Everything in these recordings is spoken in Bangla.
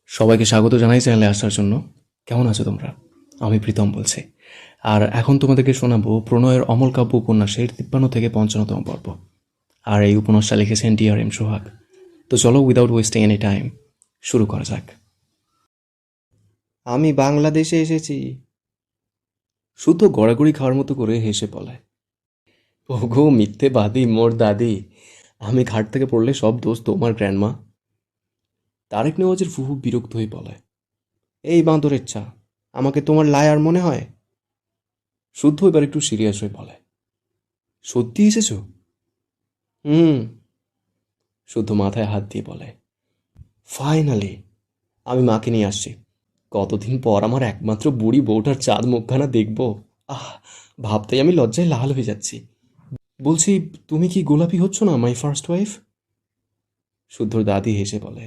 সবাইকে স্বাগত জানাই চ্যানেলে আসার জন্য। কেমন আছো তোমরা? আমি প্রীতম বলছি। আর এখন তোমাদেরকে শোনাবো প্রণয়ের অমল কাব্য উপন্যাসের ৫৩ থেকে ৫৫তম পর্ব। আর এই উপন্যাসটা লিখেছেন DRM সোহাগ। তো চলো, উইদাউট ওয়েস্টিং এনি টাইম শুরু করা যাক। আমি বাংলাদেশে এসেছি। শুদ্ধ গড়াগড়ি খাওয়ার মতো করে হেসে বলে, ওগো মিথ্যেবাদী মোর দাদি, আমি ঘাট থেকে পড়লে সব দোষ তোমার গ্র্যান্ডমা। তারেক নেওয়াজের ফুফু বিরক্ত হয়ে বলে, এই বাঁদরের ছা, আমাকে তোমার লায়ার মনে হয়? শুদ্ধ এবার একটু সিরিয়াস হয়ে বলে, সত্যি এসেছো? হুম। শুদ্ধ মাথায় হাত দিয়ে বলে, ফাইনালি আমি মাকে নিয়ে আসছি। কতদিন পর আমার একমাত্র বুড়ি বউটার চাঁদ মুখখানা দেখব। আহ, ভাবতেই আমি লজ্জায় লাল হয়ে যাচ্ছি। বলছি, তুমি কি গোলাপি হচ্ছ না, মাই ফার্স্ট ওয়াইফ? শুদ্ধর দাদি হেসে বলে,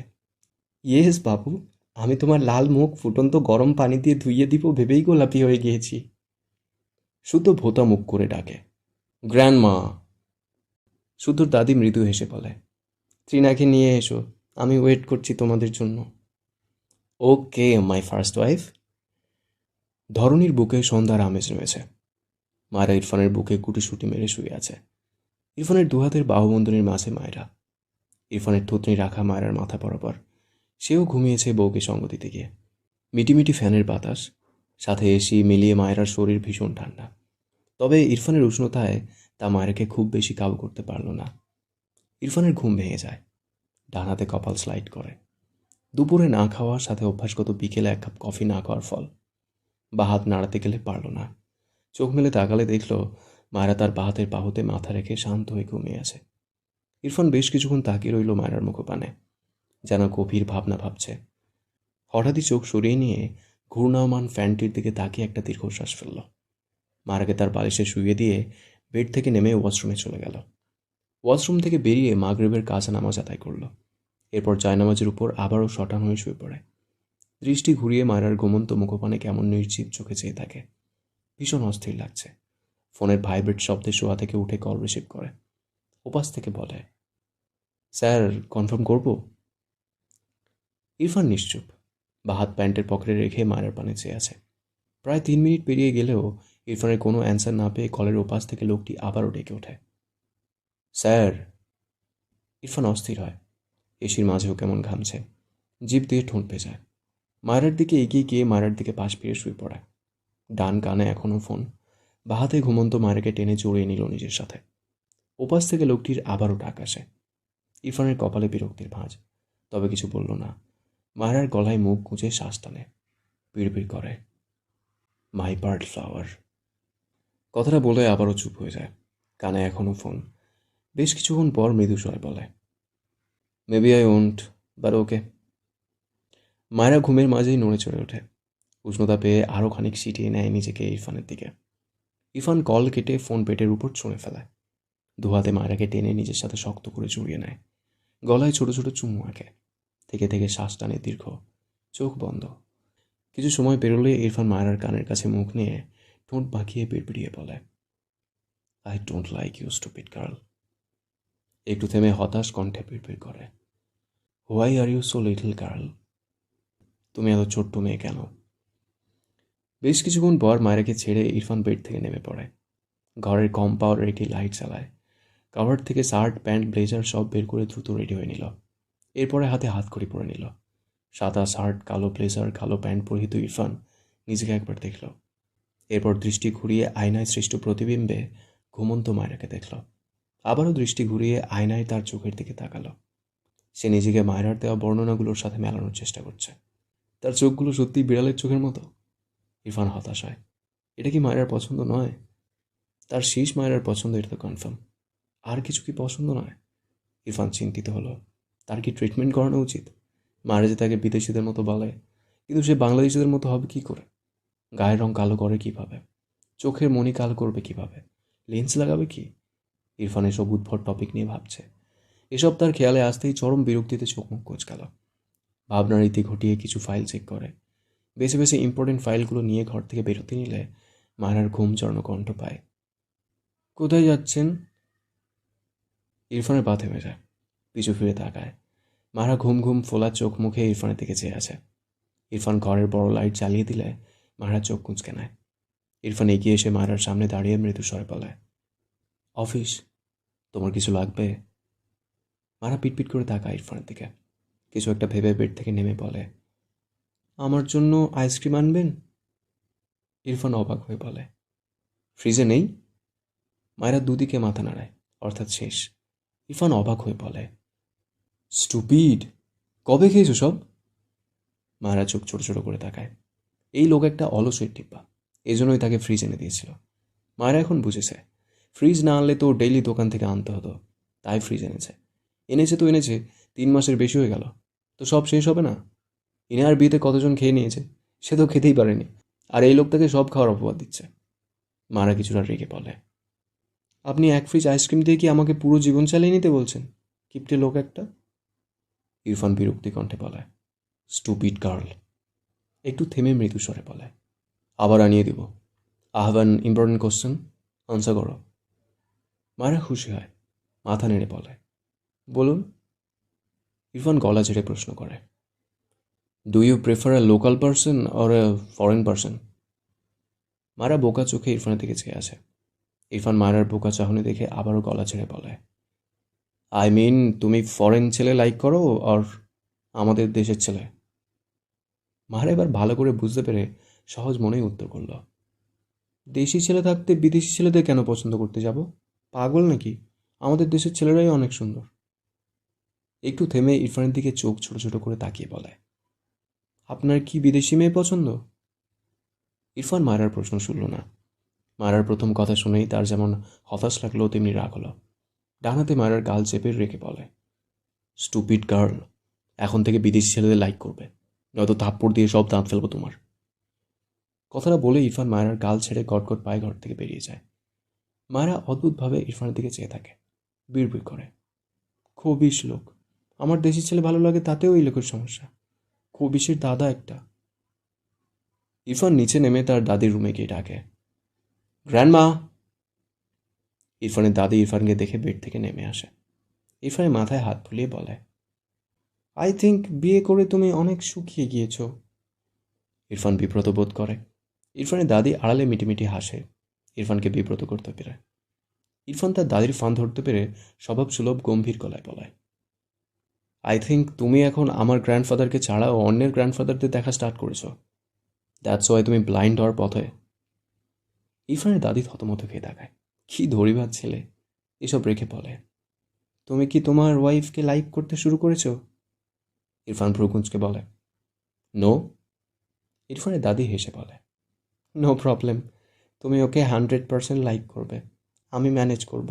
ইয়েস বাবু, আমি তোমার লাল মুখ ফুটন্ত গরম পানি দিয়ে ধুইয়ে দিব ভেবেই গোলাপি হয়ে গিয়েছি। শুদ্ধ ভোতা মুখ করে ডাকে, গ্র্যান্ডমা। শুদ্ধর দাদি মৃদু হেসে বলে, ত্রিনাকে নিয়ে এসো, আমি ওয়েট করছি তোমাদের জন্য। ওকে মাই ফার্স্ট ওয়াইফ। ধরনীর বুকে সন্ধ্যার আমেজ রয়েছে। মায়েরা ইরফানের বুকে গুটিসুটি মেরে শুয়ে আছে। ইরফানের দুহাতের বাহুবন্ধনীর মাঝে মায়েরা। ইরফানের থুতনি রাখা মায়েরার মাথা বরাবর। সেও ঘুমিয়েছে বউকে সঙ্গ দিতে গিয়ে। মিটিমিটি ফ্যানের বাতাস, সাথে এসি মিলিয়ে মায়েরার শরীর ভীষণ ঠান্ডা। তবে ইরফানের উষ্ণতায় তা মায়েরাকে খুব বেশি কাবু করতে পারল না। ইরফানের ঘুম ভেঙে যায়। ডান হাতে কপাল স্লাইড করে। দুপুরে না খাওয়ার সাথে অভ্যাসগত বিকেলে ১ কাপ কফি না খাওয়ার ফল। বা হাত নাড়াতে গেলে পারল না। চোখ মেলে তাকালে দেখল মায়েরা তার বাহাতের বাহুতে মাথা রেখে শান্ত হয়ে ঘুমিয়ে আছে। ইরফান বেশ কিছুক্ষণ তাকিয়ে রইল মায়েরার মুখপানে, যেন গভীর ভাবনা ভাবছে। হঠাৎই চোখ সরিয়ে নিয়ে ঘূর্ণায়মান ফ্যানটির দিকে তাকিয়ে একটা দীর্ঘশ্বাস ফেলল। মারাকে তার বালিশে শুইয়ে দিয়ে বেড থেকে নেমে ওয়াশরুমে চলে গেল। ওয়াশরুম থেকে বেরিয়ে মাগরিবের কাজা নামাজ আদায় করল। এরপর জায়নামাজের উপর আবারও শটান হয়ে শুয়ে পড়ে। দৃষ্টি ঘুরিয়ে মায়েরার ঘুমন্ত মুখপানে কেমন নির্জীব চোখে চেয়ে থাকে। ভীষণ অস্থির লাগছে। ফোনের ভাইব্রেট শব্দে শোয়া থেকে উঠে কল রিসিভ করে। ওপাশ থেকে বলে, স্যার, কনফার্ম করব? ইরফান নিশ্চুপ, বা হাত প্যান্টের পকেটে রেখে মায়ের পানে চেয়ে আছে। প্রায় ৩ মিনিট পেরিয়ে গেলেও ইরফানের কোনো অ্যান্সার না পেয়ে কলের ওপাশ থেকে লোকটি আবারও ডেকে ওঠে, স্যার। ইরফান অস্থির হয়। এসির মাঝেও কেমন ঘামছে। জিভ দিয়ে ঠোঁট ভেজায়। মায়েরার দিকে এগিয়ে গিয়ে মায়েরার দিকে পাশ ফিরে শুয়ে পড়ে। ডান কানে এখনও ফোন। বা হাতে ঘুমন্ত মায়েরাকে টেনে জড়িয়ে নিল নিজের সাথে। ওপাশ থেকে লোকটির আবারও ডাক আসে। ইরফানের কপালে বিরক্তির ভাঁজ, তবে কিছু বলল না। মায়েরার গলায় মুখ গুঁজে শ্বাস টানে, পিড়পিড় করে, মাই বার্ড ফ্লাওয়ার। কথাটা বলে আবারও চুপ হয়ে যায়। কানে এখনও ফোন। বেশ কিছুক্ষণ পর মৃদু স্বরে বলে, মেবি আই ওন্ট, বাট ওকে। মায়েরা ঘুমের মাঝেই নড়ে চড়ে ওঠে। উষ্ণতা পেয়ে আরও খানিক সিটিয়ে নেয় নিজেকে ইরফানের দিকে। ইরফান কল কেটে ফোন পেটের উপর ছুঁড়ে ফেলায়। দুহাতে মায়েরাকে টেনে নিজের সাথে শক্ত করে জড়িয়ে নেয়। গলায় ছোট ছোট চুমু আঁকে। থেকে থেকে শ্বাস টানে দীর্ঘ। চোখ বন্ধ। কিছু সময় পেরোলে ইরফান মায়েরার কানের কাছে মুখ নিয়ে ঠোঁট বাঁকিয়ে বিড়বিড়িয়ে বলে, I don't like you stupid girl. একটু থেমে হতাশ কণ্ঠে বিড়বিড় করে, why are you so little girl. তুমি এত ছোট্ট মেয়ে কেন? বেশ কিছুক্ষণ পর মায়েরাকে ছেড়ে ইরফান বেড থেকে নেমে পড়ে। ঘরের কম পাওয়ার একটি লাইট চালায়। কাভার থেকে শার্ট, প্যান্ট, ব্লেজার সব বের করে দ্রুত রেডি হয়ে নিল। এরপরে হাতে হাতঘড়ি পরে নিল। সাদা শার্ট, কালো ব্লেজার, কালো প্যান্ট পরিহিত ইরফান নিজেকে একবার দেখল। এরপর দৃষ্টি ঘুরিয়ে আয়নায় সৃষ্ট প্রতিবিম্বে ঘুমন্ত মায়রাকে দেখল। আবারও দৃষ্টি ঘুরিয়ে আয়নায় তার চোখের দিকে তাকালো। সে নিজেকে মায়রার দেওয়া বর্ণনাগুলোর সাথে মেলানোর চেষ্টা করছে। তার চোখগুলো সত্যিই বিড়ালের চোখের মতো। ইরফান হতাশ হয়। এটা কি মায়রার পছন্দ নয়? তার শীষ মায়রার পছন্দ, এটা তো কনফার্ম। আর কিছু কি পছন্দ নয়? ইরফান চিন্তিত হলো। তার কি ট্রিটমেন্ট করানো উচিত? মায়েরা যে তাকে বিদেশিদের মতো বলে, কিন্তু সে বাংলাদেশিদের মতো হবে কি করে? গায়ের রং কালো করে কিভাবে? চোখের মনি কালো করবে কিভাবে? লেন্স লাগাবে কি? ইরফান এসব উদ্ভট টপিক নিয়ে ভাবছে। এসব তার খেয়ালে আসতেই চরম বিরক্তিতে চোখ মুখ কোঁচকাল। ভাবনার ইতি ঘটিয়ে কিছু ফাইল চেক করে। বেছে বেছে ইম্পর্টেন্ট ফাইলগুলো নিয়ে ঘর থেকে বেরোতে নিলে মায়েরার ঘুম জড়ানো কণ্ঠ পায়, কোথায় যাচ্ছেন? ইরফানের পা থেমে যায়। পিছু ফিরে তাকায়। মারা ঘুম ঘুম ফোলা চোখ মুখে ইরফানের দিকে চেয়ে আছে। ইরফান ঘরের বড় লাইট জ্বালিয়ে দিলে মায়েরা চোখ কুঁচকে নেয়। ইরফান এগিয়ে এসে মায়েরার সামনে দাঁড়িয়ে মৃদু স্বরে বলে, অফিস, তোমার কিছু লাগবে? মারা পিটপিট করে তাকায় ইরফানের দিকে। কিছু একটা ভেবে বেড থেকে নেমে বলে, আমার জন্য আইসক্রিম আনবেন? ইরফান অবাক হয়ে বলে, ফ্রিজে নেই? মায়েরা দুদিকে মাথা নাড়ায়, অর্থাৎ শেষ। ইরফান অবাক হয়ে বলে, স্টুপিড, কবে খেয়েছো সব? মায়েরা চোখ ছোট ছোট করে তাকায়। এই লোক একটা অলসের টিপ্পা, এই জন্যই তাকে ফ্রিজ এনে দিয়েছিল। মায়েরা এখন বুঝেছে, ফ্রিজ না আনলে তো ডেইলি দোকান থেকে আনতে হতো, তাই ফ্রিজ এনেছে। এনেছে 3 মাসের বেশি হয়ে গেল, তো সব শেষ হবে না? ইনার বিয়েতে কতজন খেয়ে নিয়েছে, সে তো খেতেই পারেনি, আর এই লোকটাকে সব খাওয়ার অপবাদ দিচ্ছে। মারা কিছুটা রেগে বলে, আপনি এক ফ্রিজ আইসক্রিম দিয়ে কি আমাকে পুরো জীবন চালিয়ে নিতে বলছেন? কিপটে লোক একটা। ইরফান বিরক্তি কণ্ঠে বলে, স্টুপিড গার্ল। একটু থেমে মৃদু স্বরে বলে, আবার আনিয়ে দিব। I have an important question, answer করো। মায়েরা খুশি হয়, মাথা নেড়ে বলে, বলুন। ইরফান গলা ঝেড়ে প্রশ্ন করে, do you prefer a local person or a foreign person? মায়েরা বোকা চোখে ইরফানের দিকে চেয়ে আছে। ইরফান মায়েরার বোকা চাহনি দেখে আবারও গলা ছেড়ে বলে, আই মিন, তুমি ফরেন ছেলে লাইক করো আর আমাদের দেশের ছেলে? মায়েরা এবার ভালো করে বুঝতে পেরে সহজ মনেই উত্তর করল, দেশি ছেলে থাকতে বিদেশি ছেলেদের কেন পছন্দ করতে যাব? পাগল নাকি? আমাদের দেশের ছেলেরাই অনেক সুন্দর। একটু থেমে ইরফানের দিকে চোখ ছোট ছোট করে তাকিয়ে বলে, আপনার কি বিদেশি মেয়ে পছন্দ? ইরফান মায়েরার প্রশ্ন শুনল না। মায়েরার প্রথম কথা শুনেই তার যেমন হতাশ লাগলো তেমনি রাগ হলো। ডানাতে মায়েরার গাল চেপে রেখে বলে, স্টুপিড গার্ল, এখন থেকে বিদেশি ছেলেদের লাইক করবে, নয়তো থাপ্পড় দিয়ে সব দাঁত ফেলবো তোমার। কথাটা বলে ইরফান মায়েরার গাল ছেড়ে গটগট পায়ে ঘর থেকে বেরিয়ে যায়। মায়েরা অদ্ভুতভাবে ইরফানের দিকে চেয়ে থাকে, বিড়বিড় করে, খবিশ লোক, আমার দেশি ছেলে ভালো লাগে তাতেও এই লোকের সমস্যা, খবিশের দাদা একটা। ইরফান নিচে নেমে তার দাদির রুমে গিয়ে ডাকে, গ্র্যান্ডমা। ইরফানের দাদি ইরফানকে দেখে বেড থেকে নেমে আসে। ইরফানের মাথায় হাত বুলিয়ে বলে, আই থিঙ্ক বিয়ে করে তুমি অনেক শুকিয়ে গিয়েছো। ইরফান বিব্রত বোধ করে। ইরফানের দাদি আড়ালে মিটিমিটি হাসে, ইরফানকে বিব্রত করতে পেরে। ইরফান তার দাদির ফান ধরতে পেরে স্বভাবসুলভ গম্ভীর গলায় বলে, আই থিঙ্ক তুমি এখন আমার গ্র্যান্ডফাদারকে ছাড়াও অন্যের গ্র্যান্ডফাদারদের দেখা স্টার্ট করেছো। দ্যাটস ওয়াই তুমি ব্লাইন্ড হওয়ার পথে। ইরফানের দাদি থতমত খেয়ে তাকায়, কি ধরিবাজ ছেলে। এসব রেখে বলে, তুমি কি তোমার ওয়াইফকে লাইক করতে শুরু করেছো? ইরফান ভ্রুকুঞ্চকে বলে, নো। ইরফানের দাদি হেসে বলে, নো প্রবলেম, তুমি ওকে 100% লাইক করবে, আমি ম্যানেজ করব।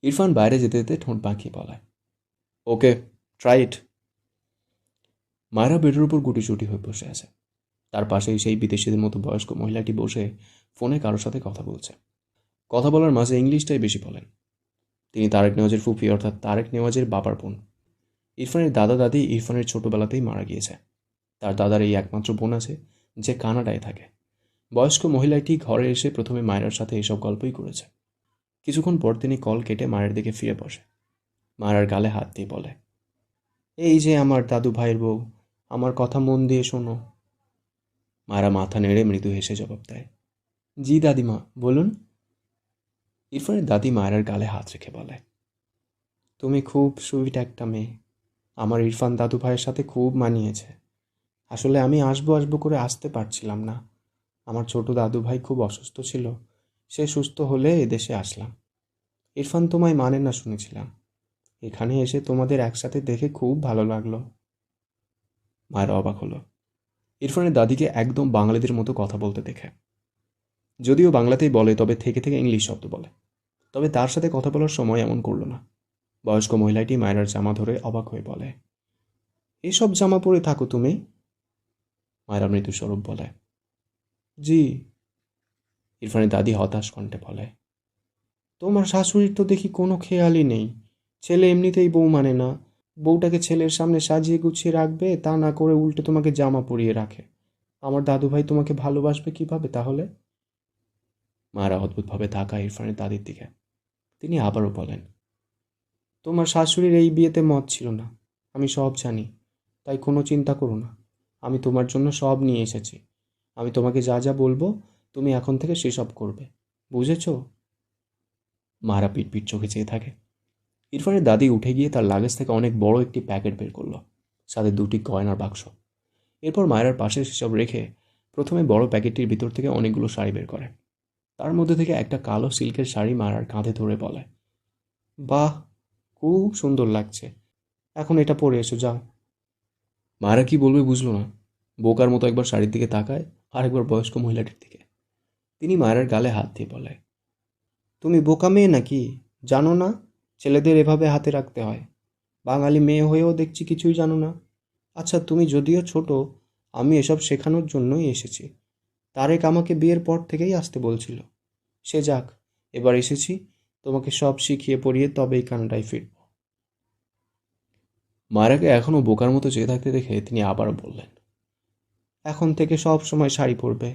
ইরফান বাইরে যেতে যেতে ঠোঁট বাঁকিয়ে বলে, ওকে, ট্রাই ইট। মায়েরা বেডের উপর গুটিসুটি হয়ে বসে আছে। তার পাশেই সেই বিদেশিদের মতো বয়স্ক মহিলাটি বসে ফোনে কারোর সাথে কথা বলছে। কথা বলার মাঝে ইংলিশটাই বেশি বলেন। তিনি তারেক নেওয়াজের ফুফি, অর্থাৎ তারেক নেওয়াজের বাবার বোন। ইরফানের দাদা দাদি ইরফানের ছোটবেলাতেই মারা গিয়েছে। তার দাদার এই একমাত্র বোন আছে, যে কানাডায় থাকে। বয়স্ক মহিলাটি ঘরে এসে প্রথমে মায়ের সাথে এসব গল্পই করেছে। কিছুক্ষণ পর তিনি কল কেটে মায়ের দিকে ফিরে বসে। মায়ের গালে হাত দিয়ে বলে, এই যে আমার দাদু ভাইয়ের বউ, আমার কথা মন দিয়ে শোনো। মায়েরা মাথা নেড়ে মৃদু হেসে জবাব দেয়, জি দাদিমা, বলুন। ইরফানের দাদি মায়ের গালে হাত রেখে বলে, তুমি খুব সুইট একটা মেয়ে, আমার ইরফান দাদু ভাইয়ের সাথে খুব মানিয়েছে। আসলে আমি আসবো আসবো করে আসতে পারছিলাম না, আমার ছোট দাদু ভাই খুব অসুস্থ ছিল, সে সুস্থ হলে এদেশে আসলাম। ইরফান তোমায় মানে না শুনেছিলাম, এখানে এসে তোমাদের একসাথে দেখে খুব ভালো লাগলো। মায়ের অবাক হলো ইরফানের দাদিকে একদম বাঙালিদের মতো কথা বলতে দেখে। যদিও বাংলাতেই বলে, তবে থেকে থেকে ইংলিশ শব্দ বলে। তবে তার সাথে কথা বলার সময় এমন করলো না। বয়স্ক মহিলাটি মায়ের জামা ধরে অবাক হয়ে বলে, এসব জামা পরে থাকো তুমি? মায়েরা মৃদুস্বরূপ বলে, জি। ইরফানের দাদি হতাশ কণ্ঠে বলে, তোমার শাশুড়ির তো দেখি কোনো খেয়ালই নেই, ছেলে এমনিতেই বউ মানে না, বউটাকে ছেলের সামনে সাজিয়ে গুছিয়ে রাখবে, তা না করে উল্টে তোমাকে জামা পরিয়ে রাখে। আমার দাদুভাই তোমাকে ভালোবাসবে কিভাবে তাহলে? মায়েরা অদ্ভুতভাবে তাকায় ইরফানের দাদির দিকে। তিনি আবারও বলেন, তোমার শাশুড়ির এই বিয়েতে মত ছিল না, আমি সব জানি, তাই কোনো চিন্তা করো না, আমি তোমার জন্য সব নিয়ে এসেছি। আমি তোমাকে যা যা বলবো তুমি এখন থেকে সেসব করবে, বুঝেছো? মায়েরা পিটপিট চোখে চেয়ে থাকে। ইরফানের দাদি উঠে গিয়ে তার লাগেজ থেকে অনেক বড় একটি প্যাকেট বের করলো, সাথে 2টি গয়নার বাক্স। এরপর মায়েরার পাশে সেসব রেখে প্রথমে বড় প্যাকেটটির ভিতর থেকে অনেকগুলো শাড়ি বের করে। তার মধ্যে থেকে একটা কালো সিল্কের শাড়ি মায়েরার কাঁধে ধরে বলে, বাহ, খুব সুন্দর লাগছে। এখন এটা পরে এসো, যাও। মায়েরা কি বলবে বুঝলো না। বোকার মতো একবার শাড়ির দিকে তাকায়, আর একবার বয়স্ক মহিলাটির দিকে। তিনি মায়েরার গালে হাত দিয়ে বলে, তুমি বোকা মেয়ে নাকি? জানো না ছেলেদের এভাবে হাতে রাখতে হয়? বাঙালি মেয়ে হয়েও দেখছি কিছুই জানো না। আচ্ছা, তুমি যদিও ছোট, আমি এসব শেখানোর জন্যই এসেছি। তারেক আমাকে বিয়ের পর থেকেই আসতে বলছিল। সে যাক, এবার এসেছি, তোমাকে সব শিখিয়ে পড়িয়ে তবেই কানাডায় ফিরব। মায়েরাকে এখনও বোকার মতো চেয়ে থাকতে দেখে তিনি আবারও বললেন, এখন থেকে সব সময় শাড়ি পরবে।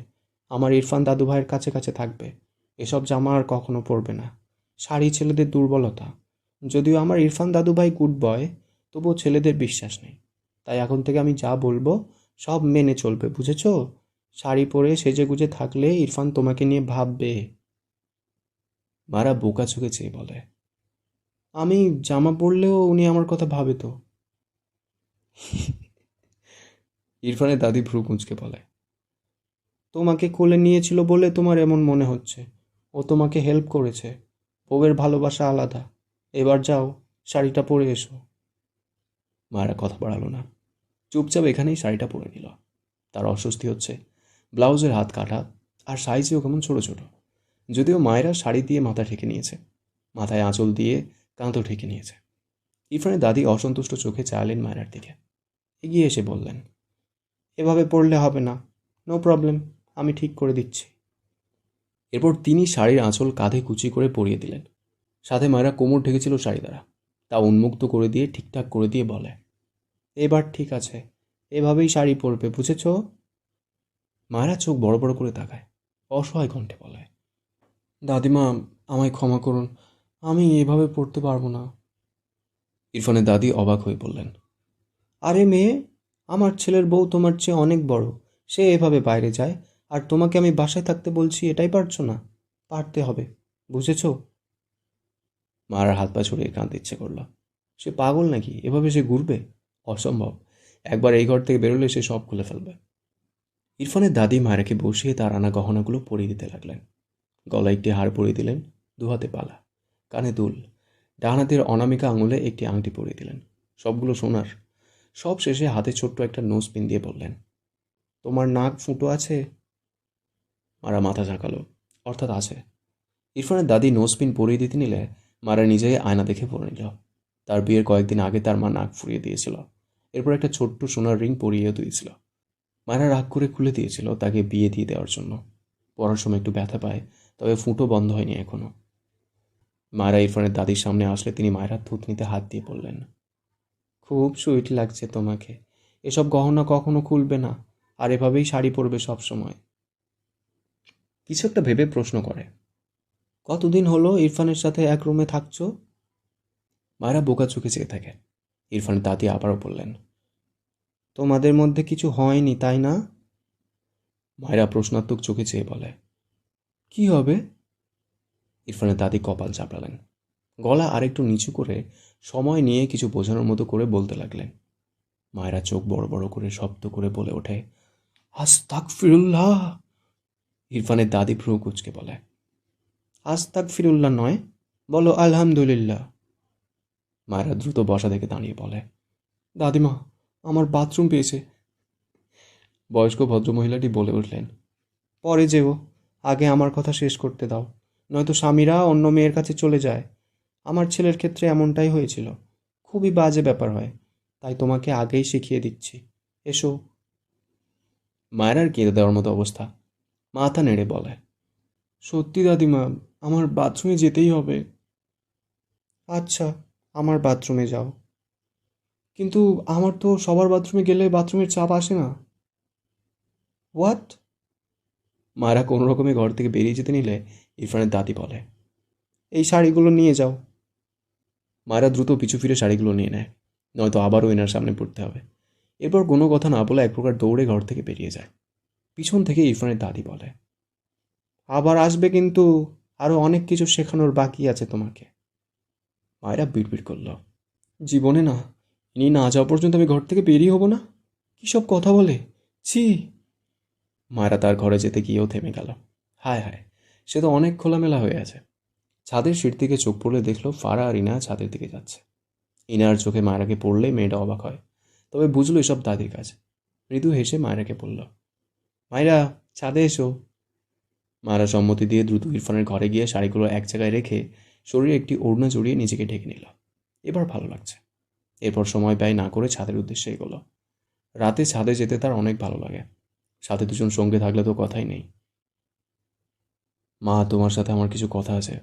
আমার ইরফান দাদু ভাইয়ের কাছে কাছে থাকবে। এসব জামা আর কখনো পরবে না। শাড়ি ছেলেদের দুর্বলতা। যদিও আমার ইরফান দাদু ভাই গুড বয়, তবুও ছেলেদের বিশ্বাস নেই। তাই এখন থেকে আমি যা বলবো সব মেনে চলবে, বুঝেছো? শাড়ি পরে সেজেগুজে থাকলে ইরফান তোমাকে নিয়ে ভাববে। মায়েরা বোকা চোখে চেয়ে বলে, আমি জামা পরলেও উনি আমার কথা ভাবে তো। ইরফানের দাদি ভ্রু কুঁচকে বলে, তোমাকে কোলে নিয়েছিল বলে তোমার এমন মনে হচ্ছে। ও তোমাকে হেল্প করেছে। বউয়ের ভালোবাসা আলাদা। এবার যাও, শাড়িটা পরে এসো। মায়েরা কথা বাড়ালো না, চুপচাপ এখানেই শাড়িটা পরে নিল। তার অস্বস্তি হচ্ছে, ব্লাউজের হাত কাটা, আর সাইজেও কেমন ছোট ছোট। যদিও মায়েরা শাড়ি দিয়ে মাথা ঢেকে নিয়েছে, মাথায় আঁচল দিয়ে কাঁধও ঢেকে নিয়েছে। ইরফানের দাদি অসন্তুষ্ট চোখে চাইলেন মায়েরার দিকে, এগিয়ে এসে বললেন, এভাবে পরলে হবে না। নো প্রবলেম, আমি ঠিক করে দিচ্ছি। এরপর তিনি শাড়ির আঁচল কাঁধে কুচি করে পরিয়ে দিলেন। সাথে মায়েরা কোমর ঢেকেছিল শাড়ি দ্বারা, তা উন্মুক্ত করে দিয়ে ঠিকঠাক করে দিয়ে বলে, এবার ঠিক আছে, এভাবেই শাড়ি পরবে, বুঝেছো? মায়েরা চোখ বড় বড় করে তাকায়, অসহায় কণ্ঠে বলে, দাদিমা, আমায় ক্ষমা করুন, আমি এভাবে পড়তে পারবো না। ইরফানের দাদি অবাক হয়ে বললেন, আরে মেয়ে, আমার ছেলের বউ তোমার চেয়ে অনেক বড়। সে এভাবে বাইরে যায়, আর তোমাকে আমি বাসায় থাকতে বলছি, এটাই পারছো না? পারতে হবে, বুঝেছো? মায়ের হাত পা ছড়িয়ে কাঁদতে ইচ্ছে করলো। সে পাগল নাকি? এভাবে সে ঘুরবে? অসম্ভব। একবার এই ঘর থেকে বেরোলে সে সব খুলে ফেলবে। ইরফানের দাদি মায়েরাকে বসিয়ে তার আনা গহনাগুলো পরিয়ে দিতে লাগলেন। গলায় একটি হার পরিয়ে দিলেন, দুহাতে পালা, কানে দুল, ডান হাতের অনামিকা আঙুলে একটি আংটি পরিয়ে দিলেন, সবগুলো সোনার। সব শেষে হাতে ছোট্ট একটা নোজ পিন দিয়ে বললেন, তোমার নাক ফুটো আছে? মারা মাথা ঝাঁকালো, অর্থাৎ আছে। ইরফানের দাদি নোজ পিন পরিয়ে দিতে নিলে মারা নিজেই আয়না দেখে পরে নিল। তার বিয়ের কয়েকদিন আগে তার মা নাক ফুরিয়ে দিয়েছিল, এরপর একটা ছোট্ট সোনার রিং পরিয়েও দিয়েছিল। মায়েরা রাগ করে খুলে দিয়েছিল তাকে বিয়ে দিয়ে দেওয়ার জন্য। পড়ার সময় একটু ব্যথা পায়, তবে ফুটো বন্ধ হয়নি এখনো। মায়েরা ইরফানের দাদির সামনে আসলে তিনি মায়েরা থুতনিতে হাত দিয়ে বললেন, খুব সুইট লাগছে তোমাকে। এসব গহনা কখনো খুলবে না, আর এভাবেই শাড়ি পরবে সব সময়। কিছু একটা ভেবে প্রশ্ন করে, কতদিন হলো ইরফানের সাথে এক রুমে থাকছো? মায়েরা বোকা চোখে চেয়ে থাকে। ইরফানের দাদি আবারও বললেন, তোমাদের মধ্যে কিছু হয়নি, তাই না? মায়েরা প্রশ্নাত্মক চোখে চেয়ে বলে, কি হবে? ইরফানের দাদি কপাল চাপড়ালেন, গলা আরেকটু নিচু করে সময় নিয়ে কিছু বোঝানোর মতো করে বলতে লাগলেন। মায়েরা চোখ বড় বড় করে শব্দ করে বলে ওঠে, আস্তাগফিরুল্লাহ। ইরফানের দাদি ভ্রু কুঁচকে বলে, আস্তাগফিরুল্লাহ নয়, বলো আলহামদুলিল্লাহ। মায়েরা দ্রুত বসা থেকে দাঁড়িয়ে বলে, দাদিমা, আমার বাথরুম পেয়েছে। বয়স্ক ভদ্রমহিলাটি বলে উঠলেন, পরে যেও, আগে আমার কথা শেষ করতে দাও, নয়তো স্বামীরা অন্য মেয়ের কাছে চলে যায়। আমার ছেলের ক্ষেত্রে এমনটাই হয়েছিল। খুবই বাজে ব্যাপার হয়, তাই তোমাকে আগেই শিখিয়ে দিচ্ছি। এসো। মায়েরার কেঁদে দেওয়ার মতো অবস্থা, মাথা নেড়ে বলে, সত্যি দাদিমা, আমার বাথরুমে যেতেই হবে। আচ্ছা, আমার বাথরুমে যাও। কিন্তু আমার তো সবার বাথরুমে গেলে বাথরুমের চাপ আসে না। হোয়াট? মায়েরা কোনো রকমে ঘর থেকে বেরিয়ে যেতে নিলে ইরফানের দাদি বলে, এই শাড়িগুলো নিয়ে যাও। মায়েরা দ্রুত পিছু ফিরে শাড়িগুলো নিয়ে নেয়, নয়তো আবারও এনার সামনে পড়তে হবে। এরপর কোনো কথা না বলে এক প্রকার দৌড়ে ঘর থেকে বেরিয়ে যায়। পিছন থেকে ইরফানের দাদি বলে, আবার আসবে কিন্তু, আরও অনেক কিছু শেখানোর বাকি আছে তোমাকে। মায়েরা বিড়বিড় করল, জীবনে না, ইনি না যাওয়া পর্যন্ত আমি ঘর থেকে বেরিয়ে হব না। কী সব কথা বলে, ছি। মায়েরা তার ঘরে যেতে গিয়েও থেমে গেল। হায় হায়, সে তো অনেক খোলামেলা হয়ে আছে। ছাদের সিঁড়ি থেকে চোখ পড়লে দেখলো ফারা আর ইনা ছাদের দিকে যাচ্ছে। ইনার চোখে মায়েরাকে পড়লেই মেয়েটা অবাক হয়, তবে বুঝলো এসব দাদির কাজ। মৃদু হেসে মায়েরাকে বলল, মায়েরা, ছাদে এসো। মায়েরা সম্মতি দিয়ে দ্রুত ইরফানের ঘরে গিয়ে শাড়িগুলো এক জায়গায় রেখে শরীরে একটি ওড়না জড়িয়ে নিজেকে ঢেকে নিল। এবার ভালো লাগছে। এরপর সময় ব্যয় না করে ছাদের উদ্দেশ্যে এগোলো। রাতে ছাদে যেতে তার অনেক ভালো লাগে। সাথে দুজন সঙ্গে থাকলে তো কথাই নেই। মা, তোমার সাথে আমার কিছু কথা আছে।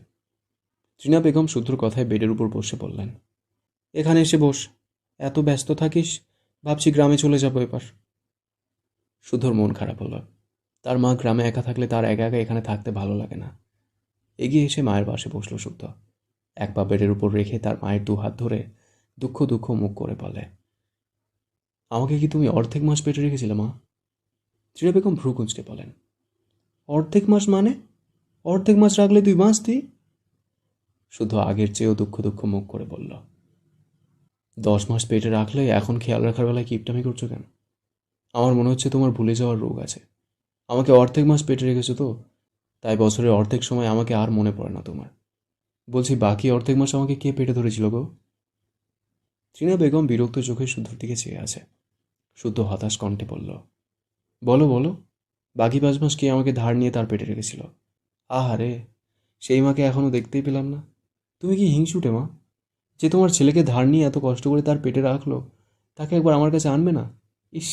ত্রিনা বেগম শুদ্ধর কথায় বেডের উপর বসে বললেন। এখানে এসে বস। এত ব্যস্ত থাকিস, ভাবছি গ্রামে চলে যাবো এবার। শুদ্ধর মন খারাপ হলো। তার মা গ্রামে একা থাকলে তার একা একা এখানে থাকতে ভালো লাগে না। এগিয়ে এসে মায়ের পাশে বসল শুদ্ধ। এক পা বেডের উপর রেখে তার মায়ের দু হাত ধরে দুঃখ দুঃখ মুখ করে বলে, আমাকে কি তুমি অর্ধেক মাস পেটে রেখেছিলে মা? ত্রিনা বেগম ভ্রু কুঁচকে বলেন, অর্ধেক মাস মানে? অর্ধেক মাস রাখলে তুই বাঁচতি? শুধু আগের চেয়েও দুঃখ দুঃখ মুখ করে বলল, 10 মাস পেটে রাখলে এখন খেয়াল রাখার বেলায় কিপটামি করছো কেন? আমার মনে হচ্ছে তোমার ভুলে যাওয়ার রোগ আছে। আমাকে অর্ধেক মাস পেটে রেখেছো তো, তাই বছরের অর্ধেক সময় আমাকে আর মনে পড়ে না তোমার। বলছি, বাকি অর্ধেক মাস আমাকে কে পেটে ধরেছিল গো? ত্রিনা বেগম বিরক্ত চোখে শুদ্ধর দিকে চেয়ে আছে। শুদ্ধ হতাশ কণ্ঠে বলল, বলো বলো, বাকি 5 মাস কে আমাকে ধার নিয়ে তার পেটে রেখেছিল? আহারে, সেই মাকে এখনও দেখতেই পেলাম না। তুমি কি হিংসুটে মা, যে তোমার ছেলেকে ধার নিয়ে এত কষ্ট করে তার পেটে রাখলো, তাকে একবার আমার কাছে আনবে না? ইস,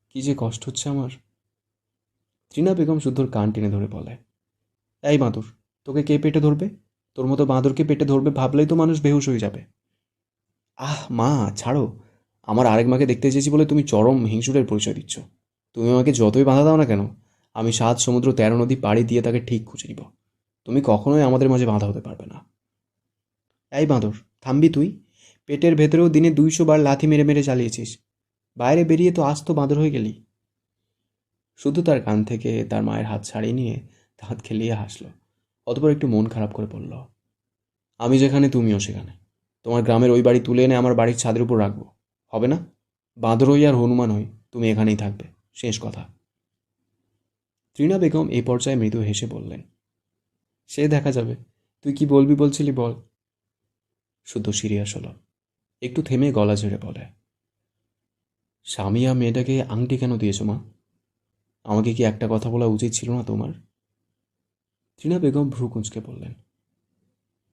কি যে কষ্ট হচ্ছে আমার। ত্রিনা বেগম শুদ্ধর কান টেনে ধরে বলে, এই বাঁদর, তোকে কে পেটে ধরবে? তোর মতো বাঁদরকে পেটে ধরবে ভাবলেই তো মানুষ বেহুশ হয়ে যাবে। আহ মা, ছাড়ো। আমার আরেক মাকে দেখতে চেয়েছি বলে তুমি চরম হিংসুটের পরিচয় দিচ্ছ। তুমি আমাকে যতই বাধা দাও না কেন, আমি 7 সমুদ্র 13 নদী পাড়ি দিয়ে তাকে ঠিক খুঁজে নিব। তুমি কখনোই আমাদের মাঝে বাধা হতে পারবে না। এই বাঁদর, থামবি তুই? পেটের ভেতরেও দিনে 200 বার লাথি মেরে মেরে চালিয়েছিস, বাইরে বেরিয়ে তো আস্ত বাঁদর হয়ে গেলি। শুধু তার কান থেকে তার মায়ের হাত ছাড়িয়ে নিয়ে দাঁত খেলিয়ে হাসল। অতপর একটু মন খারাপ করে বলল, আমি যেখানে তুমিও সেখানে। তোমার গ্রামের ওই বাড়ি তুলে এনে আমার বাড়ির ছাদের উপর রাখবো, হবে না? বাঁদর হই আর হনুমান হই, তুমি এখানেই থাকবে, শেষ কথা। ত্রিনা বেগম এই পর্যায়ে মৃদু হেসে বললেন, সে দেখা যাবে, তুই কি বলবি বলছিলি বল। শুদ্ধ সিরিয়াস হলো। একটু থেমে গলা ঝেড়ে বলে, স্বামীয়া মেয়েটাকে আংটি কেন দিয়েছো মা? আমাকে কি একটা কথা বলা উচিত ছিল না তোমার? ত্রিনা বেগম ভ্রু কুঁচকে বললেন,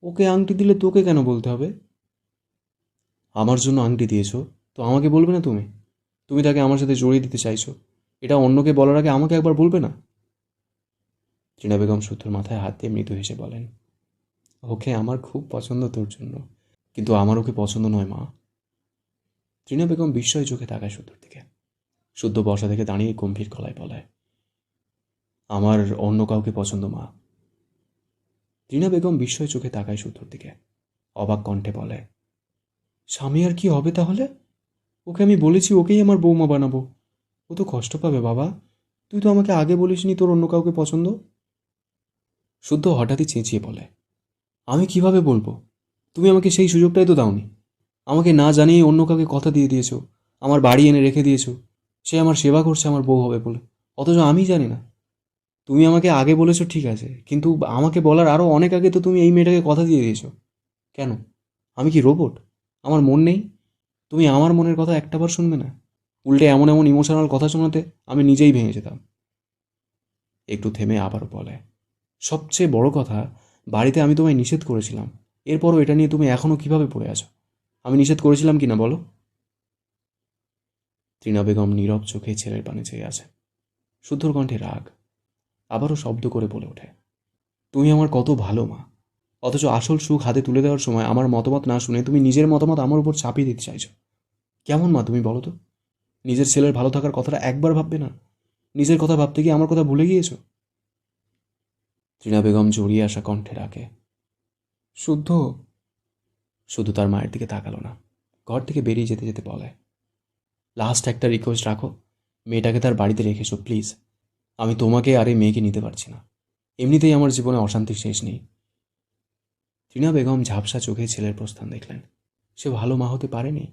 ওকে আংটি দিলে তোকে কেন বলতে হবে? আমার জন্য আংটি দিয়েছো, তো আমাকে বলবে না তুমি? তুমি তাকে আমার সাথে জড়িয়ে দিতে চাইছো, এটা অন্যকে বলার আগে আমাকে একবার বলবে না? ত্রিনা বেগম শুদ্ধর মাথায় হাত দিয়ে মৃদু হেসে বলেন, ওকে আমার খুব পছন্দ তোর জন্য, কিন্তু আমার ওকে পছন্দ নয় মা। ত্রিনা বেগম বিস্ময় চোখে তাকায় শুদ্ধর দিকে। শুদ্ধ বসা থেকে দাঁড়িয়ে গম্ভীর গলায় বলে, আমার অন্য কাউকে পছন্দ মা। ত্রিনা বেগম বিস্ময় চোখে তাকায় শুদ্ধর দিকে। অবাক কণ্ঠে বলে, স্বামী আর কি হবে তাহলে? ওকে আমি বলেছি ওকেই আমার বৌমা বানাবো। ও তো কষ্ট পাবে বাবা, তুই তো আমাকে আগে বলিসনি তোর অন্য কাউকে পছন্দ। শুদ্ধ হঠাৎই চেঁচিয়ে বলে, আমি কিভাবে বলবো? তুমি আমাকে সেই সুযোগটাই তো দাওনি। আমাকে না জানিয়ে অন্য কাউকে কথা দিয়ে দিয়েছো, আমার বাড়ি এনে রেখে দিয়েছো, সে আমার সেবা করছে আমার বউ হবে বলে, অথচ আমি জানি না। তুমি আমাকে আগে বলেছো ঠিক আছে, কিন্তু আমাকে বলার আরও অনেক আগে তো তুমি এই মেয়েটাকে কথা দিয়ে দিয়েছো। কেন? আমি কি রোবট? আমার মন নেই? তুমি আমার মনের কথা একটাবার শুনবে না? উল্টে এমন এমন ইমোশনাল কথা শোনাতে আমি নিজেই ভেঙে যেতাম। একটু থেমে আবারও বলে, সবচেয়ে বড় কথা, বাড়িতে আমি তোমায় নিষেধ করেছিলাম, এরপরও এটা নিয়ে তুমি এখনও কিভাবে পড়ে আছো? আমি নিষেধ করেছিলাম কি না বলো? ত্রিনা বেগম নীরব চোখে ছেলের পানে চেয়ে আছে। শুদ্ধর কণ্ঠে রাগ। আবারও শব্দ করে বলে ওঠে, তুমি আমার কত ভালো মা, অথচ আসল সুখ হাতে তুলে দেওয়ার সময় আমার মতামত না শুনে তুমি নিজের মতামত আমার উপর চাপিয়ে দিতে চাইছো। কেমন মা তুমি বলো তো? নিজের ছেলের ভালো থাকার কথাটা একবার ভাববে না? নিজের কথা ভাবতে গিয়ে আমার কথা ভুলে গিয়েছো? ত্রিনা বেগম জড়িয়ে আসা কণ্ঠে ডাকে, শুদ্ধ। শুধু তার মায়ের দিকে তাকালো না, ঘর থেকে বেরিয়ে যেতে যেতে বলে, লাস্ট একটা রিকোয়েস্ট রাখো, মেয়েটাকে তার বাড়িতে রেখে এসো প্লিজ। আমি তোমাকে আর এই মেয়েকে নিতে পারছি না। এমনিতেই আমার জীবনে অশান্তির শেষ নেই। টিনা বেগম ঝাপসা চোখে ছেলের প্রস্থান দেখলেন। সে ভালো মা হতে পারেনি,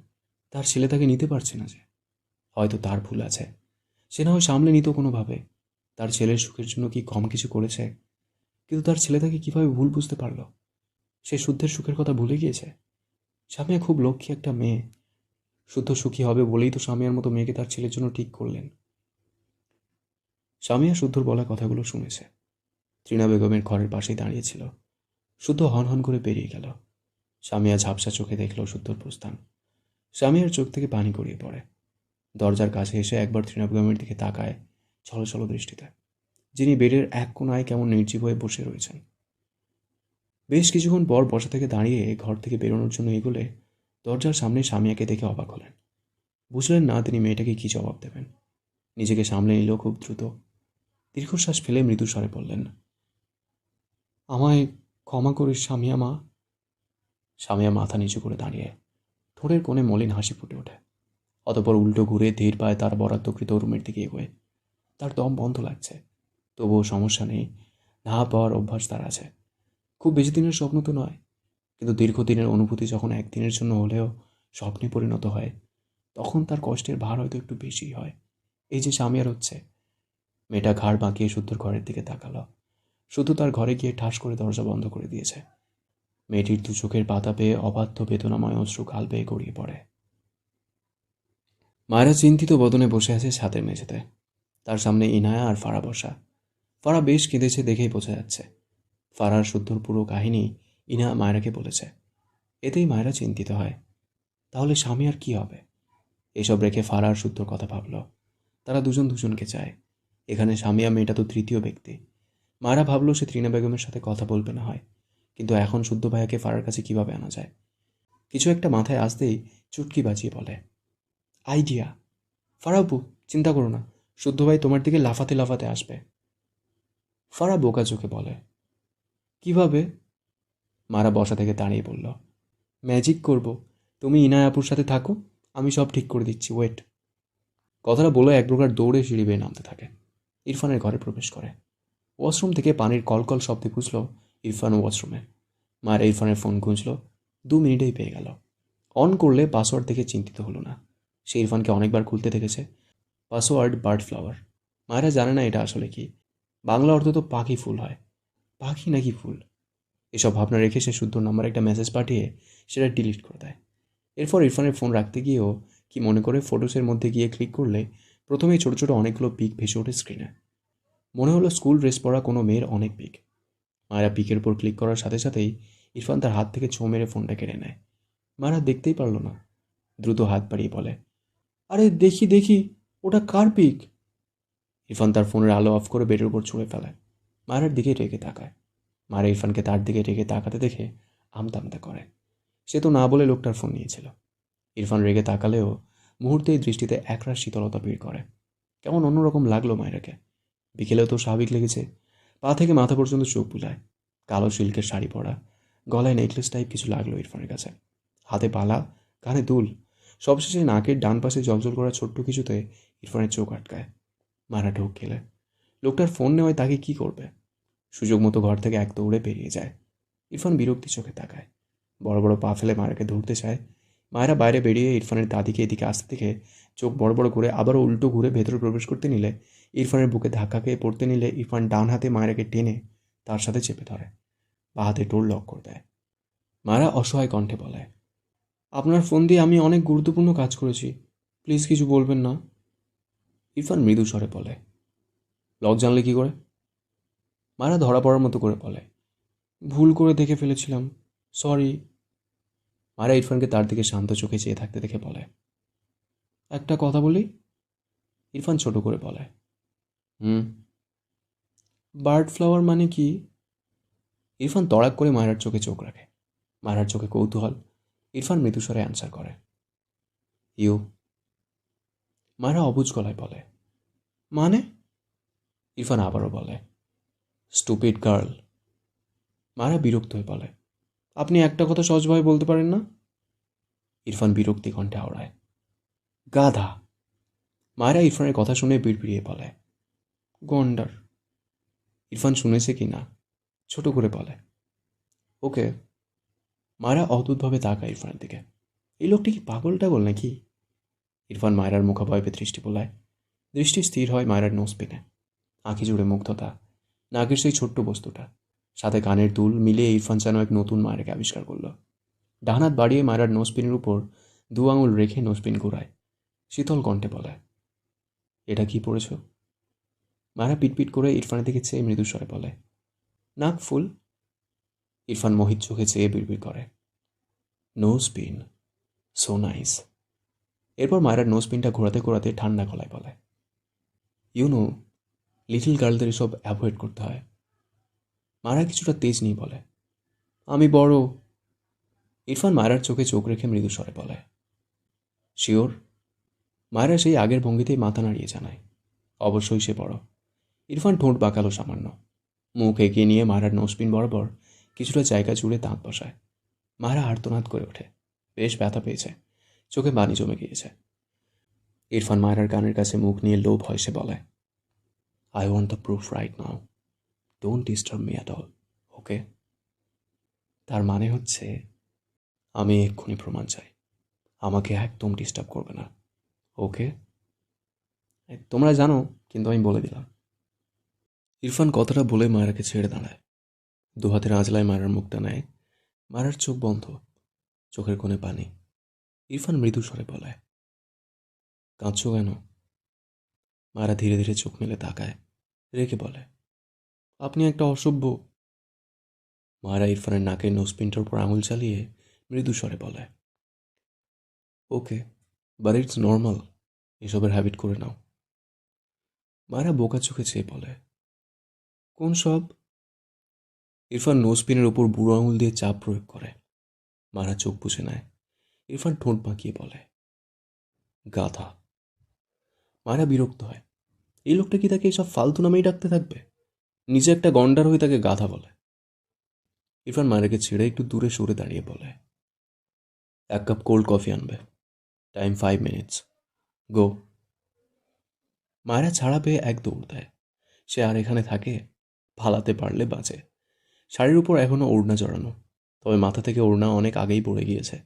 তার ছেলে তাকে নিতে পারছে না যে। হয়তো তার ভুল আছে, সে না হয় সামলে নিত কোনোভাবে। তার ছেলের সুখের জন্য কি কম কিছু করেছে? কিন্তু তার ছেলে তাকে কিভাবে ভুল বুঝতে পারল? সে শুদ্ধের সুখের কথা ভুলে গিয়েছে। স্বামীয়া খুব লক্ষ্মী একটা মেয়ে, শুদ্ধ সুখী হবে বলেই তো স্বামীয়ার মতো মেয়েকে তার ছেলের জন্য ঠিক করলেন। স্বামীয়া শুদ্ধর বলা কথাগুলো শুনেছে। ত্রিনা বেগমের ঘরের পাশেই দাঁড়িয়েছিল। শুদ্ধ হন হন করে বেরিয়ে গেল। স্বামীয়া ঝাপসা চোখে দেখল শুদ্ধর প্রস্থান। স্বামীয়ার চোখ থেকে পানি গড়িয়ে পড়ে। দরজার কাছে এসে একবার ত্রিনা বেগমের দিকে তাকায় ছলছল দৃষ্টিতে, যিনি বেডের এক কোণায় কেমন নির্জীব হয়ে বসে রয়েছেন। বেশ কিছুক্ষণ পর বসা থেকে দাঁড়িয়ে ঘর থেকে বেরোনোর জন্য এগোলে দরজার সামনে স্বামীয়াকে দেখে অবাক হলেন। বুঝলেন না তিনি মেয়েটাকে কী জবাব দেবেন। নিজেকে সামলে নিল খুব দ্রুত। দীর্ঘশ্বাস ফেলে মৃদু স্বরে বললেন, আমায় ক্ষমা করিস স্বামীয়া মা। স্বামীয়া মাথা নিচু করে দাঁড়িয়ে, ঠোঁটের কোণে মলিন হাসি ফুটে ওঠে। অতপর উল্টো ঘুরে ধীর পায়ে তার বরাদ্দকৃত রুমের দিকে এগোয়। তার দম বন্ধ লাগছে, তবুও সমস্যা নেই, না পাওয়ার অভ্যাস তার আছে। খুব বেশি দিনের স্বপ্ন তো নয়, কিন্তু দীর্ঘদিনের অনুভূতি যখন একদিনের জন্য হলেও স্বপ্নে পরিণত হয়, তখন তার কষ্টের ভার হয়তো একটু বেশিই হয়। এই যে স্বামীয়ার হচ্ছে। মেয়েটা ঘাড় বাঁকিয়ে শুদ্ধর ঘরের দিকে তাকালো। শুধু তার ঘরে গিয়ে ঠাস করে দরজা বন্ধ করে দিয়েছে। মেয়েটির দু চোখের পাতা পেয়ে অবাধ্য বেদনাময় অশ্রু গাল বেয়ে গড়িয়ে পড়ে। মায়েরা চিন্তিত বদনে বসে আছে ছাদের মেঝেতে। তার সামনে ইনায়া আর ফারা বসা। ফারা বেশ কেঁদেছে দেখেই বোঝা যাচ্ছে। ফারার শুদ্ধর পুরো কাহিনী ইনা মায়েরাকে বলেছে। এতেই মায়েরা চিন্তিত হয়। তাহলে স্বামী আর কি হবে? এসব রেখে ফারা আর শুদ্ধর কথা ভাবল। তারা দুজন দুজনকে চায়। এখানে স্বামীয়া মেয়েটা তো তৃতীয় ব্যক্তি। মায়েরা ভাবল সে ত্রিনা বেগমের সাথে কথা বলবে না হয়, কিন্তু এখন শুদ্ধ ভাইয়াকে ফারার কাছে কিভাবে আনা যায়? কিছু একটা মাথায় আসতেই চুটকি বাজিয়ে বলে, আইডিয়া! ফারাবু, চিন্তা করো না, শুদ্ধ ভাই তোমার দিকে লাফাতে লাফাতে আসবে। ফারা বোকা চোখে বলে, কিভাবে? মারা বসা থেকে দাঁড়িয়ে বলল, ম্যাজিক করব। তুমি ইনায় আপুর সাথে থাকো, আমি সব ঠিক করে দিচ্ছি, ওয়েট। কথাটা বলে এক প্রকার দৌড়ে সিঁড়ি বেয়ে নামতে থাকে। ইরফানের ঘরে প্রবেশ করে। ওয়াশরুম থেকে পানির কলকল শব্দে বুঝল ইরফান ওয়াশরুমে। মায়ের ইরফানের ফোন গুঁজল, 2 মিনিটেই পেয়ে গেল। অন করলে পাসওয়ার্ড দেখে চিন্তিত হলো না। সে ইরফানকে অনেকবার খুলতে দেখেছে। Password bird flower. মায়েরা জানে না এটা আসলে কি। বাংলা অর্থ তো পাখি ফুল হয়, পাখি নাকি ফুল? এসব ভাবনা রেখে সে শুদ্ধ নাম্বারে একটা মেসেজ পাঠিয়ে সেটা ডিলিট করে দেয়। এরপর ইরফানের ফোন রাখতে গিয়েও কি মনে করে ফটোসের মধ্যে গিয়ে ক্লিক করলে প্রথমেই ছোট ছোট অনেকগুলো পিক ভেসে ওঠে স্ক্রিনে। মনে হলো স্কুল ড্রেস পরা কোনো মেয়ের অনেক পিক। মায়েরা পিকের উপর ক্লিক করার সাথে সাথেই ইরফান তার হাত থেকে ছোঁ মেরে ফোনটা কেড়ে নেয়। মায়েরা দেখতেই পারল না। দ্রুত হাত বাড়িয়ে বলে, আরে দেখি দেখি, ওটা কার পিক? ইরফান তার ফোনের আলো অফ করে বেডের উপর ছুঁড়ে ফেলে। মায়ের দিকে রেগে তাকায়। মায়েরা ইরফানকে তার দিকে রেগে তাকাতে দেখে আমতা আমতা করে। সে তো না বলে লোকটার ফোন নিয়েছিল। ইরফান রেগে তাকালেও মুহূর্তেই দৃষ্টিতে একরাশ শীতলতা ভিড় করে। কেমন অন্যরকম লাগলো মায়েরাকে। বিকেলেও তো স্বাভাবিক লেগেছে। পা থেকে মাথা পর্যন্ত চোখ বুলায়। কালো সিল্কের শাড়ি পরা, গলায় নেকলেস টাইপ কিছু লাগলো ইরফানের কাছে। হাতে বালা, কানে দুল, সবশেষে নাকের ডান পাশে জলজল করা ছোট্ট কিছুতে ইরফানের চোখ আটকায়। মারা ঢোক গেলে লোকটার ফোন নেওয়ায় তাকে কি করবে? সুযোগ মতো ঘর থেকে এক দৌড়ে বেরিয়ে যায়। ইরফান বিরক্তি চোখে তাকায়। বড় বড় পা ফেলে মায়েরাকে ধরতে চায়। মায়েরা বাইরে বেরিয়ে ইরফানের দাদিকে এদিকে আসতে দেখে চোখ বড় বড় করে আবারও উল্টো ঘুরে ভেতরে প্রবেশ করতে নিলে, ইরফানের বুকে ধাক্কা খেয়ে পড়তে নিলে ইরফান ডান হাতে মায়েরাকে টেনে তার সাথে চেপে ধরে, বা হাতে ডোর লক করে দেয়। মায়েরা অসহায় কণ্ঠে বলে, আপনার ফোন দিয়ে আমি অনেক গুরুত্বপূর্ণ কাজ করেছি, প্লিজ কিছু বলবেন না। ইরফান মৃদু স্বরে বলে, লক জানলে কি করে? মায়েরা ধরা পড়ার মতো করে বলে, ভুল করে দেখে ফেলেছিলাম, সরি। মায়েরা ইরফানকে তার দিকে শান্ত চোখে চেয়ে থাকতে দেখে বলে, একটা কথা বলি? ইরফান ছোট করে বলে, হুম। বার্ড ফ্লাওয়ার মানে কি? ইরফান তড়াক করে মায়েরার চোখে চোখ রাখে। মায়েরার চোখে কৌতূহল। ইরফান মৃদুস্বরে অ্যান্সার করে, ইউ। মায়েরা অবুঝ গলায় বলে, মানে? ইরফান আবারও বলে, স্টুপিড গার্ল। মায়েরা বিরক্ত হয়ে বলে, আপনি একটা কথা সহজভাবে বলতে পারেন না? ইরফান বিরক্তি কণ্ঠে আওড়ায়, গাধা। মায়েরা ইরফানের কথা শুনে বিড়বিড়িয়ে বলে, গন্ডার। ইরফান শুনেছে কি না ছোট করে বলে, ওকে। মায়েরা অদ্ভুতভাবে তাকায় ইরফানের দিকে। এই লোকটি কি পাগল টাগল নাকি? ইরফান মায়েরার মুখাবয়বে দৃষ্টি বোলায়। দৃষ্টি স্থির হয় মায়েরার নোজপিনে। আঁখি জুড়ে মুগ্ধতা, নাকের সেই ছোট্ট বস্তুটা, সাথে কানের দুল মিলিয়ে ইরফান যেন এক নতুন মায়েরাকে আবিষ্কার করল। ডান হাত বাড়িয়ে মায়েরার নোজপিনের উপর 2 আঙুল রেখে নোজপিন ঘোরায়। শীতল কণ্ঠে বলে, এটা কি পড়েছ? মায়েরা পিটপিট করে ইরফানের দিকে চেয়ে মৃদুস্বরে বলে, নাক ফুল। ইরফান মোহিত চোখে চেয়ে বিড়বিড় করে, নোজপিন, সো নাইস। এরপর মায়েরার নোজপিনটা ঘোরাতে ঘোরাতে ঠান্ডা গলায় বলে, ইউনো, লিটল গার্লদের এসব অ্যাভয়েড করতে হয়। মায়েরা কিছুটা তেজ নিয়ে বলে, আমি বড়। ইরফান মায়েরার চোখে চোখ রেখে মৃদুস্বরে বলে, শিওর? মায়েরা সেই আগের ভঙ্গিতেই মাথা নাড়িয়ে জানায়, অবশ্যই সে বড়। ইরফান ঠোঁট বাঁকালো সামান্য, মুখ এগিয়ে নিয়ে মায়েরার নোজপিন বরাবর কিছুটা জায়গা জুড়ে দাঁত বসায়। মায়েরা আর্তনাদ করে ওঠে, বেশ ব্যথা পেয়েছে, চোখে পানি জমে গিয়েছে। ইরফান মায়েরার কানের কাছে মুখ নিয়ে লো ভয়েসে বলে, I want the proof right now, don't disturb me at all, okay? তার মানে হচ্ছে, আমি এক্ষুনি প্রমাণ চাই, আমাকে একদম ডিস্টার্ব করবে না, ওকে? তোমরা জানো, কিন্তু আমি বলে দিলাম। ইরফান কথাটা বলে মায়েরাকে ছেড়ে দাঁড়ায়। দু হাতের আঁচলায় মায়েরার মুখটা নেয়। মায়েরার চোখ বন্ধ, চোখের কোণে পানি। ইরফান মৃদু স্বরে বলে, কাঁদছো কেন? মায়েরা ধীরে ধীরে চোখ মেলে তাকায়, রেখে বলে, আপনি একটা অসভ্য। মায়েরা ইরফানের নাকের নোজপিনটার উপর আঙুল চালিয়ে মৃদু স্বরে বলে, ওকে, বাট ইটস নর্মাল, এসবের হ্যাবিট করে নাও। মায়েরা বোকা চোখে চেয়ে বলে, কোন সব? ইরফান নোজপিনের ওপর বুড়ো আঙুল দিয়ে চাপ প্রয়োগ করে। মায়েরা চোখ বুঝে নেয়। ইরফান ঠোঁট বাঁকিয়ে বলে, গাধা। মায়েরা বিরক্ত হয়, এই লোকটা কি তাকে এসব ফালতু নামেই ডাকতে থাকবে? নিজে একটা গন্ডার হয়ে তাকে গাধা বলে। ইরফান মায়েরাকে ছেড়ে একটু দূরে সরে দাঁড়িয়ে বলে, 1 কাপ কোল্ড কফি আনবে, টাইম 5 মিনিটস, গো। মায়েরা ছাড়া পেয়ে এক দৌড় দেয়। সে আর এখানে থাকে? পালাতে পারলে বাঁচে। শাড়ির উপর এখনো ওড়না জড়ানো, তবে মাথা থেকে ওড়না অনেক আগেই পড়ে গিয়েছে।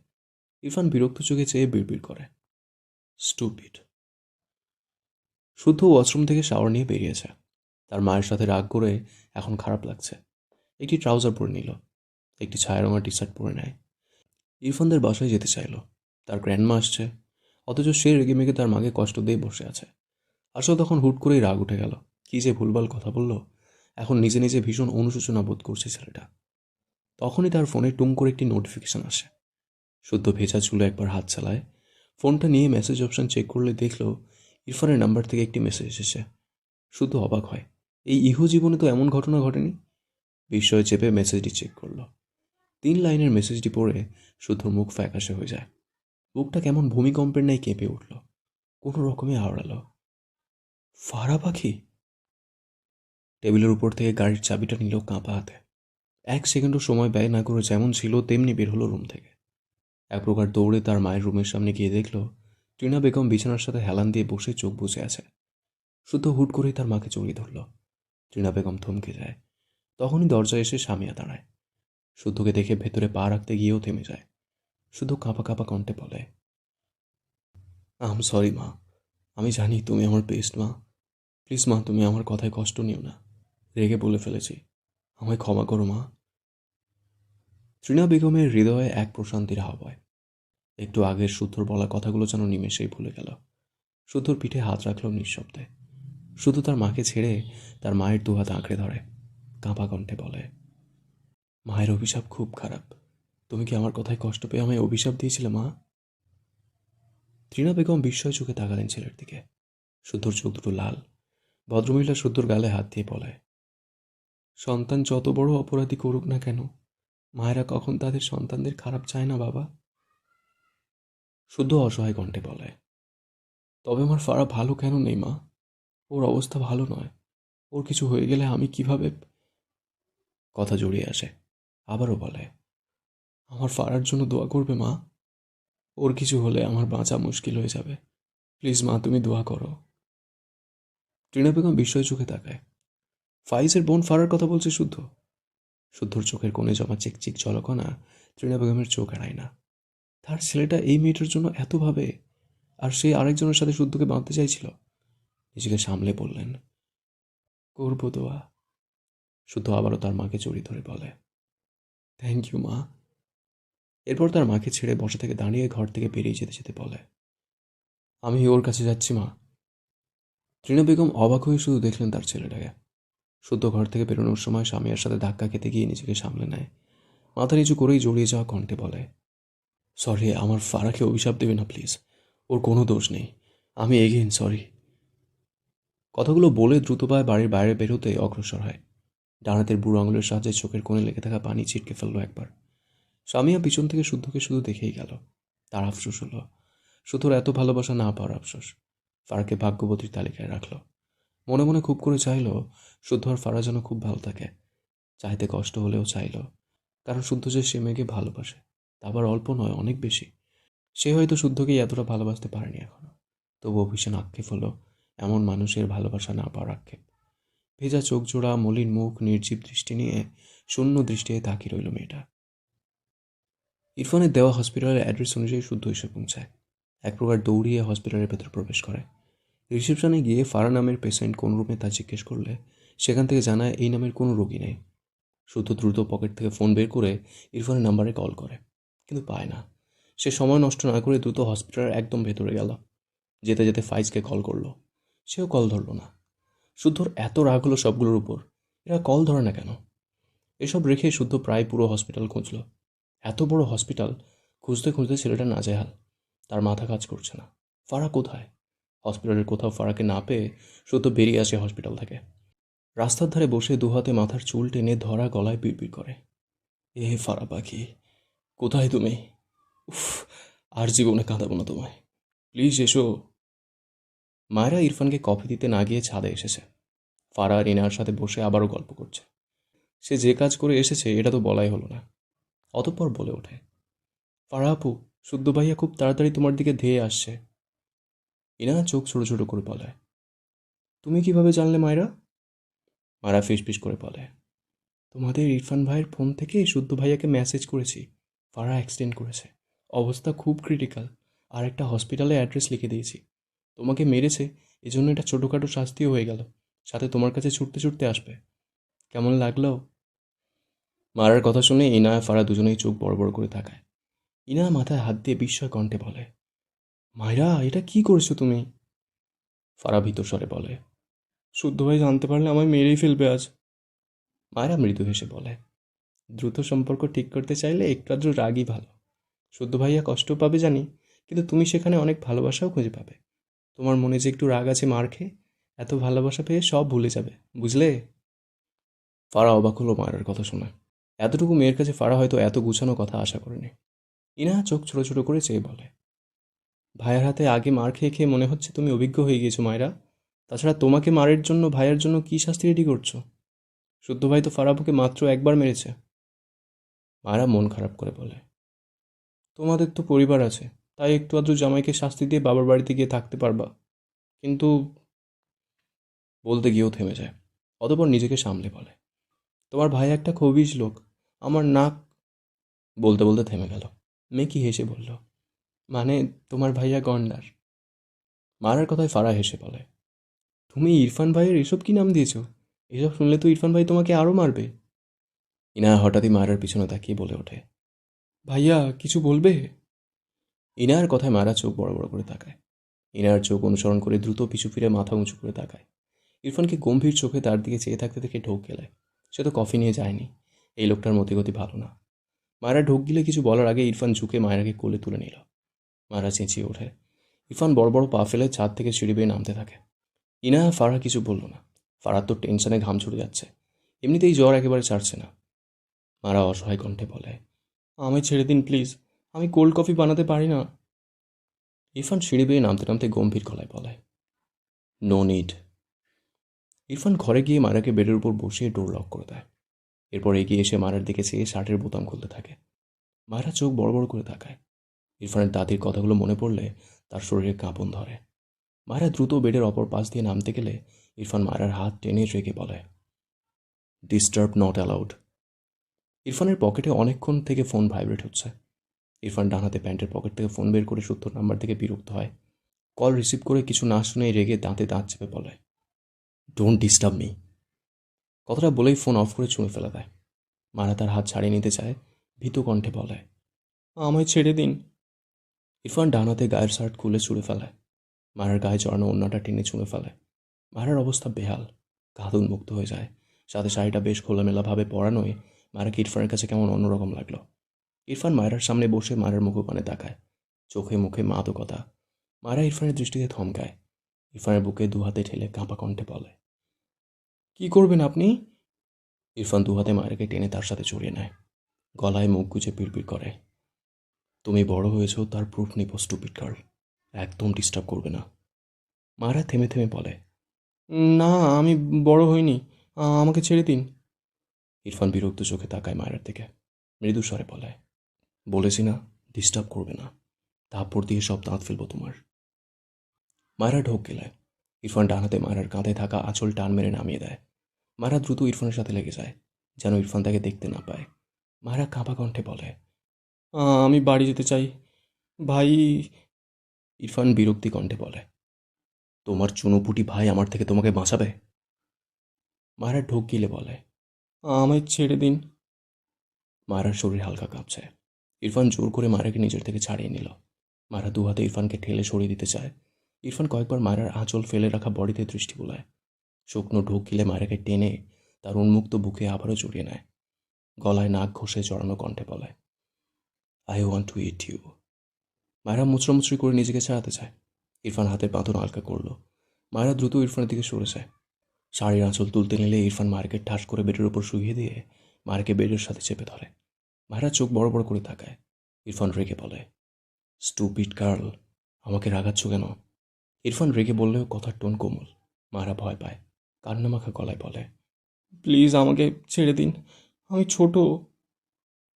ইরফান বিরক্ত চোখে চেয়ে বিড়বিড় করে, স্টুপিড। শুদ্ধ ওয়াশরুম থেকে শাওয়ার নিয়ে বেরিয়েছে। তার মায়ের সাথে রাগ করে এখন খারাপ লাগছে। একটি ট্রাউজার পরে নিল, একটি ছায়া রঙা টি শার্ট পরে নেয়। ইরফানদের বাসায় যেতে চাইল। তার গ্র্যান্ডমা আসছে, অথচ সে রেগে মেগে তার মাকে কষ্ট দিয়ে বসে আছে। আসলে তখন হুট করেই রাগ উঠে গেল। কি যে ভুলভাল কথা বলল। এখন নিজে নিজে ভীষণ অনুশোচনা বোধ করছে ছেলেটা। তখনই তার ফোনে টুং করে একটি নোটিফিকেশন আসে। শুদ্ধ ভেজা চুলে একবার হাত চালায়। ফোনটা নিয়ে মেসেজ অপশন চেক করলে দেখল ইরফানের নাম্বার থেকে একটি মেসেজ এসেছে। শুদ্ধ অবাক হয়, এই ইহো জীবনে তো এমন ঘটনা ঘটেনি। বিস্ময়ে চেপে মেসেজটি চেক করলো। 3 লাইনের মেসেজটি পড়ে শুদ্ধর মুখ ফ্যাকাশে হয়ে যায়। বুকটা কেমন ভূমিকম্পের ন্যায় কেঁপে উঠল। কোনো রকমে আওড়ালো, ফারা পাখি। টেবিলের উপর থেকে গাড়ির চাবিটা নিল কাঁপা হাতে। 1 সেকেন্ডও সময় ব্যয় না করে যেমন ছিল তেমনি বের হলো রুম থেকে। এক প্রকার দৌড়ে তার মায়ের রুমের সামনে গিয়ে দেখল টিনা বেগম বিছানার সাথে হেলান দিয়ে বসে চোখ বুজে আছে। শুদ্ধ হুট করেই তার মাকে জড়িয়ে ধরল। টিনা বেগম থমকে যায়। তখনই দরজায় এসে স্বামীয়া দাঁড়ায়। শুদ্ধকে দেখে ভেতরে পা রাখতে গিয়েও থেমে যায়। শুধু কাঁপা কাঁপা কণ্ঠে বলে, সরি মা, আমি জানি তুমি আমার বেস্ট মা। প্লিজ মা, তুমি আমার কথায় কষ্ট নিও না। রেগে বলে ফেলেছি, আমায় ক্ষমা করো মা। ত্রিনা বেগমের হৃদয়ে এক প্রশান্তির হাওয়ায়। একটু আগের শুদ্ধর বলা কথাগুলো যেন নিমেষেই ভুলে গেল। শুদ্ধর পিঠে হাত রাখল নিঃশব্দে। শুধু তার মাকে ছেড়ে তার মায়ের দুহাত আঁকড়ে ধরে কাঁপা কণ্ঠে বলে, মায়ের অভিশাপ খুব খারাপ। তুমি কি আমার কথায় কষ্ট পেয়ে আমায় অভিশাপ দিয়েছিলে মা? ত্রিনা বেগম বিস্ময় চোখে তাকালেন ছেলের দিকে। শুদ্ধর চোখ দুটো লাল। ভদ্রমহিলা শুদ্ধর গালে হাত দিয়ে বলে, সন্তান যত বড় অপরাধী করুক না কেন, মায়েরা কখন তাদের সন্তানদের খারাপ চায় না বাবা। শুদ্ধ অসহায় কণ্ঠে বলে, তবে আমার ফারা ভালো কেন নেই মা? ওর অবস্থা ভালো নয়। ওর কিছু হয়ে গেলে আমি কিভাবে? কথা জড়িয়ে আসে। আবারও বলে, আমার ফারার জন্য দোয়া করবে মা। ওর কিছু হলে আমার বাঁচা মুশকিল হয়ে যাবে। প্লিজ মা, তুমি দোয়া করো। টিনা বেগম বিস্ময় চোখে তাকায়। ফাইজের বোন ফারার কথা বলছে শুদ্ধ? শুদ্ধর চোখের কোণে জমা চিকচিক ঝলকনা টিনা বেগমের চোখ এড়ায় না। তার ছেলেটা এই মেয়েটার জন্য এত ভাবে, আর সে আরেকজনের সাথে শুদ্ধকে বাঁধতে চাইছিল। নিজেকে সামলে বললেন, করবো দোয়া। শুদ্ধ আবারও তার মাকে জড়িয়ে ধরে বলে, থ্যাংক ইউ মা। এরপর তার মাকে ছেড়ে বসা থেকে দাঁড়িয়ে ঘর থেকে বেরিয়ে যেতে যেতে বলে, আমি ওর কাছে যাচ্ছি মা। ত্রিনা বেগম অবাক হয়ে শুধু দেখলেন তার ছেলেটাকে। শুদ্ধ ঘর থেকে বেরোনোর সময় স্বামীর সাথে ধাক্কা খেতে গিয়ে নিজেকে সামলে নেয়। মাথা নিচু করেই জড়িয়ে যাওয়া কণ্ঠে বলে, সরি, আমার ফারাকে অভিশাপ দেবে না প্লিজ। ওর কোনো দোষ নেই। আমি এগেইন সরি। কথাগুলো বলে দ্রুত পায়ে বাড়ির বাইরে বেরোতে অগ্রসর হয়। ডান হাতের বুড়ো আঙুলের সাহায্যে চোখের কোণে লেগে থাকা পানি ছিটকে ফেললো একবার। স্বামীয়া পিছন থেকে শুদ্ধকে শুধু দেখেই গেল। তার আফসোস হলো, শুধুর এত ভালোবাসা না পাওয়ার আফসোস। ফারাকে ভাগ্যবতীর তালিকায় রাখলো। মনে মনে খুব করে চাইল শুদ্ধ আর ফারা যেন খুব ভালো থাকে। চাইতে কষ্ট হলেও চাইল, কারণ শুদ্ধ যে সে মেয়েকে ভালোবাসে, তা আবার অল্প নয়, অনেক বেশি। সে হয়তো শুদ্ধকেই এতটা ভালোবাসতে পারেনি এখনো। তবুও ভীষণ আক্ষেপ হলো এমন মানুষের ভালোবাসা না পাওয়ার আক্ষেপ। ভেজা চোখ জোড়া, মলিন মুখ, নির্জীব দৃষ্টি নিয়ে শূন্য দৃষ্টিতে তাকিয়ে রইল মেয়েটা। ইরফানের দেওয়া হসপিটালের অ্যাড্রেস অনুযায়ী শুদ্ধ এসে পৌঁছায়। এক প্রকার দৌড়িয়ে হসপিটালের ভেতর প্রবেশ করে। রিসেপশনে গিয়ে ফারা নামের পেশেন্ট কোন রুমে তা জিজ্ঞেস করলে সেখান থেকে জানায় এই নামের কোনো রোগী নেই। শুদ্ধ দ্রুত পকেট থেকে ফোন বের করে ইরফানের নাম্বারে কল করে, কিন্তু পায় না। সে সময় নষ্ট না করে দ্রুত হসপিটালের একদম ভেতরে গেল। যেতে যেতে ফাইজকে কল করলো, সেও কল ধরলো না। শুদ্ধর এত রাগ হলো সবগুলোর উপর, এরা কল ধরে না কেন। এসব রেখে শুদ্ধ প্রায় পুরো হসপিটাল খুঁজল। এত বড় হসপিটাল, খুঁজতে খুঁজতে ছেলেটা নাজেহাল। তার মাথা কাজ করছে না। ফারা কোথায়? হসপিটালের কোথাও ফারাকে না পেয়ে শুদ্ধ বেরিয়ে আসে হসপিটাল থেকে। রাস্তার ধারে বসে দুহাতে মাথার চুল টেনে ধরা গলায় বিড়বিড় করে, এ ফারা পাখি, কোথায় তুমি? উফ, আর জীবনে কাঁদাবো না তোমায়, প্লিজ এসো। মায়েরা ইরফানকে কফি দিতে না গিয়ে ছাদে এসেছে। ফারা রিনার সাথে বসে আবারও গল্প করছে। সে যে কাজ করে এসেছে এটা তো বলাই হলো না। অতঃপর বলে ওঠে, ফারা আপু, শুদ্ধ ভাইয়া খুব তাড়াতাড়ি তোমার দিকে ধেয়ে আসছে। ইনা চোখ ছোট ছোট করে বলে, তুমি কিভাবে জানলে মায়েরা? মায়েরা ফিস করে বলে, তোমাদের ইরফান ভাইয়ের ফোন থেকে শুদ্ধ ভাইয়াকে মেসেজ করেছি, ফারা অ্যাক্সিডেন্ট করেছে, অবস্থা খুব ক্রিটিক্যাল, আর একটা হসপিটালে অ্যাড্রেস লিখে দিয়েছি। তোমাকে মেরেছে, এজন্য এটা ছোটোখাটো শাস্তিও হয়ে গেল, সাথে তোমার কাছে ছুটতে ছুটতে আসবে। কেমন লাগলো? মারার কথা শুনে ইনা আর ফারা দুজনেই চোখ বড় বড় করে তাকায়। ইনা মাথায় হাত দিয়ে বিস্ময় কণ্ঠে বলে, মায়েরা এটা কি করেছো তুমি? ফারা ভীতর স্বরে বলে, শুদ্ধ ভাই জানতে পারলে আমায় মেরেই ফেলবে আজ। মায়েরা মৃদু হেসে বলে, দ্রুত সম্পর্ক ঠিক করতে চাইলে একটু আদ্র রাগই ভালো। শুদ্ধ ভাইয়া কষ্ট পাবে জানি, কিন্তু তুমি সেখানে অনেক ভালোবাসাও খুঁজে পাবে। তোমার মনে যে একটু রাগ আছে মার খেয়ে, এত ভালোবাসা পেয়ে সব ভুলে যাবে, বুঝলে? ফারা অবাক হলো মায়ের কথা শুনে। এতটুকু মেয়ের কাছে ফারা হয়তো এত গুছানো কথা আশা করেনি। ইনা চোখ ছোট ছোট করে চেয়ে বলে, ভাইয়ের হাতে আগে মার খেয়ে খেয়ে মনে হচ্ছে তুমি অভিজ্ঞ হয়ে গিয়েছো মায়েরা। তাছাড়া তোমাকে মারের জন্য ভাইয়ের জন্য কী শাস্তি রেডি করছো? শুদ্ধ ভাই তো ফারাবুকে মাত্র একবার মেরেছে। মায়েরা মন খারাপ করে বলে, তোমাদের তো পরিবার আছে, তাই একটু আধটু জামাইকে শাস্তি দিয়ে বাবার বাড়িতে গিয়ে থাকতে পারবা, কিন্তু বলতে গিয়েও থেমে যায়। অতঃপর নিজেকে সামলে বলে, তোমার ভাই একটা খবিশ লোক, আমার নাক। বলতে বলতে থেমে গেল। মেকি হেসে বলল, মানে তোমার ভাইয়া গন্ডার। মারার কথায় ফারা হেসে বলে, তুমি ইরফান ভাইয়ের এসব কি নাম দিয়েছ? এসব শুনলে তো ইরফান ভাই তোমাকে আরও মারবে। ইনা হঠাৎই মারার পিছনে তাকিয়ে বলে ওঠে, ভাইয়া কিছু বলবে? ইনার কথায় মারা চোখ বড় বড় করে তাকায়। ইনার চোখ অনুসরণ করে দ্রুত পিছু ফিরে মাথা উঁচু করে তাকায়। ইরফানকে গম্ভীর চোখে তার দিকে চেয়ে থাকতে দেখে ঢোক গেলায়। সে তো কফি নিয়ে যায়নি। এই লোকটার মতিগতি ভালো না। মায়েরা ঢোক গিলে কিছু বলার আগে ইরফান ঝুঁকে মায়েরাকে কোলে তুলে নিল। মায়েরা চেঁচিয়ে ওঠে। ইরফান বড় বড় পা ফেলে ছাদ থেকে সিঁড়ি বেয়ে নামতে থাকে। ইনা ফারা কিছু বলল না। ফারার তো টেনশনে ঘাম ছুটে যাচ্ছে, এমনিতেই জ্বর একেবারে ছাড়ছে না। মারা অসহায় কণ্ঠে বলে, আমায় ছেড়ে দিন প্লিজ, আমি কোল্ড কফি বানাতে পারি না। ইরফান সিঁড়ি বেয়ে নামতে নামতে গম্ভীর গলায় বলে, নো নিড। ইরফান ঘরে গিয়ে মারাকে বেডের উপর বসিয়ে ডোর লক করে দেয়। এরপর এগিয়ে এসে মারার দিকে চেয়ে শার্টের বোতাম খুলতে থাকে। মারা চোখ বড় বড় করে তাকায়। ইরফানের দাদির কথাগুলো মনে পড়লে তার শরীরে কাঁপন ধরে। মায়েরা দ্রুত বেডের অপর পাশ দিয়ে নামতে গেলে ইরফান মায়েরার হাত টেনে রেগে বলে, ডিস্টার্ব নট অ্যালাউড। ইরফানের পকেটে অনেকক্ষণ থেকে ফোন ভাইব্রেট হচ্ছে। ইরফান ডান হাতে প্যান্টের পকেট থেকে ফোন বের করে 70 নাম্বার থেকে বিরক্ত হয়। কল রিসিভ করে কিছু না শুনেই রেগে দাঁতে দাঁত চেপে বলে, ডোন্ট ডিস্টার্ব মি। কথাটা বলেই ফোন অফ করে ছুঁড়ে ফেলে দেয়। মারা তার হাত ছাড়িয়ে নিতে চায়, ভীতু কণ্ঠে বলে, আমায় ছেড়ে দিন। ইরফান ডান হাতে গায়ের শার্ট খুলে ছুঁড়ে ফেলে। মারার গায়ে জড়ানো ওড়নাটা টেনে ছুঁড়ে ফেলে। মারার অবস্থা বেহাল, কাঁধ উন্মুক্ত হয়ে যায়। সাথে শাড়িটা বেশ খোলামেলাভাবে পরানোয় মারাকে ইরফানের কাছে কেমন অন্যরকম লাগলো। ইরফান মায়েরার সামনে বসে মায়ের মুখপানে তাকায়, চোখে মুখে মাদকতা। মায়েরা ইরফানের দৃষ্টিতে থমকায়। ইরফানের বুকে দু হাতে ঠেলে কাঁপা কণ্ঠে বলে, কি করবেন আপনি? ইরফান দু হাতে মায়েরাকে টেনে তার সাথে জড়িয়ে নেয়। গলায় মুখ গুজে পিড়পিড় করে, তুমি বড় হয়েছ তার প্রুফ নিব স্টুপিড গার্ল, একদম ডিস্টার্ব করবে না। মায়েরা থেমে থেমে বলে, না, আমি বড় হইনি, আমাকে ছেড়ে দিন। ইরফান বিরক্ত চোখে তাকায় মায়েরার দিকে, মৃদু স্বরে বলে, বলেছি না ডিস্টার্ব করবে না, থাপ্পড় দিয়ে সব দাঁত ফেলবো তোমার। মায়েরা ঢোক গেলায়। ইরফান ডান হাতে মায়েরার কাঁধে থাকা আঁচল টান মেরে নামিয়ে দেয়। মায়েরা দ্রুত ইরফানের সাথে লেগে যায়, যেন ইরফান তাকে দেখতে না পায়। মায়েরা কাঁপা কণ্ঠে বলে, আমি বাড়ি যেতে চাই ভাই। ইরফান বিরক্তি কণ্ঠে বলে, তোমার চুনোপুটি ভাই আমার থেকে তোমাকে বাঁচাবে? মায়েরা ঢোক গিলে বলে, আমায় ছেড়ে দিন। মায়েরার শরীর হালকা কাঁপছে। ইরফান জোর করে মায়েরাকে নিজের থেকে ছাড়িয়ে নিল। মায়েরা দু হাতে ইরফানকে ঠেলে সরিয়ে দিতে চায়। ইরফান কয়েকবার মায়েরার আঁচল ফেলে রাখা বডিতে দৃষ্টি বুলায়। শুকনো ঢোক গিলে মায়েরাকে টেনে তার উন্মুক্ত বুকে আবারও জড়িয়ে নেয়। গলায় নাক ঘষে জড়ানো কণ্ঠে বলে, I want to eat you. মায়েরা মুচড়ামুচড়ি করে নিজেকে ছাড়াতে চায়। ইরফান হাতের বাঁধন হালকা করল। মায়েরা দ্রুত ইরফানের দিকে সরে যায়। শাড়ির আঁচল তুলতে নিলে ইরফান মায়েরকে ঠাস করে বেডের উপর শুইয়ে দিয়ে মায়েরকে বেডের সাথে চেপে ধরে। মায়েরা চোখ বড় বড় করে তাকায়। ইরফান রেগে বলে, স্টুপিড গার্ল, আমাকে রাগাচ্ছ কেন? ইরফান রেগে বললেও কথার টোন কোমল। মায়েরা ভয় পায়, কান্নামাখা গলায় বলে, প্লিজ আমাকে ছেড়ে দিন, আমি ছোট।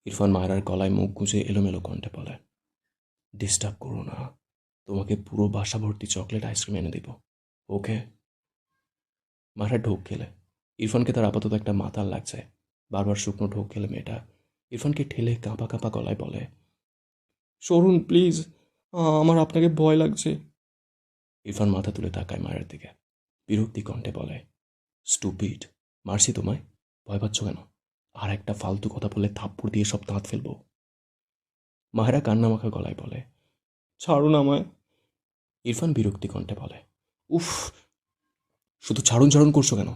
ইরফান মায়েরার গলায় মুখ গুঁজে এলোমেলো কণ্ঠে বলে, ডিস্টার্ব করো না, তোমাকে পুরো বাসা ভর্তি চকলেট আইসক্রিম এনে দেব, ওকে? মায়েরা ঢোক গেলে। ইরফানকে তার আপাতত একটা মাতাল লাগছে। বারবার শুকনো ঢোক গেলে মেয়েটা ইরফানকে ঠেলে কাঁপা কাঁপা গলায় বলে, সরুন প্লিজ, আমার আপনাকে ভয় লাগছে। ইরফান মাথা তুলে তাকায় মায়ের দিকে, বিরক্তি কণ্ঠে বলে, স্টুপিড, মারছি তোমায়, ভয় পাচ্ছ কেন? আর একটা ফালতু কথা বললে থাপ্পড় দিয়ে সব দাঁত ফেলবো। মায়েরা কান্নামাখা গলায় বলে, ছাড়ুন আমায়। ইরফান বিরক্তি কণ্ঠে বলে, উফ, শুধু ছাড়ুন ছাড়ুন করছো কেন?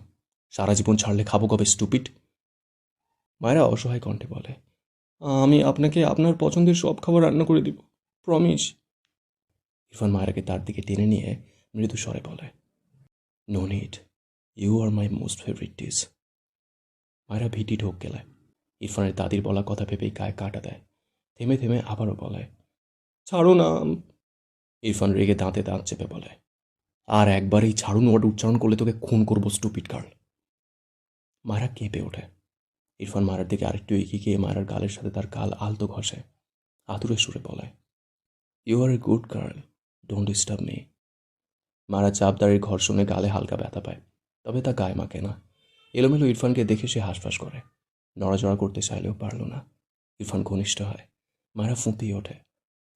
সারা জীবন ছাড়লে খাবো কবে স্টুপিড? মায়েরা অসহায় কণ্ঠে বলে, আমি আপনাকে আপনার পছন্দের সব খাবার রান্না করে দিব, প্রমিস। ইরফান মায়েরাকে তার দিকে টেনে নিয়ে মৃদু স্বরে বলে, no need, you are my most favourite dish. মায়েরা ভিটি ঢোক গেলায়। ইরফানের দাদির বলা কথা ভেবেই গায়ে কাটা দেয়। থেমে থেমে আবারও বলে, ছাড়ো না। ইরফান রেগে দাঁতে দাঁত চেপে বলে, আর একবার এই ছাড়ুন ওয়ার্ড উচ্চারণ করলে তোকে খুন করবো স্টুপিড গার্ল। মায়েরা কেঁপে ওঠে। ইরফান মায়ের দিকে আরেকটু এগিয়ে গিয়ে মায়ের গালের সাথে তার গাল আলতো ঘষে, আতুরে সুরে বলে, you are a good girl, don't disturb me. মারা চাপদারির ঘর্ষণে গালে হালকা ব্যথা পায়, তবে তা গায়ে মাখে না। এলোমেলো ইরফানকে দেখে সে হাঁসফাঁস করে। নড়াচড়া করতে চাইলেও পারল না। ইরফান ঘনিষ্ঠ হয়। মারা ফুঁপিয়ে ওঠে।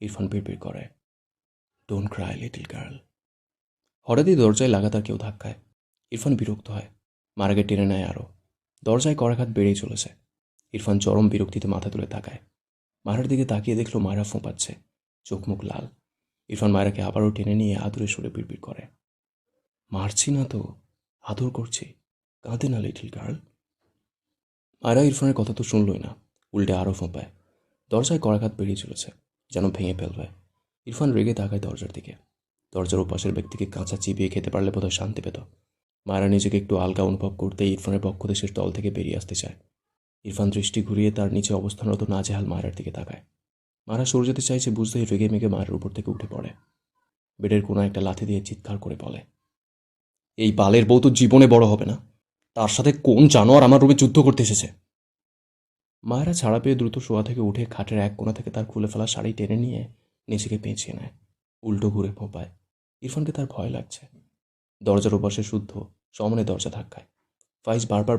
ইরফান বিড়বিড় করে, ডোন্ট ক্রাই লিটল গার্ল। হঠাৎই দরজায় লাগাতার কেউ ধাক্কায়। ইরফান বিরক্ত হয়। মারাকে টেনে নেয় আরও। দরজায় করাঘাত বেড়েই চলেছে। ইরফান চরম বিরক্তিতে মাথা তুলে তাকায়। মারার দিকে তাকিয়ে দেখল মায়েরা ফোঁপাচ্ছে, চোখ মুখ লাল। ইরফান মায়েরাকে আবারও টেনে নিয়ে আদুরে সুরে বিড়বিড় করে, মারছি না তো, আদর করছি, কাঁদে না লিটল গার্ল। মায়েরা ইরফানের কথা তো শুনলই না, উল্টে আরও ফোঁপায়। দরজায় করাঘাত বেরিয়ে চলেছে, যেন ভেঙে ফেলবে। ইরফান রেগে তাকায় দরজার দিকে। দরজার ওপাশের ব্যক্তিকে কাঁচা চিবিয়ে খেতে পারলে বোধহয় শান্তি পেত। মায়েরা নিজেকে একটু আলগা অনুভব করতেই ইরফানের পক্ষদেশের দল থেকে বেরিয়ে আসতে চায়। ইরফান দৃষ্টি ঘুরিয়ে তার নিচে অবস্থানরত নাজেহাল মায়েরার দিকে তাকায়। মায়েরা সরে যেতে চাইছে বুঝতেই রেগে মেগে মায়ের উপর থেকে উঠে পড়ে। বেডের কোনো একটা লাথি দিয়ে চিৎকার করে বলে, এই বালের বউ তো জীবনে বড় হবে না, তার সাথে কোন জানোয়ার আমার রুমে যুদ্ধ করতে এসেছে। মায়েরা ছাড়া পেয়ে দ্রুত শোয়া থেকে উঠে খাটের এক কোণা থেকে তার খুলে ফেলা শাড়ি টেনে নিয়ে নিজেকে পেঁচিয়ে নেয়, উল্টো ঘুরে ফোঁপায়। ইরফানকে তার ভয় লাগছে। দরজার ওপাশে শুদ্ধ সমনে দরজা ধাক্কায়। ফাইজ বারবার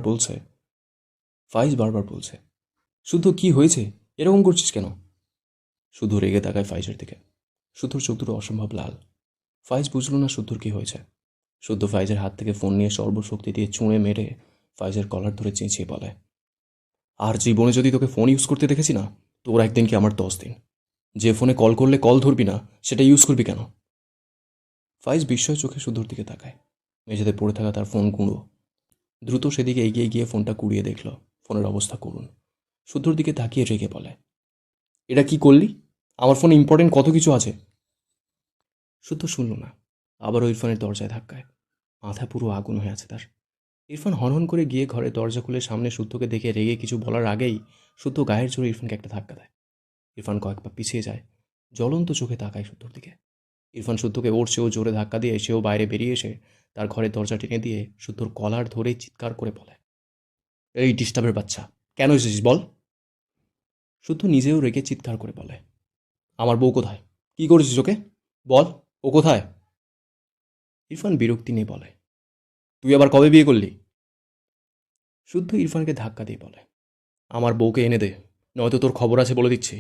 বলছে, শুদ্ধ কি হয়েছে, এরকম করছিস কেন? শুধু রেগে তাকায় ফাইজের দিকে। শুদ্ধর চোখ দুটো অসম্ভব লাল। ফাইজ বুঝল না শুদ্ধর কি হয়েছে। শুদ্ধ ফাইজের হাত থেকে ফোন নিয়ে সর্বশক্তি দিয়ে চুঁড়ে মেরে ফাইজের কলার ধরে চেঁচিয়ে বলে, আর জীবনে যদি তোকে ফোন ইউজ করতে দেখেছি না, তোর একদিন কি আমার 10 দিন। যে ফোনে কল করলে কল ধরবি না, সেটা ইউজ করবি কেন? ফাইজ বিস্ময় চোখে শুদ্ধর দিকে তাকায়। মেঝেতে পড়ে থাকা তার ফোন গুঁড়ো। দ্রুত সেদিকে এগিয়ে গিয়ে ফোনটা কুড়িয়ে দেখল। ফোনের অবস্থা করুন। শুদ্ধর দিকে তাকিয়ে রেগে বলে, এটা কি করলি? আমার ফোনে ইম্পর্টেন্ট কত কিছু আছে। শুদ্ধ শুনল না। আবারও ইরফানের দরজায় ধাক্কায়। মাথা পুরো আগুন হয়ে আছে তার। ইরফান হনহন করে গিয়ে ঘরে দরজা খুলে সামনে শুদ্ধকে দেখে রেগে কিছু বলার আগেই শুদ্ধ গায়ের জোরে ইরফানকে একটা ধাক্কা দেয়। ইরফান কয়েক পা পিছিয়ে যায়। জ্বলন্ত চোখে তাকায় শুদ্ধর দিকে। ইরফান শুদ্ধকে ওর চেয়েও জোরে ধাক্কা দিয়ে সেও বাইরে বেরিয়ে এসে তার ঘরের দরজা টেনে দিয়ে শুদ্ধর কলার ধরে চিৎকার করে বলে, এই ডিস্টার্বের বাচ্চা, কেন এসেছিস বল? শুদ্ধ নিজেও রেগে চিৎকার করে বলে, আমার বউ কোথায়? কি করেছিস ওকে? বল, ও কোথায়? ইরফান বিরক্তি নিয়ে বলে, তুই আবার কবে বিয়ে করলি? শুদ্ধ ইরফানকে ধাক্কা দিয়ে বলে, আমার বউকে এনে দে, নয়তো তোর খবর আছে বলে দিচ্ছি।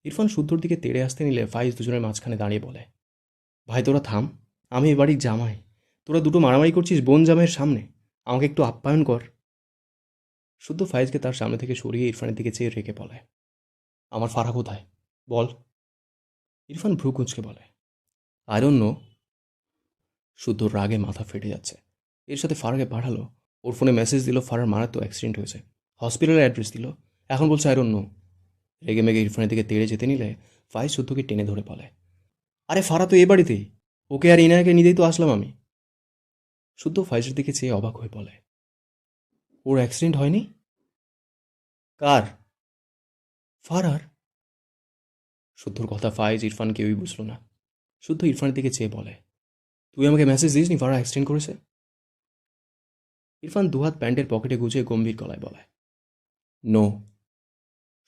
ইরফান শুদ্ধর দিকে তেড়ে আসতে নিলে ফাইজ দুজনের মাঝখানে দাঁড়িয়ে বলে, ভাই তোরা থাম, আমি এ বাড়ির জামাই। তোরা দুটো মারামারি করছিস বোন জামাইয়ের সামনে, আমাকে একটু আপ্যায়ন কর। শুদ্ধ ফাইজকে তার সামনে থেকে সরিয়ে ইরফানের দিকে চেয়ে রেখে বলে, আমার ফারা কোথায় বল? ইরফান ভ্রু কুঁচকে বলে, আই ডোন্ট নো। শুদ্ধর রাগে মাথা ফেটে যাচ্ছে। এর সাথে ফারাকে পাঠালো, ওর ফোনে মেসেজ দিল ফারার মারাত্মক অ্যাক্সিডেন্ট হয়েছে, হসপিটালের অ্যাড্রেস দিল, এখন বলছে আই ডোন্ট নো। রেগে মেগে ইরফানের দিকে তেড়ে যেতে নিলে ফাইজ শুদ্ধকে টেনে ধরে বলে, আরে ফারা তো এ বাড়িতেই, ওকে আর ইনায়াকে নিতেই তো আসলাম আমি। শুদ্ধ ফাইজের দিকে চেয়ে অবাক হয়ে বলে, ওর অ্যাক্সিডেন্ট হয়নি? কার? ফারার। শুদ্ধর কথা ফাইজ ইরফান কেউই বুঝল না। শুদ্ধ ইরফানের দিকে চেয়ে বলে, তুই আমাকে মেসেজ দিসনি ফারা অ্যাক্সিডেন্ট করেছে? ইরফান দুহাত প্যান্টের পকেটে গুছিয়ে গম্ভীর গলায় বলে, নো।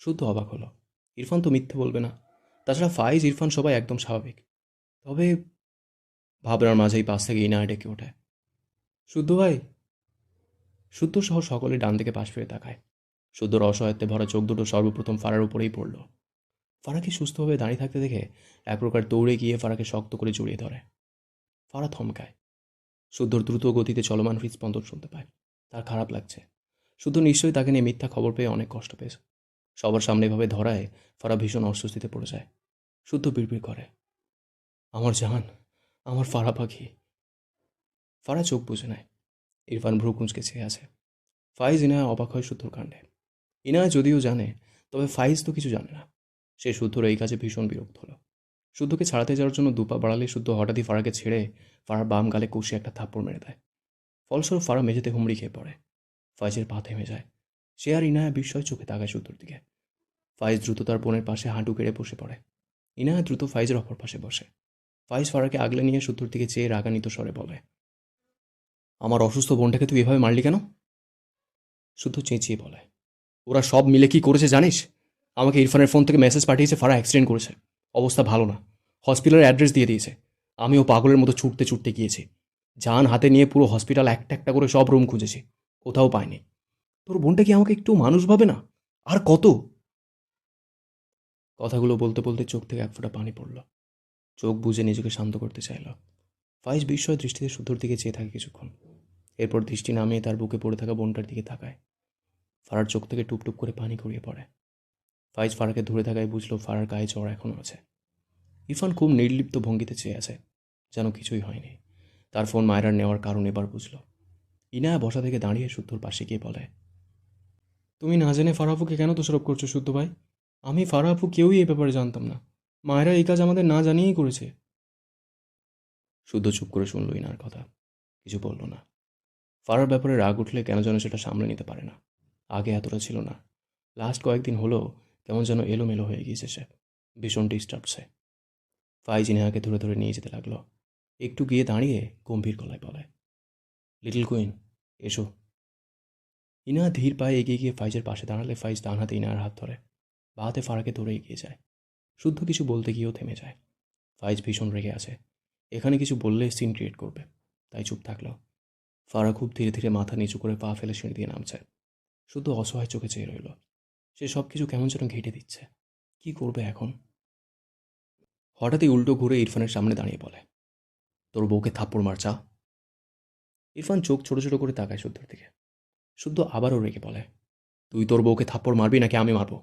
শুদ্ধ অবাক হলো। ইরফান তো মিথ্যে বলবে না। তাছাড়া ফাইজ ইরফান সবাই একদম স্বাভাবিক। তবে ভাবনার মাঝেই পাশ থেকে ইনায়া ডেকে ওঠে, শুদ্ধ ভাই। শুদ্ধ সহ সকলে ডান দিকে পাশ ফিরে তাকায়। শুদ্ধর অসহায়ত্বে ভরা চোখ দুটো সর্বপ্রথম ফারার উপরেই পড়ল। ফারাকে সুস্থভাবে দাঁড়িয়ে থাকতে দেখে এক প্রকার দৌড়ে গিয়ে ফারাকে শক্ত করে জড়িয়ে ধরে। ফারা থমকায়। শুদ্ধর দ্রুত গতিতে চলমান হৃদস্পন্দন শুনতে পায়। তার খারাপ লাগছে। শুদ্ধ নিশ্চয়ই তাকে নিয়ে মিথ্যা খবর পেয়ে অনেক কষ্ট পেয়েছে। সবার সামনে এভাবে ধরায় ফারা ভীষণ অস্বস্তিতে পড়ে যায়। শুদ্ধ বিড়বিড় করে, আমার জান, আমার ফারা পাখি। ফারা চোখ বুঝে নেয়। ইরফান ভ্রু কুঁচকে চেয়ে আছে। ফাইজ ইনায়া অবাক হয় শুদ্ধর কাণ্ডে। ইনায়া যদিও জানে, তবে ফাইজ তো কিছু জানে না। সে শুদ্ধর এই কাজে ভীষণ বিরক্ত হলো। শুদ্ধকে ছাড়াতে যাওয়ার জন্য দুপা বাড়ালে শুদ্ধ হঠাৎই ফারাকে ছেড়ে ফারার বাম গালে কষিয়ে একটা থাপ্পড় মেরে দেয়। ফলস্বরূপ ফারা মেঝেতে হুমড়ি খেয়ে পড়ে। ফাইজের পা থেমে যায়। সে আর ইনায়া বিস্ময় চোখে তাকায় শুদ্ধর দিকে। ফাইজ দ্রুত তার বোনের পাশে হাঁটু কেড়ে বসে পড়ে। ইনায়া দ্রুত ফাইজের অপর পাশে বসে। ফাইজ ফারাকে আগলে নিয়ে শুদ্ধর দিকে চেয়ে রাগান্বিত স্বরে বলে, আমার অসুস্থ বোনটাকে তুই এভাবে মারলি কেন? শুদ্ধ চেঁচিয়ে বলে, ওরা সব মিলে কি করেছে জানিস? আমাকে ইরফানের ফোন থেকে মেসেজ পাঠিয়েছে ফারা অ্যাক্সিডেন্ট করেছে, অবস্থা ভালো না, হসপিটালের অ্যাড্রেস দিয়ে দিয়েছে। আমিও পাগলের মতো ছুটতে ছুটতে গিয়েছি। জান হাতে নিয়ে পুরো হসপিটাল একটা একটা করে সব রুম খুঁজেছি, কোথাও পাইনি। তোর বোনটা কি আমাকে একটু মানুষ ভাবে না? আর কত? কথাগুলো বলতে বলতে চোখ থেকে এক ফোঁটা পানি পড়ল। চোখ বুজে নিজেকে শান্ত করতে চাইল। ফাইজ বিস্ময় দৃষ্টিতে শুদ্ধর দিকে চেয়ে থাকে কিছুক্ষণ। এরপর দৃষ্টি নামিয়ে তার বুকে পড়ে থাকা বোনটার দিকে তাকায়। ফারার চোখ থেকে টুপটুপ করে পানি গড়িয়ে পড়ে। ফাইজ ফারাকে ধরে থাকায় বুঝল ফারার গায়ে জ্বর এখনও আছে। ইরফান খুব নির্লিপ্ত ভঙ্গিতে চেয়ে আছে, যেন কিছুই হয়নি। তার ফোন মায়রার নেওয়ার কারণ এবার বুঝল। ইনায়া বসা থেকে দাঁড়িয়ে শুদ্ধর পাশে গিয়ে বলে, তুমি না জেনে ফারাপুকে কেন দোষারোপ করছো শুদ্ধ ভাই? আমি ফারাপু কেউই এই ব্যাপারে জানতাম না। মায়েরা এই কাজ আমাদের না জানিয়েই করেছে। শুদ্ধ চুপ করে শুনল ইনার কথা, কিছু বলল না। ফারার ব্যাপারে রাগ উঠলে কেন যেন সেটা সামলে নিতে পারে না। আগে এতটা ছিল না। লাস্ট কয়েকদিন হলো কেমন যেন এলোমেলো হয়ে গিয়েছে সে। ভীষণ ডিস্টার্ব সে। ফাইজ ইনায়াকে ধরে ধরে নিয়ে যেতে লাগলো। একটু গিয়ে দাঁড়িয়ে গম্ভীর গলায় বলে, লিটল কুইন, এসো। ইনা ধীর পায়ে এগিয়ে গিয়ে ফাইজের পাশে দাঁড়ালে ফাইজ ডান হাতে ইনার হাত ধরে, বা হাতে ফারাকে ধরে এগিয়ে যায়। শুদ্ধ কিছু বলতে গিয়েও থেমে যায়। ফাইজ ভীষণ রেগে আছে। এখানে কিছু বললে সিন ক্রিয়েট করবে, তাই চুপ থাকলো। ফারা খুব ধীরে ধীরে মাথা নিচু করে পা ফেলে সিঁড়ি দিয়ে নামছে। শুধু অসহায় চোখে চেয়ে রইল। সে সব কিছু কেমন যেন ঘেঁটে দিচ্ছে। কি করবে এখন? হঠাৎই উল্টো ঘুরে ইরফানের সামনে দাঁড়িয়ে বলে, তোর বউকে থাপ্পড় মার চা। ইরফান চোখ ছোট ছোট করে তাকায় শুদ্ধর দিকে। শুদ্ধ আবারও রেগে বলে, তুই তোর বউকে থাপ্পড় মারবি নাকি আমি মারবো?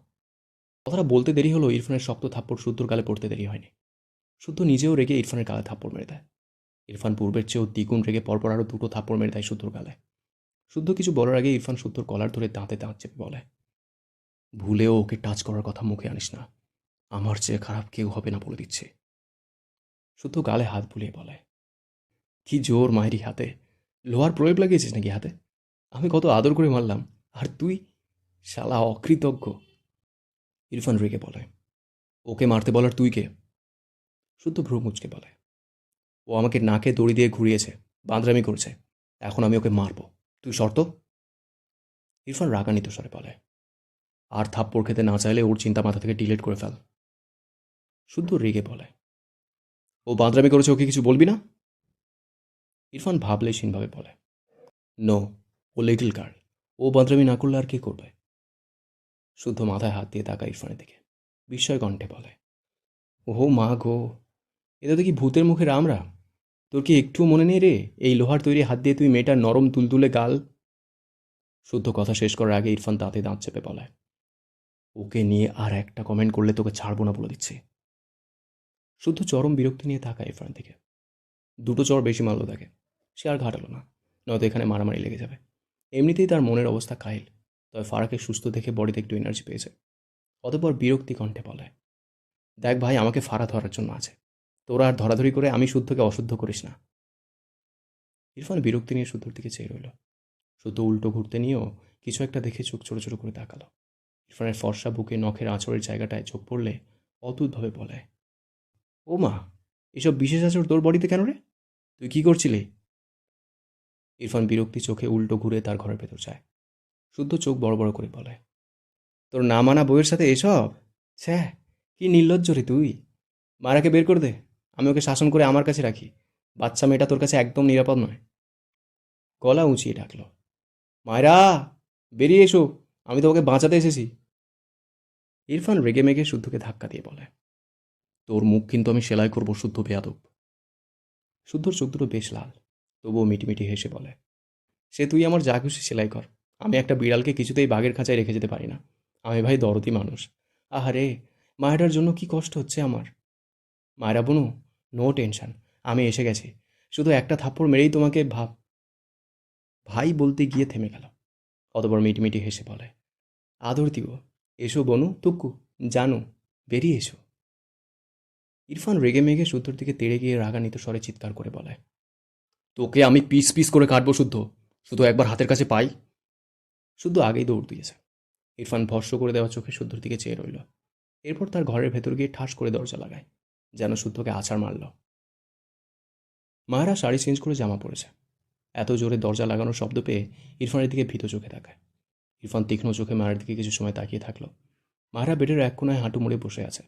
কথাটা বলতে দেরি হলো, ইরফানের শক্ত থাপ্পড় শুদ্ধর গালে পড়তে দেরি হয়নি। শুদ্ধ নিজেও রেগে ইরফানের গালে থাপ্পড় মেরে দেয়। ইরফান পূর্বের চেয়েও দ্বিগুণ রেগে পরপর আরও দুটো থাপ্পড় মেরে দেয় শুদ্ধর গালে। শুদ্ধ কিছু বলার আগে ইরফান শুদ্ধর কলার ধরে দাঁতে দাঁত চেপে বলে, ভুলেও ওকে টাচ করার কথা মুখে আনিস না। আমার চেয়ে খারাপ কেউ হবে না বলে দিচ্ছে। শুদ্ধ গালে হাত বুলিয়ে বলে, কি জোর মায়েরই হাতে! লোহার প্রলেপ লাগিয়েছিস নাকি হাতে? আমি কত আদর করে মারলাম, আর তুই শালা অকৃতজ্ঞ। ইরফান রেগে বলে, ওকে মারতে বলার তুই কে? শুদ্ধ ভ্রু মুচকে বলে, ও আমাকে নাকে দড়ি দিয়ে ঘুরিয়েছে, বাঁদরামি করছে, এখন আমি ওকে মারবো। তুই শর্ত? ইরফান রাগান্বিত স্বরে বলে, আর থাপ্পড় খেতে না চাইলে ওর চিন্তা মাথা থেকে ডিলিট করে ফেল। শুদ্ধ রেগে বলে, ও বাঁদরামি করেছে, ওকে কিছু বলবি না? ইরফান ভাবলেশীনভাবে বলে, নো, ও লিটল গার্ল, ও বাঁদরামি না করলে আর কে করবে? শুদ্ধ মাথায় হাত দিয়ে তাকায় ইরফানের দিকে, বিস্ময় কণ্ঠে বলে, ওহো মা গো, এটা তো কি ভূতের মুখে রাম রাম! তোর কি একটুও মনে নেই রে, এই লোহার তৈরি হাত দিয়ে তুই মেয়েটার নরম তুলতুলে গাল! শুদ্ধ কথা শেষ করার আগে ইরফান দাঁতে দাঁত চেপে বলে, ওকে নিয়ে আর একটা কমেন্ট করলে তোকে ছাড়বো না বলে দিচ্ছি। শুদ্ধ চরম বিরক্তি নিয়ে তাকায় ইরফানের দিকে। দুটো চর বেশি মারল তাকে, সে আর ঘাটালো না, নয়তো এখানে মারামারি লেগে যাবে। এমনিতেই তার মনের অবস্থা কাহিল, তবে ফারাকে সুস্থ দেখে বডিতে একটু এনার্জি পেয়েছে। অতঃপর বিরক্তি কণ্ঠে বলে, দেখ ভাই, আমাকে ফারা ধরার জন্য আছে, তোরা আর ধরাধরি করে আমি শুদ্ধকে অশুদ্ধ করিস না। ইরফান বিরক্তি নিয়ে শুদ্ধর দিকে চেয়ে রইল। শুদ্ধ উল্টো ঘুরতে নিয়েও কিছু একটা দেখে চোখ ছোট ছোট করে তাকালো। ইরফানের ফর্সা বুকে নখের আঁচড়ের জায়গাটায় চোখ পড়লে অদ্ভুতভাবে বলে, ও মা, এসব বিশেষ আঁচড় তোর বডিতে কেন রে? তুই কি করছিলি? ইরফান বিরক্তি চোখে উল্টো ঘুরে তার ঘরের ভেতর যায়। শুদ্ধ চোখ বড় বড় করে বলে, তোর না মানা বইয়ের সাথে এসব? ছ্যা, কি নির্লজ্জ রে তুই! মারাকে বের করে দে, আমি ওকে শাসন করে আমার কাছে রাখি। বাচ্চা মেয়েটা তোর কাছে একদম নিরাপদ নয়। গলা উঁচিয়ে ডাকল, মায়রা, বেরিয়ে এসো, আমি তো ওকে বাঁচাতে এসেছি। ইরফান রেগে মেগে শুদ্ধকে ধাক্কা দিয়ে বলে, তোর মুখ কিন্তু আমি সেলাই করবো, শুদ্ধ বেয়াদব। শুদ্ধর চোখ দুটো বেশ লাল, তবুও মিটিমিটি হেসে বলে, সে তুই আমার যা খুশি সেলাই কর, আমি একটা বিড়ালকে কিছুতেই বাঘের খাঁচায় রেখে যেতে পারি না। আমি ভাই দরদি মানুষ। আহারে, মায়েরার জন্য কি কষ্ট হচ্ছে আমার। মায়েরা বুনু, নো টেনশন, আমি এসে গেছি, শুধু একটা থাপ্পড় মেরেই তোমাকে ভাই বলতে গিয়ে থেমে গেল। অতপর মিটিমিটি হেসে বলে, আদর দিব, এসো বনু তুক্কু, জানু, বেরিয়ে এসো। ইরফান রেগে মেগে শুদ্ধর দিকে তেড়ে গিয়ে রাগান্বিত স্বরে চিৎকার করে বলে, তোকে আমি পিস পিস করে কাটবো শুদ্ধ, শুধু একবার হাতের কাছে পাই। শুদ্ধ আগেই দৌড় দিয়েছে। ইরফান ভস্য করে দেওয়া চোখে শুদ্ধর দিকে চেয়ে রইল। এরপর তার ঘরের ভেতর গিয়ে ঠাস করে দরজা লাগায়, যেন শুদ্ধকে আছাড় মারল। মায়েরা শাড়ি চেঞ্জ করে জামা পড়েছে। এত জোরে দরজা লাগানোর শব্দ পেয়ে ইরফানের দিকে ভীত চোখে তাকায়। ইরফান তীক্ষ্ণ চোখে মায়ের দিকে কিছু সময় তাকিয়ে থাকলো। মায়েরা বেডের এক কোনায় হাঁটু মুড়ে বসে আছে।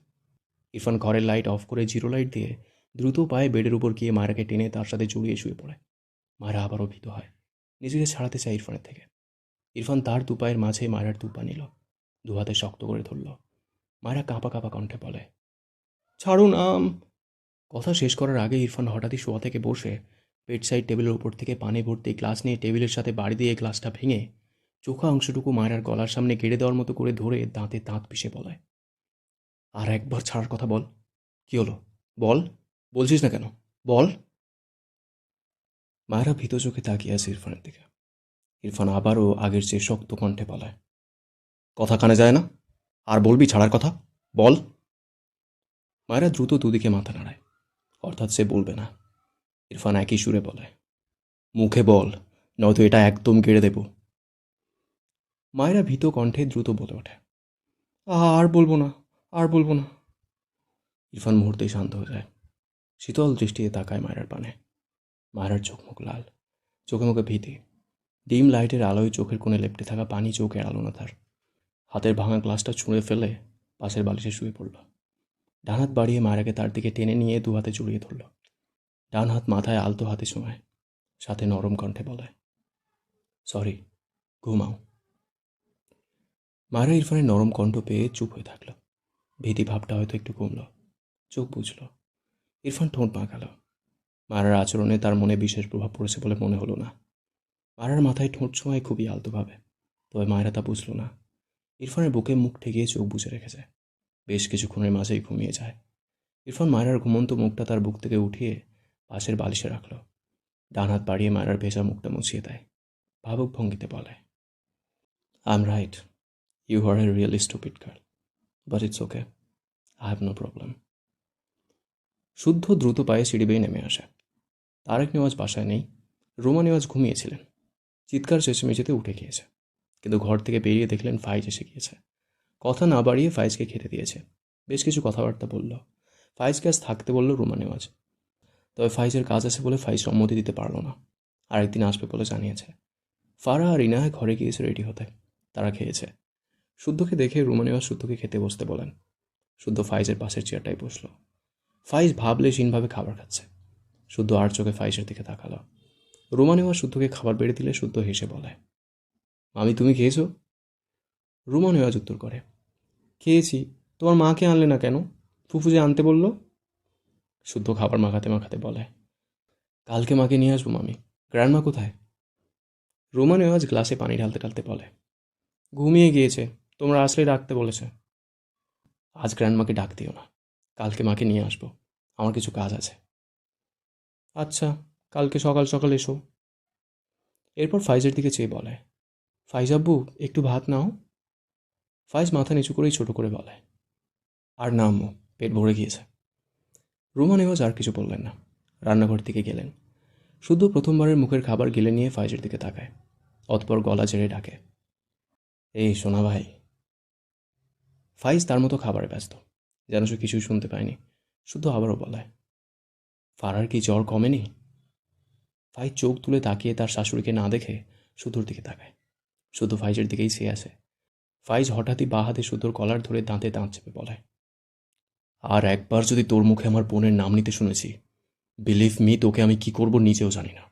ইরফান ঘরের লাইট অফ করে জিরো লাইট দিয়ে দ্রুত পায়ে বেডের উপর গিয়ে মায়েরাকে টেনে তার সাথে জড়িয়ে শুয়ে পড়ে। মায়েরা আবারও ভীত হয়, নিজেকে ছাড়াতে চায় ইরফানের থেকে। ইরফান তার দু পায়ের মাঝে মায়েরার দু পা নিল, দু হাতে শক্ত করে ধরল। মায়েরা কাঁপা কাঁপা কণ্ঠে বলে, ছাড়ুন কথা শেষ করার আগে ইরফান হঠাৎই শোয়া থেকে বসে বেড সাইড টেবিলের উপর থেকে পানি ভর্তি গ্লাস নিয়ে টেবিলের সাথে বাড়ি দিয়ে গ্লাসটা ভেঙে চোখা অংশটুকু মায়েরার গলার সামনে গেড়ে দেওয়ার মতো করে ধরে দাঁতে দাঁত পিষে বলে, আর একবার ছাড়ার কথা বল। কি হলো বল, বলছিস না কেন, বল। মায়েরা ভীত চোখে তাকিয়ে আছে ইরফানের দিকে। ইরফান আবারও আগের চেয়ে শক্ত কণ্ঠে বলে, কথা কানে যায় না, আর বলবি ছাড়ার কথা, বল। মায়েরা দ্রুত দুদিকে মাথা নাড়ায়, অর্থাৎ সে বলবে না। ইরফান একই সুরে বলে, মুখে বল, নয়তো এটা একদম গেড়ে দেব। মায়েরা ভীত কণ্ঠে দ্রুত বলে ওঠে, আর বলবো না, আর বলবো না। ইরফান মুহূর্তেই শান্ত হয়ে যায়, শীতল দৃষ্টিতে তাকায় মায়েরার পানে। মায়েরার চোখ মুখ লাল, চোখে মুখে ভীতি। ডিম লাইটের আলোয় চোখের কোণে লেপটে থাকা পানি চোখ এড়ালো না তার। হাতের ভাঙা গ্লাসটা ছুঁড়ে ফেলে পাশের বালিশে শুয়ে পড়ল। ডান হাত বাড়িয়ে মায়েরাকে তার দিকে টেনে নিয়ে দু হাতে জড়িয়ে ধরল। ডান হাত মাথায় আলতো হাতে ছোঁয়ায়, সাথে নরম কণ্ঠে বলে, সরি, ঘুমাও। মায়েরা ইরফানের নরম কণ্ঠ পেয়ে চুপ হয়ে থাকল। ভীতি ভাবটা হয়তো একটু কমল। চোখ বুঝল। ইরফান ঠোঁট বাঁকাল। মায়েরার আচরণে তার মনে বিশেষ প্রভাব পড়েছে বলে মনে হলো না। মায়েরার মাথায় ঠোঁট ছোঁয়ায় খুবই আলতোভাবে, তবে মায়েরা তা বুঝল না। ইরফানের বুকে মুখ ঠেকিয়ে চোখ বুজে রেখেছে। বেশ কিছুক্ষণের মাঝেই ঘুমিয়ে যায়। ইরফান মায়েরার ঘুমন্ত মুখটা তার বুক থেকে উঠিয়ে পাশের বালিশে রাখল। ডান হাত বাড়িয়ে মায়েরার ভেজা মুখটা মুছিয়ে দেয়। ভাবুক ভঙ্গিতে বলে, I am right, you are a really stupid girl, but it's okay, I have no problem. শুদ্ধ দ্রুত পায়ে সিঁড়ি বেয়ে নেমে আসে। তারেক নেওয়াজ বাসায় নেই। রোমা নেওয়াজ ঘুমিয়েছিলেন। চিৎকার চেঁচেমেচিতে উঠে গিয়েছে, কিন্তু ঘর থেকে বেরিয়ে দেখলেন ফাইজ এসে গিয়েছে। কথা না বাড়িয়ে ফাইজকে খেতে দিয়েছে। বেশ কিছু কথাবার্তা বলল। ফাইজকে আজ থাকতে বলল রোমা নেওয়াজ। তবে ফাইজের কাজ আছে বলে ফাইজ সম্মতি দিতে পারল না। আরেকদিন আসবে বলে জানিয়েছে। ফারা আর ইনায়া ঘরে গিয়েছে রেডি হতে। তারা খেয়েছে। শুদ্ধকে দেখে রোমা নেওয়াজ শুদ্ধকে খেতে বসতে বলেন। শুদ্ধ ফাইজের পাশের চেয়ারটায় বসল। ফাইজ ভাবলেশীনভাবে খাবার খাচ্ছে। শুদ্ধ আর চোখে ফাইজের দিকে তাকালো। রোমা নেওয়াজ শুদ্ধকে খাবার বেড়ে দিলে শুদ্ধ হেসে বলে, মামি তুমি খেয়েছো? রোমা নেওয়াজ উত্তর করে, খেয়েছি। তোমার মাকে আনলে না কেন? ফুফু যে আনতে বলল। শুদ্ধ খাবার মাখাতে মাখাতে বলে, কালকে মাকে নিয়ে আসবো মামি। গ্র্যান্ডমা কোথায়? রোমা নেওয়াজ গ্লাসে পানি ঢালতে ঢালতে বলে, ঘুমিয়ে গিয়েছে, তোমরা আসলে ডাকতে বলেছে। আজ গ্র্যান্ডমাকে ডাক দিও না, কালকে মাকে নিয়ে আসবো, আমার কিছু কাজ আছে। আচ্ছা, কালকে সকাল সকাল এসো। এরপর ফাইজের দিকে চেয়ে বলে, ফাইজ আব্বু একটু ভাত নাও। ফাইজ মাথা নিচু করেই ছোট করে বলে, আর না আম্মু, পেট ভরে গিয়েছে। রোমা নেওয়াজ আর কিছু বললেন না। রান্নাঘর থেকে গেলেন। শুদ্ধ প্রথমবারের মুখের খাবার গিলে নিয়ে ফাইজের দিকে তাকায়। অতপর গলা ঝেড়ে ডাকে, এই সোনা ভাই। ফাইজ তার মতো খাবারে ব্যস্ত, যেন সে কিছুই শুনতে পায়নি। শুদ্ধ আবারও বলে, ফারার কি জ্বর কমেনি? ফাইজ চোখ তুলে তাকিয়ে তার শাশুড়িকে না দেখে শুদ্ধর দিকে তাকায়। শুদ্ধ ফাইজের দিকেই চেয়ে আসে। ফাইজ হঠাৎই বাঁ হাতে শুদ্ধর কলার ধরে দাঁতে দাঁত চেপে বলে, আর একবার যদি তোর মুখে আমার বোনের নাম নিতে শুনেছি, বিলিভ মি, তোকে আমি কি করব নিজেও জানি না।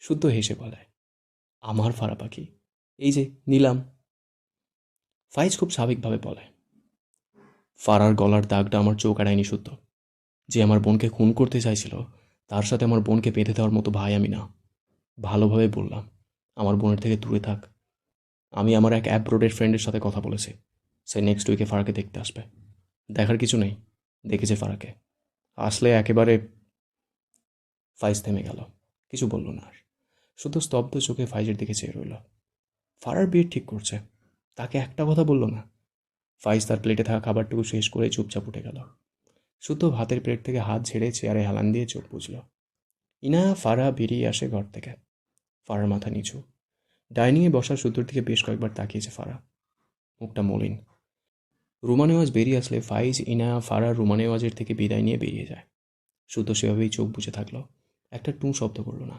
শুদ্ধ হেসে বলে, আমার ফারা পাখি, এই যে নিলাম। ফাইজ খুব স্বাভাবিকভাবে বলে, ফারার গলার দাগটা আমার চোখ এড়ায়নি শুদ্ধ। যে আমার বোনকে খুন করতে চাইছিল, তার সাথে আমার বোনকে বেঁধে দেওয়ার মতো ভাই আমি না। ভালোভাবে বললাম, আমার বোনের থেকে দূরে থাক। আমি আমার এক অ্যাব্রোডের ফ্রেন্ডের সাথে কথা বলেছি। সে নেক্সট উইকে ফারাকে দেখতে আসবে। দেখার কিছু নেই, দেখেছে ফারাকে। আসলে একেবারে। ফাইজ থেমে গেল, কিছু বলল না আর। শুধু স্তব্ধ চোখে ফাইজের দিকে চেয়ে রইল। ফারার বিয়ে ঠিক করছে, তাকে একটা কথা বলল না। ফাইজ তার প্লেটে থাকা খাবারটুকু শেষ করে চুপচাপ উঠে গেল। শুদ্ধ ভাতের প্লেট থেকে হাত ঝেড়ে চেয়ারে হেলান দিয়ে চোখ বুঝল। ইনায়া ফারা বেরিয়ে আসে ঘর থেকে। ফারার মাথা নিচু। ডাইনিংয়ে বসা শুদ্ধর দিকে বেশ কয়েকবার তাকিয়েছে ফারা। মুখটা মলিন। রুমা নেওয়াজ বেরিয়ে আসলে ফাইজ, ইনায়া, ফারা রুমা নেওয়াজের থেকে বিদায় নিয়ে বেরিয়ে যায়। শুদ্ধ সেভাবেই চোখ বুঝে থাকলো। একটা টুঁ শব্দ করল না।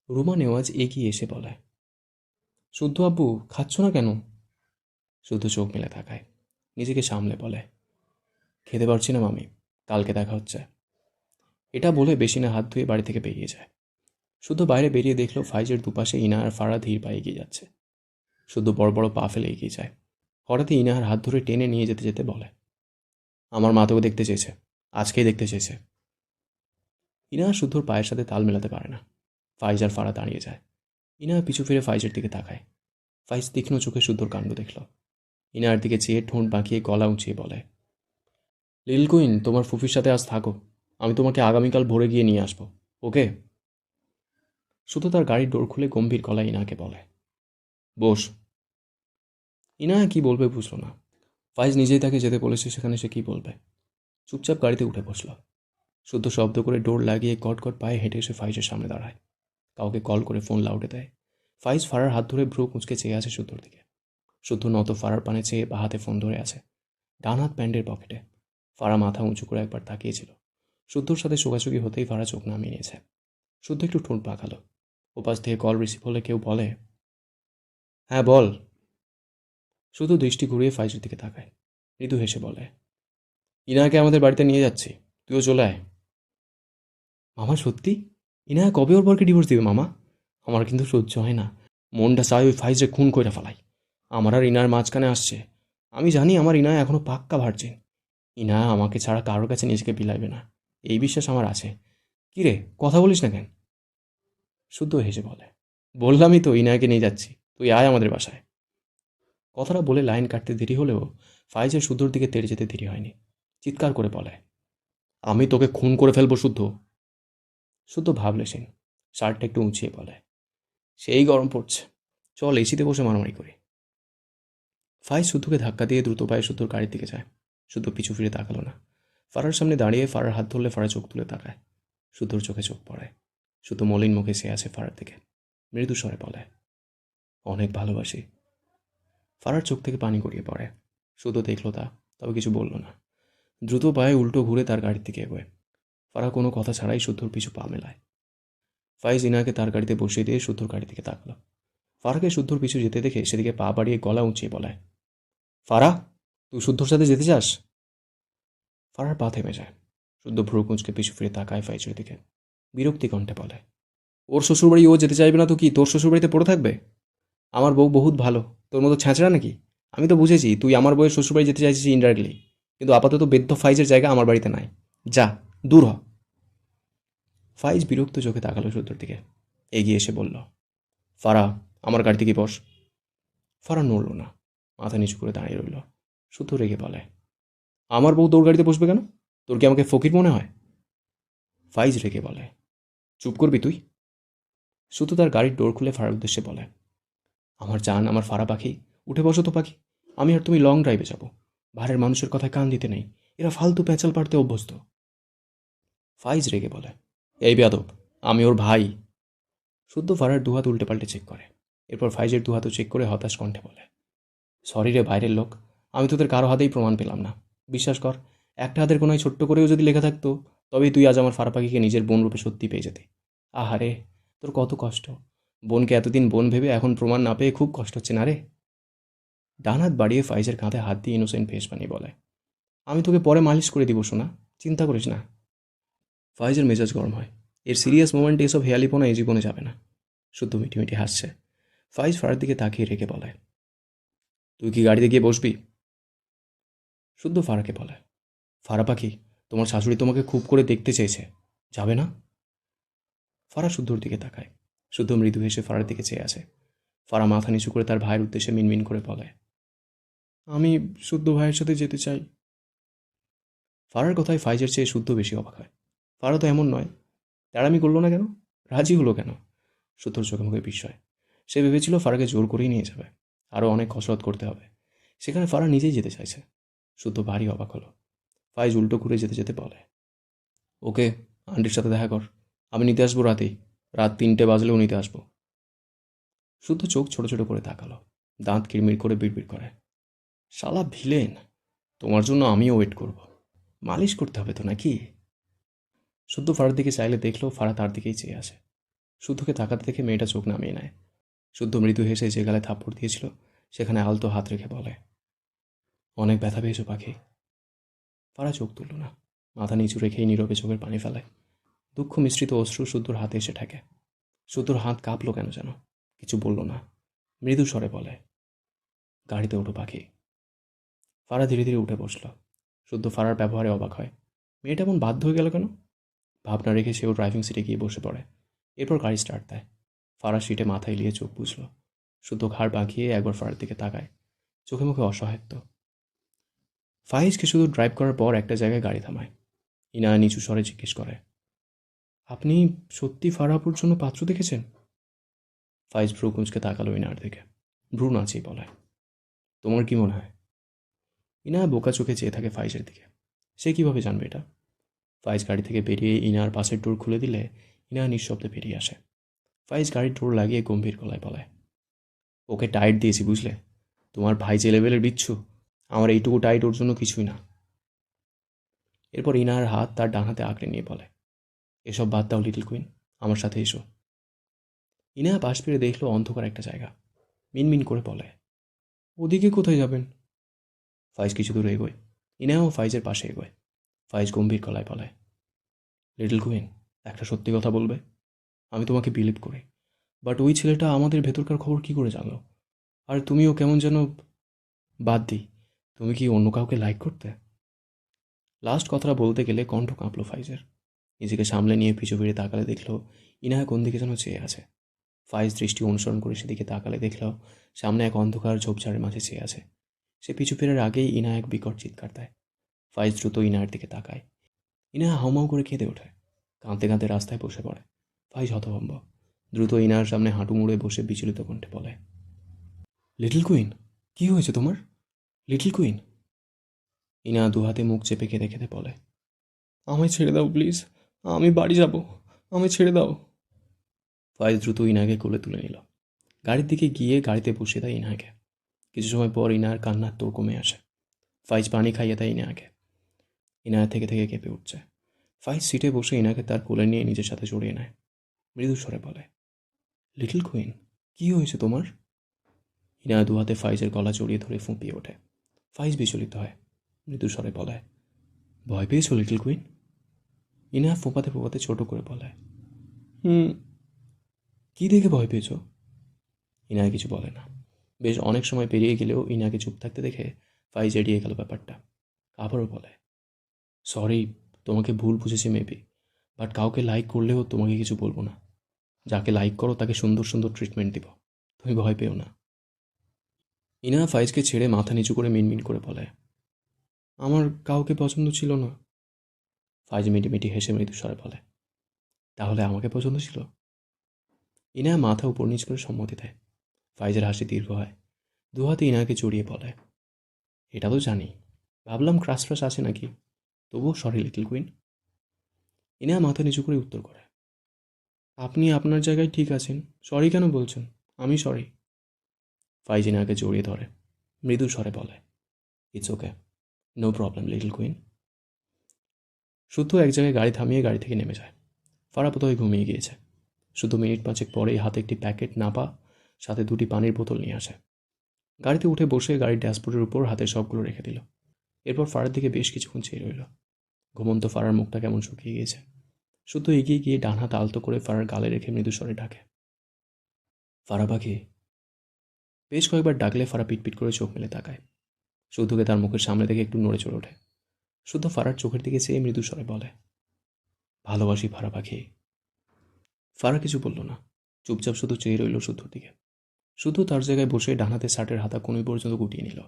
রুমা নেওয়াজ এগিয়ে এসে বলে, শুদ্ধ আব্বু খাচ্ছ না কেন? শুদ্ধ চোখ মেলে তাকায়। নিজেকে সামলে বলে, খেতে পারছি না মামি, কালকে দেখা হচ্ছে। এটা বলে বেসিনে হাত ধুয়ে বাড়ি থেকে বেরিয়ে যায়। শুদ্ধ বাইরে বেরিয়ে দেখলো ফাইজের দুপাশে ইনা আর ফারা ধীর পায়ে এগিয়ে যাচ্ছে। শুদ্ধ বড় বড় পা ফেলে এগিয়ে যায়। হঠাৎই ইনাহার হাত ধরে টেনে নিয়ে যেতে যেতে বলে, আমার মা তোকে দেখতে চেয়েছে, আজকেই দেখতে চেয়েছে। ইনাহা শুদ্ধর পায়ের সাথে তাল মেলাতে পারে না। ফাইজ আর ফারা দাঁড়িয়ে যায়। ইনাহা পিছু ফিরে ফাইজের দিকে তাকায়। ফাইজ তীক্ষ্ণ চোখে শুদ্ধর কাণ্ড দেখল। ইনাহার দিকে চেয়ে ঠোঁট বাঁকিয়ে গলা উঁচিয়ে বলে, লিল কুইন, তোমার ফুফির সাথে আজ থাকো, আমি তোমাকে আগামীকাল ভোরে গিয়ে নিয়ে আসবো, ওকে? শুধু তার গাড়ির ডোর খুলে গম্ভীর গলায় ইনাকে বলে, বস। ইনায়া কি বলবে বুঝল না। ফাইজ নিজেই তাকে যেতে বলেছে, সেখানে সে কি বলবে? চুপচাপ গাড়িতে উঠে বসল। শুদ্ধ শব্দ করে ডোর লাগিয়ে কটকট পায়ে হেঁটে এসে ফাইজের সামনে দাঁড়ায়। কাউকে কল করে ফোন লাউডে দেয়। ফাইজ ফারার হাত ধরে ভ্রু কুঁচকে চেয়ে আছে শুদ্ধর দিকে। শুদ্ধ নত ফারার পানে চেয়ে বা হাতে ফোন ধরে আছে, ডান হাত প্যান্টের পকেটে। ফারা মাথা উঁচু করে একবার তাকিয়েছিল। শুদ্ধর সাথে চোখাচুকি হতেই ফারা চোখ নামিয়ে নিয়েছে। শুদ্ধ একটু ঠোঁট বাঁকালো। ওপাশ থেকে কল রিসিভ হলে কেউ বলে, হ্যাঁ বল। শুধু দৃষ্টি ঘুরিয়ে ফাইজের দিকে তাকায়। মৃদু হেসে বলে, ইনাকে আমাদের বাড়িতে নিয়ে যাচ্ছি, তুইও চলে আয়। মামা সত্যি? ইনায়া কবে ওর বরকে ডিভোর্স দিবে মামা? আমার কিন্তু সহ্য হয় না। মনটা চায় ওই ফাইজে খুন কইরা ফেলাই। আমার আর ইনার মাঝখানে আসছে। আমি জানি আমার ইনায়া এখনো পাক্কা ভার্জিন। ইনায়া আমাকে ছাড়া কারোর কাছে নিজেকে বিলাইবে না, এই বিশ্বাস আমার আছে। কি রে, কথা বলিস না কেন? শুদ্ধ হেসে বলে, বললামই তো ইনায়াকে নিয়ে যাচ্ছি, তুই আয় আমাদের বাসায়। কথাটা বলে লাইন কাটতে দেরি হলেও ফাইজের শুদ্ধর দিকে তেড়ে যেতে দেরি হয়নি। চিৎকার করে বলে, আমি তোকে খুন করে ফেলবো শুদ্ধ। শুদ্ধ ভাবলেশীন, শার্টটা একটু উঁচিয়ে বলে, সেই গরম পড়ছে, চল এসিতে বসে মারামারি করি। ফাইজ শুদ্ধকে ধাক্কা দিয়ে দ্রুত পায়ে শুদ্ধর গাড়ির দিকে যায়। শুদ্ধ পিছু ফিরে তাকালো না। ফারার সামনে দাঁড়িয়ে ফারার হাত ধরলে ফারা চোখ তুলে তাকায়। শুদ্ধর চোখে চোখ পড়ে। শুধু মলিন মুখে সে আছে ফারার দিকে। মৃদু স্বরে বলে, অনেক ভালোবাসি। ফারার চোখ থেকে পানি গড়িয়ে পড়ে। শুধু দেখল তা, তবে কিছু বলল না। দ্রুত পায়ে উল্টো ঘুরে তার গাড়ির দিকে এগোয়। ফারা কোনো কথা ছাড়াই শুদ্ধর পিছু পা মেলায়। ফাইজ ইনাকে তার গাড়িতে বসিয়ে দিয়ে শুদ্ধর গাড়ির দিকে তাকালো। ফারাকে শুদ্ধর পিছু যেতে দেখে সেদিকে পা বাড়িয়ে গলা উঁচিয়ে বলে, ফারা, তুই শুদ্ধর সাথে যেতে চাস? ফারার পা থেমে যায়। শুদ্ধ ভ্রু কুঁচকে পিছু ফিরে তাকায় ফাইজের দিকে। বিরক্তি কণ্ঠে বলে, ওর শ্বশুরবাড়ি ও যেতে চাইবে না তো কি তোর শ্বশুরবাড়িতে পড়ে থাকবে? আমার বউ বহুত ভালো, তোর মতো ছ্যাঁচড়া নাকি? আমি তো বুঝেছি তুই আমার বউয়ের শ্বশুরবাড়ি যেতে চাইছিস ইনডাইরেক্টলি, কিন্তু আপাতত বেদ্য ফাইজের জায়গা আমার বাড়িতে নাই। যা, দূর হ। ফাইজ বিরক্ত চোখে তাকালো শুদ্ধর দিকে। এগিয়ে এসে বলল, ফারা, আমার গাড়ি থেকে বস। ফারা নড়ল না, মাথা নিচু করে দাঁড়িয়ে রইল। শুদ্ধ রেগে বলে, আমার বউ তোর গাড়িতে বসবে কেন? তোর কি আমাকে ফকির মনে হয়? ফাইজ রেগে বলে, চুপ করবি তুই? শুধু তার গাড়ির ডোর খুলে ফারার উদ্দেশ্যে বলে, আমার জান, আমার ফারা পাখি, উঠে বসো তো পাখি। আমি আর তুমি লং ড্রাইভে যাব। বাহারের মানুষের কথায় কান দিতে নেই, এরা ফালতু প্যাঁচাল পাড়তে অভ্যস্ত। ফাইজ রেগে বলে, এই বেয়াদব, আমি ওর ভাই। শুদ্ধ ফারার দুহাত উল্টে পাল্টে চেক করে। এরপর ফাইজের দুহাতও চেক করে হতাশ কণ্ঠে বলে, সরি রে বাইরের লোক, আমি তোদের কারো হাতেই প্রমাণ পেলাম না। বিশ্বাস কর, একটা হাতের কোনায় ছোট্ট করেও যদি লেখা থাকতো, তবেই তুই আজ আমার ফারা পাখিকে নিজের বোন রূপে সত্যি পেয়ে যেতি। আহারে, তোর কত কষ্ট। বোনকে এতদিন বোন ভেবে এখন প্রমাণ না পেয়ে খুব কষ্ট হচ্ছে না রে? ডান হাত বাড়িয়ে ফাইজের কাঁধে হাত দিয়ে ইনোসেন্ট ফেস বানিয়ে বলে, আমি তোকে পরে মালিশ করে দিব শোনা, চিন্তা করিস না। ফাইজের মেজাজ গরম হয়। এর সিরিয়াস মোমেন্টে এসব হেয়ালিপনা এই জীবনে যাবে না। শুদ্ধ মিটিমিটি হাসছে। ফাইজ ফারার দিকে তাকিয়ে রেখে বলে, তুই কি গাড়িতে গিয়ে বসবি? শুদ্ধ ফারাকে বলে, ফারা পাখি, তোমার শাশুড়ি তোমাকে খুব করে দেখতে চেয়েছে, যাবে না? ফারা শুদ্ধর দিকে তাকায়। শুদ্ধ মৃদু হেসে ফারার দিকে চেয়ে আছে। ফারা মাথা নিচু করে তার ভাইয়ের উদ্দেশ্যে মিনমিন করে বলে, আমি শুদ্ধ ভাইয়ের সাথে যেতে চাই। ফারার কথায় ফাইজের চেয়ে শুদ্ধ বেশি অবাক হয়। ফারা তো এমন নয়, তেড়ামি করলো না কেন? রাজি হলো কেন? শুদ্ধর চোখে মুখে বিস্ময়। সে ভেবেছিল ফারাকে জোর করেই নিয়ে যাবে, আরও অনেক কসরত করতে হবে। সেখানে ফারা নিজেই যেতে চাইছে। শুদ্ধ ভারী অবাক হলো। ফাইজ উল্টো ঘুরে যেতে যেতে বলে, ওকে, আন্টির সাথে দেখা কর, আমি নিতে আসবো রাতেই, রাত 3টে বাজলেও নিতে আসবো। শুদ্ধ চোখ ছোট ছোট করে তাকালো, দাঁত কিরমির করে বিড়বিড় করে, শালা ভিলেন, তোমার জন্য আমিও ওয়েট করব। মালিশ করতে হবে তো নাকি? শুদ্ধ ফারার দিকে চাইলে দেখলো ফারা তার দিকেই চেয়ে আসে। শুদ্ধকে তাকাতে দেখে মেয়েটা চোখ নামিয়ে নেয়। শুদ্ধ মৃদু হেসে যে গালে থাপ্পড় দিয়েছিল সেখানে আলতো হাত রেখে বলে, অনেক ব্যথা পেয়েছো পাখি। ফারা চোখ তুলল না, মাথা নিচু রেখেই নীরবে চোখের পানি ফেলায়। দুঃখ মিশ্রিত অশ্রু শুদ্ধর হাতে এসে ঠেকে। শুদ্ধর হাত কাঁপলো কেন যেন, কিছু বলল না। মৃদু স্বরে বলে, গাড়িতে ওঠো পাখি। ফারা ধীরে ধীরে উঠে বসল। শুদ্ধ ফারার ব্যবহারে অবাক হয়। মেয়েটা এমন বাধ্য হয়ে গেল কেন? ভাবনা রেখে সেও ড্রাইভিং সিটে গিয়ে বসে পড়ে। এরপর গাড়ি স্টার্ট দেয়। ফারা সিটে মাথা এলিয়ে চোখ বুঝল। শুদ্ধ ঘাড় বাঁকিয়ে একবার ফারার দিকে তাকায়, চোখে মুখে অসহায়ত্ব। ফাইজকে শুধু ড্রাইভ করার পর একটা জায়গায় গাড়ি থামায়। ইনা নিচু স্বরে জিজ্ঞেস করে, আপনি সত্যি ফারাপুর জন্য পাত্র দেখেছেন? ফাইজ ভ্রু কুঁচকে তাকালো ইনার দিকে, ভ্রু নাচিয়ে বলে, তোমার কি মনে হয়? ইনা বোকা চোখে চেয়ে থাকে ফাইজের দিকে। সে কিভাবে জানবে এটা? ফাইজ গাড়ি থেকে বেরিয়ে ইনার পাশের ডোর খুলে দিলে ইনা নিঃশব্দে বেরিয়ে আসে। ফাইজ গাড়ির ডোর লাগিয়ে গম্ভীর গলায় বলে, ওকে টাইট দিয়েছি বুঝলে, তোমার ভাই যে লেভেলের বিচ্ছু, আমার এইটুকু টাইট ওর জন্য কিছুই না। এরপর ইনার হাত তার ডান হাতে আঁকড়ে নিয়ে বলে, এসব বাদ দাও লিটল কুইন, আমার সাথে এসো। ইনা পাশ ফিরে দেখলো অন্ধকার একটা জায়গা। মিনমিন করে বলে, ওদিকে কোথায় যাবেন? ফাইজ কিছু দূর এগোয়। ইনাও ফাইজের পাশে এগোয়। ফাইজ গম্ভীর গলায় বলে, লিটল কুইন, একটা সত্যি কথা বলবে? আমি তোমাকে বিলিভ করি, বাট ওই ছেলেটা আমাদের ভেতরকার খবর কি করে জানলো? আর তুমিও কেমন যেন... বাদ দিই, তুমি কি অন্য কাউকে লাইক করতে? লাস্ট কথাটা বলতে গেলে কণ্ঠ কাঁপলো ফাইজের। নিজেকে সামলে নিয়ে পিছু ফিরে তাকালে দেখলো ইনায়া কোন দিকে যেন চেয়ে আছে। ফাইজ দৃষ্টি অনুসরণ করে সেদিকে তাকালে দেখল সামনে এক অন্ধকার ঝোপঝাড়ের মাঝে চেয়ে আছে। সে পিছু ফেরার আগেই ইনা এক বিকট চিৎকার দেয়। ফাইজ দ্রুত ইনার দিকে তাকায়। ইনা হাউমাউ করে কেঁদে ওঠে। কাঁদতে কাঁদতে রাস্তায় বসে পড়ে। ফাইজ হতভম্ব। দ্রুত ইনার সামনে হাঁটু মুড়ে বসে বিচলিত কণ্ঠে বলে, লিটল কুইন, কি হয়েছে তোমার? Little queen. ইনা দুহাতে মুখ চেপে কেঁদে কেঁদে বলে, আমায় ছেড়ে দাও প্লিজ, আমি বাড়ি যাব, আমায় ছেড়ে দাও। ফাইজ দ্রুত ইনাকে কোলে তুলে নিল। গাড়ির দিকে গিয়ে গাড়িতে বসিয়ে দেয় ইনাকে। কিছু সময় পর ইনার কান্নার তোর কমে আসে। ফাইজ পানি খাইয়ে দেয় ইনাকে। ইনার থেকে থেকে কেঁপে উঠছে। ফাইজ সিটে বসে ইনাকে তার কোলে নিয়ে নিজের সাথে জড়িয়ে নেয়। মৃদু স্বরে বলে, লিটল কুইন, কি হয়েছে তোমার? ইনা দুহাতে ফাইজের গলা জড়িয়ে ধরে ফুঁপিয়ে ওঠে। ফাইজ বিচলিত হয়। মৃদু স্বরে বলে, ভয় পেয়েছো লিটল কুইন? ইনা ফোঁপাতে ফোঁপাতে ছোট করে বলে, হুম। কি দেখে ভয় পেয়েছো? ইনা কিছু বলে না। বেশ অনেক সময় পেরিয়ে গেলেও ইনাকে চুপ থাকতে দেখে ফাইজ এড়িয়ে গেল ব্যাপারটা। আবারও বলে, সরি, তোমাকে ভুল বুঝেছি মেবি, বাট কাউকে লাইক করলেও তোমাকে কিছু বলবো না। যাকে লাইক করো তাকে সুন্দর সুন্দর ট্রিটমেন্ট দিব। তুমি ভয় পেও না। ইনা ফাইজকে ছেড়ে মাথা নিচু করে মিনমিন করে বলে, আমার কাউকে পছন্দ ছিল না। ফাইজ মিটিমিটি হেসে মৃদু স্বরে বলে, তাহলে আমাকে পছন্দ ছিল? ইনা মাথা উপর নিচ করে সম্মতি দেয়। ফাইজের হাসি দীর্ঘ হয়। দুহাতে ইনাকে জড়িয়ে বলে, এটা তো জানি, ভাবলাম ক্রাশ ফ্রাশ আছে নাকি, তবুও সরি লিটল কুইন। ইনা মাথা নিচু করে উত্তর করে, আপনি আপনার জায়গায় ঠিক আছেন, সরি কেন বলছেন? আমি সরি। ফাইজ ইনাকে জড়িয়ে ধরে। মৃদু স্বরে বলে, it's okay, no problem little queen. শুদ্ধ এক জায়গায় গাড়ি থামিয়ে গাড়ি থেকে নেমে যায়। ফারা বোধহয় ঘুমিয়ে গিয়েছে। শুধু মিনিট পাঁচেক পরেই হাতে একটি প্যাকেট নাপা, সাথে দুটি পানির বোতল নিয়ে আসে। গাড়িতে উঠে বসে গাড়ির ড্যাশবোর্ডের উপর হাতের সবগুলো রেখে দিল। এরপর ফারার দিকে বেশ কিছুক্ষণ চেয়ে রইল। ঘুমন্ত ফারার মুখটা কেমন শুকিয়ে গিয়েছে। শুধু এগিয়ে গিয়ে ডান হাত আলতো করে ফারার গালে রেখে মৃদু স্বরে ডাকে, ফারা পাখি। বেশ কয়েকবার ডাকলে ফারা পিটপিট করে চোখ মেলে তাকায়। শুদ্ধকে তার মুখের সামনে থেকে একটু নড়ে চড়ে ওঠে। শুদ্ধ ফারার চোখের দিকে চেয়ে মৃদু স্বরে বলে, ভালোবাসি ফারা পাখি। ফারা কিছু বলল না, চুপচাপ শুধু চেয়ে রইল শুদ্ধর দিকে। শুধু তার জায়গায় বসে ডান হাতে শার্টের হাতা কোনোই পর্যন্ত গুটিয়ে নিল।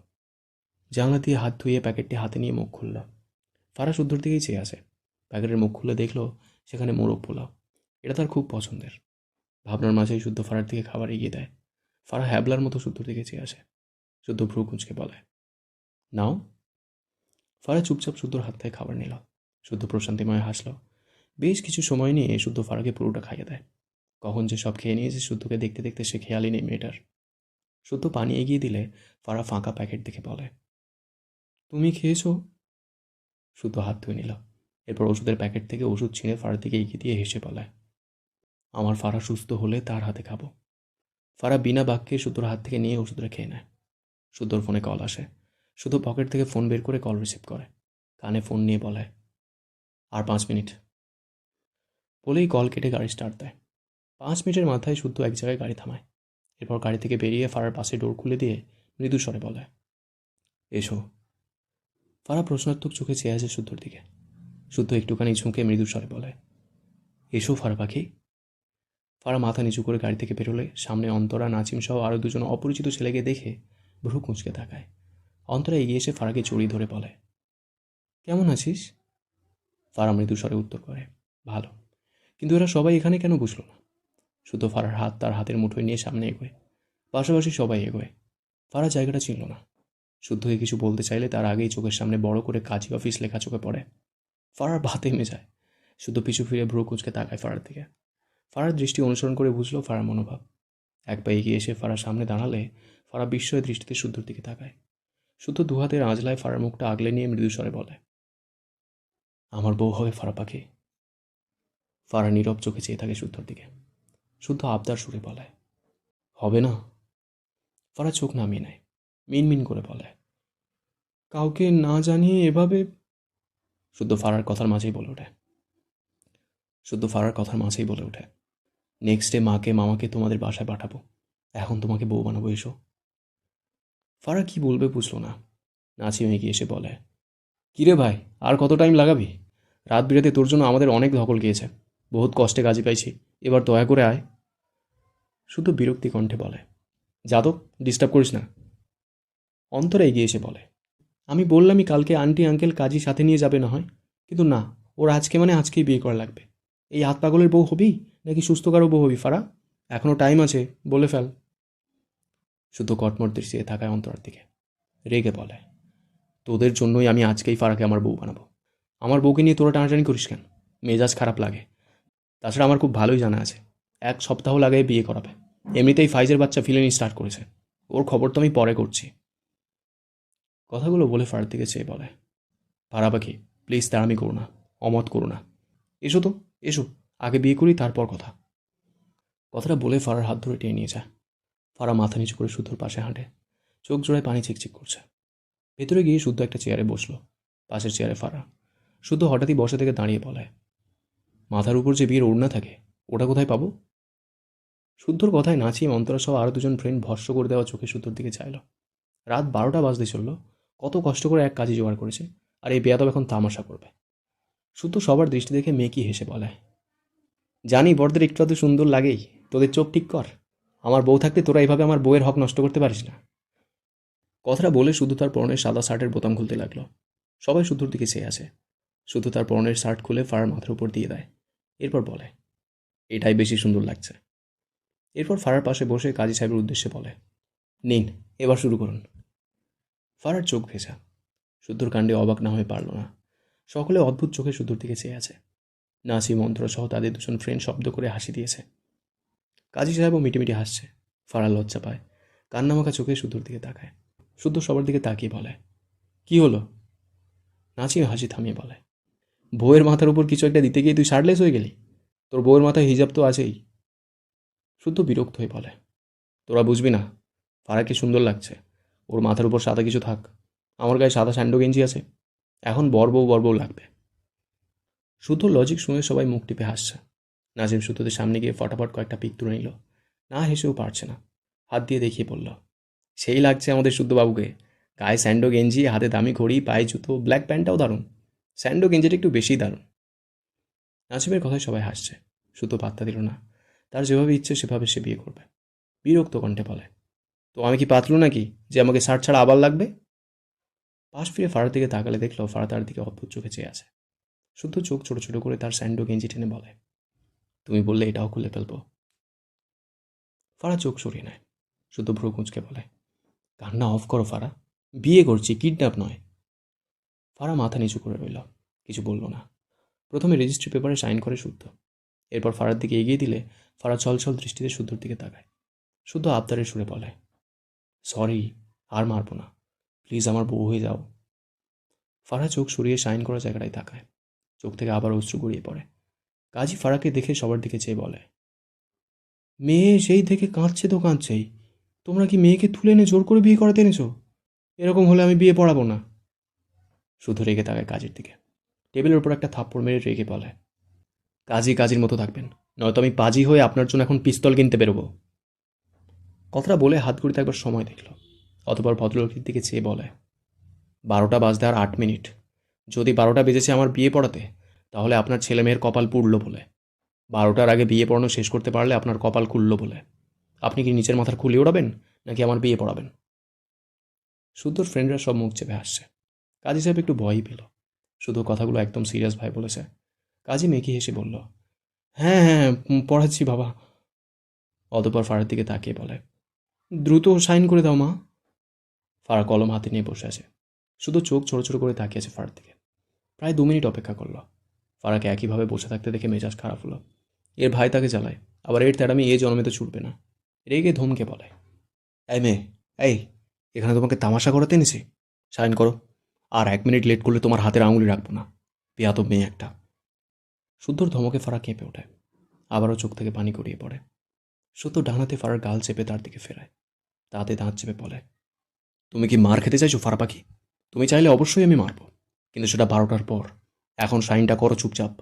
জানলা দিয়ে হাত ধুয়ে প্যাকেটটি হাতে নিয়ে মুখ খুলল। ফারা শুদ্ধর দিকেই চেয়ে আছে। প্যাকেটের মুখ খুলে দেখল সেখানে মোরগ পোলাও। এটা তার খুব পছন্দের। ভাবনার মাঝেই শুদ্ধ ফারার দিকে খাবার এগিয়ে দেয়। ফারা হ্যাবলার মতো শুদ্ধর দিকে চেয়ে আসে। শুদ্ধ ভ্রু কুঁচকে বলে, নাও। ফারা চুপচাপ শুদ্ধর হাত থেকে খাবার নিল। শুদ্ধ প্রশান্তিময় হাসল। বেশ কিছু সময় নিয়ে শুদ্ধ ফারাকে পুরোটা খাইয়ে দেয়। কখন যে সব খেয়ে নিয়েছে শুদ্ধকে দেখতে দেখতে সে খেয়ালই নেই মেয়েটার। শুদ্ধ পানি এগিয়ে দিলে ফারা ফাঁকা প্যাকেট দেখে বলে, তুমি খেয়েছো? শুদ্ধ হাত ধুয়ে নিল। এরপর ওষুধের প্যাকেট থেকে ওষুধ ছিঁড়ে ফারার দিকে এগিয়ে দিয়ে হেসে বলে, আমার ফারা সুস্থ হলে তার হাতে খাবো। ফারা বিনা বাক্যে শুদ্ধর হাত থেকে নিয়ে ওষুধটা খেয়ে নেয়। শুদ্ধর ফোনে কল আসে। শুধু পকেট থেকে ফোন বের করে কল রিসিভ করে। কানে ফোন নিয়ে বলে, আর 5 মিনিট। বলেই কল কেটে গাড়ি স্টার্ট দেয়। 5 মিনিটের মাথায় শুদ্ধ এক জায়গায় গাড়ি থামায়। এরপর গাড়ি থেকে বেরিয়ে ফারার পাশে ডোর খুলে দিয়ে মৃদু স্বরে বলে, এসো। ফারা প্রশ্নাত্মক চোখে চেয়ে আছে শুদ্ধর দিকে। শুদ্ধ একটুখানি ঝুঁকে মৃদু স্বরে বলে, এসো ফারা পাখি। ফারা মাথা নিচু করে গাড়ি থেকে বেরোলে সামনে অন্তরা, নাচিম সহ আরও দুজন অপরিচিত ছেলেকে দেখে ভ্রু কুঁচকে তাকায়। অন্তরা এগিয়ে এসে ফারাকে জড়িয়ে ধরে বলে, কেমন আছিস? ফারা মৃদু স্বরে উত্তর করে, ভালো। কিন্তু এরা সবাই এখানে কেন বুঝলো না? শুধু ফারার হাত তার হাতের মুঠোয় নিয়ে সামনে এগোয়। পাশাপাশি সবাই এগোয়। ফারা জায়গাটা চিনল না। শুদ্ধকে কিছু বলতে চাইলে তার আগেই চোখের সামনে বড় করে কাজী অফিস লেখা চোখে পড়ে। ফারার ভাতে থেমে যায়। শুধু পিছু ফিরে ভ্রু কুঁচকে তাকায় ফারার দিকে। ফারার দৃষ্টি অনুসরণ করে বুঝলো ফারার মনোভাব। এক পা এগিয়ে এসে ফারার সামনে দাঁড়ালে ফারা বিস্ময়ের দৃষ্টিতে শুদ্ধর দিকে তাকায়। শুদ্ধ দুহাতের আঁচলায় ফারার মুখটা আগলে নিয়ে মৃদু স্বরে বলে, আমার বউ হবে ফারা পাখি। ফারা নীরব চোখে চেয়ে থাকে শুদ্ধর দিকে। শুদ্ধ আবদার সুরে বলে, হবে না? ফারা চোখ নামিয়ে নেয়। মিনমিন করে বলে, কাউকে না জানিয়ে এভাবে? শুদ্ধ ফারার কথার মাঝেই বলে ওঠে, শুদ্ধ ফারার কথার মাঝেই বলে ওঠে, নেক্সট ডে মাকে মামাকে তোমাদের বাসায় পাঠাবো, এখন তোমাকে বউ বানাবো, এসো। ফারা কি বলবে বুঝলো না। নাচিম এগিয়ে এসে বলে, কিরে ভাই, আর কত টাইম লাগাবি? রাত বিরাতে তোর জন্য আমাদের অনেক ধকল গিয়েছে, বহুত কষ্টে কাজে পাইছি, এবার দয়া করে আয়। শুধু বিরক্তি কণ্ঠে বলে, যাদব, ডিস্টার্ব করিস না। অন্তরা এগিয়ে এসে বলে, আমি বললামই কালকে আন্টি আঙ্কেল কাজী সাথে নিয়ে যাবে না হয়, কিন্তু না, ওর আজকে মানে আজকেই বিয়ে করা লাগবে। এই হাত পাগলের বউ হবি নাকি সুস্থ কারো বউ হবি ফারা? এখনও টাইম আছে, বলে ফেল। শুধু কটমট দৃষ্টিতে থাকায় অন্তরার দিকে রেগে বলে, তোদের জন্যই আমি আজকেই ফারাকে আমার বউ বানাবো। আমার বউকে নিয়ে তোরা টানাটানি করিস কেন? মেজাজ খারাপ লাগে। তাছাড়া আমার খুব ভালোই জানা আছে, 1 সপ্তাহ লাগায় বিয়ে করাবে। এমনিতেই ফাইজের বাচ্চা ফিলেনি স্টার্ট করেছে, ওর খবর তো আমি পরে করছি। কথাগুলো বলে ফারার দিকে চেয়ে বলে, ফারা পাখি, প্লিজ তাড়ামি করো না, অমত করো না। এসো তো, এসো, আগে বিয়ে করি তারপর কথা। কথাটা বলে ফারার হাত ধরে টেনে নিয়ে যায়। ফারা মাথা নিচু করে শুদ্ধর পাশে হাঁটে, চোখ জোড়ায় পানি চিকচিক করছে। ভেতরে গিয়ে শুদ্ধ একটা চেয়ারে বসলো, পাশের চেয়ারে ফারা। শুদ্ধ হঠাৎই বসে থেকে দাঁড়িয়ে বলে, মাথার উপর যে বিয়ের ওড়না থাকে, ওটা কোথায় পাবো? শুদ্ধর কথায় নাচিয়ে অন্তরা সহ আরও দুজন ফ্রেন্ড ভস্য করে দেওয়া চোখে শুদ্ধর দিকে চাইল। রাত 12টা বাজতে চলল, কত কষ্ট করে এক কাজই জোগাড় করেছে, আর এই বেয়াদব এখন তামাশা করবে। শুদ্ধ সবার দৃষ্টি দেখে মেকি হেসে বলে, জানি বড়দের একটু এত সুন্দর লাগেই, তোদের চোখ ঠিক কর। আমার বউ থাকতে তোরা এইভাবে আমার বউয়ের হক নষ্ট করতে পারিস না। কথাটা বলে শুধু তার পরনের সাদা শার্টের বোতাম খুলতে লাগলো। সবাই শুদ্ধর দিকে চেয়ে আছে। শুধু তার পরনের শার্ট খুলে ফারার মাথার উপর দিয়ে দেয়, এরপর বলে, এটাই বেশি সুন্দর লাগছে। এরপর ফারার পাশে বসে কাজী সাহেবের উদ্দেশ্যে বলে, নিন, এবার শুরু করুন। ফারার চোখ ভেজা, শুদ্ধর কাণ্ডে অবাক না হয়ে পারল না। সকলে অদ্ভুত চোখে শুদ্ধর দিকে চেয়ে আছে। নাসিম অন্তরা সহ তাদের দুজন ফ্রেন্ড শব্দ করে হাসি দিয়েছে। কাজী সাহেবও মিটিমিটি হাসছে। ফারার লজ্জা পায়, কান্নামাখা চোখে শুদ্ধর দিকে তাকায়। শুদ্ধ সবার দিকে তাকিয়ে বলে, কি হলো? নাসিম হাসি থামিয়ে বলে, বউয়ের মাথার উপর কিছু একটা দিতে গিয়ে তুই শার্টলেস হয়ে গেলি? তোর বউয়ের মাথায় হিজাব তো আছেই। শুদ্ধ বিরক্ত হয়ে বলে, তোরা বুঝবি না, ফারাকে সুন্দর লাগছে, ওর মাথার উপর সাদা কিছু থাক। আমার গায়ে সাদা স্যান্ডো গেঞ্জি আছে, এখন বর বউ লাগবে। শুদ্ধ লজিক শুনে সবাই মুখ টিপে হাসছে। নাজিম শুদ্ধদের সামনে গিয়ে ফটাফট কয়েকটা পিক তুলে নিল, না হেসেও পারছে না, হাত দিয়ে দেখিয়ে বলল, সেই লাগছে আমাদের শুদ্ধবাবুকে। গায়ে স্যান্ডো গেঞ্জি, হাতে দামি ঘড়ি, পায়ে জুতো, ব্ল্যাক প্যান্টটাও দারুণ। স্যান্ডো গেঞ্জিটা একটু বেশিই দারুণ। নাজিমের কথায় সবাই হাসছে। শুদ্ধ পাত্তা দিল না, তার যেভাবে ইচ্ছে সেভাবে সে বিয়ে করবে। বিরক্ত কণ্ঠে বলে, তো আমি কি পাতলু নাকি যে আমাকে শার্ট ছাড়া আবার লাগবে? পাশ ফিরে ফারার দিকে তাকালে দেখলো ফারা তার দিকে অদ্ভুত চোখে চেয়ে আছে। শুদ্ধ চোখ ছোট ছোট করে তার স্যান্ডো গেঞ্জি টেনে বলে, তুমি বললে এটাও খুলে ফেলবো। ফারা চোখ সরিয়ে নেয়। শুদ্ধ ভ্রু কুঁচকে বলে, কান্না অফ করো ফারা, বিয়ে করছি, কিডন্যাপ নয়। ফারা মাথা নিচু করে রইল, কিছু বলল না। প্রথমে রেজিস্ট্রি পেপারে সাইন করে শুদ্ধ। এরপর ফারার দিকে এগিয়ে দিলে ফারা ছলছল দৃষ্টিতে শুদ্ধর দিকে তাকায়। শুদ্ধ আবদারের সুরে বলে, সরি, আর মারবো না, প্লিজ আমার বউ হয়ে যাও। ফারা চোখ সরিয়ে সাইন করা জায়গাটায় তাকায়, চোখ থেকে আবার অশ্রু গড়িয়ে পড়ে। কাজী ফারাকে দেখে সবার দিকে চেয়ে বলে, মেয়ে সেই থেকে কাঁদছে তো কাঁদছেই, তোমরা কি মেয়েকে তুলে এনে জোর করে বিয়ে করাতে এনেছো? এরকম হলে আমি বিয়ে পড়াবো না। শুধু রেগে তাকায় কাজের দিকে, টেবিলের উপর একটা থাপ্পড় মেরে রেগে বলে, কাজীর মতো থাকবেন, নয়তো আমি পাজি হয়ে আপনার জন্য এখন পিস্তল কিনতে বেরোবো। কথাটা বলে হাত ঘুরিতে একবার সময় দেখল, অতপর ভদ্রলোকের দিকে চেয়ে বলে, 12টা বাজতে আর 8 মিনিট। যদি 12টা বেজেছে আমার বিয়ে পড়াতে, তাহলে আপনার ছেলে মেয়ের কপাল পুড়ল বলে। 12টার আগে বিয়ে পড়ানো শেষ করতে পারলে আপনার কপাল খুলল বলে। আপনি কি নিচের মাথার খুলে উড়াবেন নাকি আমার বিয়ে পড়াবেন? শুদ্ধর ফ্রেন্ডরা সব মুখ চেপে হাসছে। কাজী সাহেব একটু ভয়ই পেল। শুধু কথাগুলো একদম সিরিয়াস ভাই বলেছে। কাজী মেকি হেসে বলল, হ্যাঁ হ্যাঁ, পড়াচ্ছি বাবা। অতপর ফারার দিকে তাকিয়ে বলে, দ্রুত সাইন করে দাও মা। ফারা কলম হাতে নিয়ে বসে আছে, শুধু চোখ ছোট ছোট করে তাকিয়ে আছে ফারার দিকে। প্রায় 2 মিনিট অপেক্ষা করল। ফারাকে একইভাবে বসে থাকতে দেখে মেজাজ খারাপ হলো। এর ভাই তাকে জ্বালায়, আবার এর তেড়ামি এ জন্মে তো ছুটবে না। রেগে ধমকে বলে, এই মেয়ে, এই, এখানে তোমাকে তামাশা করাতে এনেছি, সাইন করো। আর 1 মিনিট লেট করলে তোমার হাতের আঙুলি রাখবো না, বেয়াদব মেয়ে একটা। শুদ্ধর ধমকে ফারা কেঁপে ওঠে, আবারও চোখ থেকে পানি গড়িয়ে পড়ে। শুদ্ধ ডানাতে ফারার গাল চেপে তার দিকে ফেরায়, তাতে দাঁত চেপে বলে, তুমি কি মার খেতে চাইছো ফারা পাখি? তুমি চাইলে অবশ্যই আমি মারবো, কিন্তু সেটা 12টার পর। এখন সাইনটা করো চুপচাপ।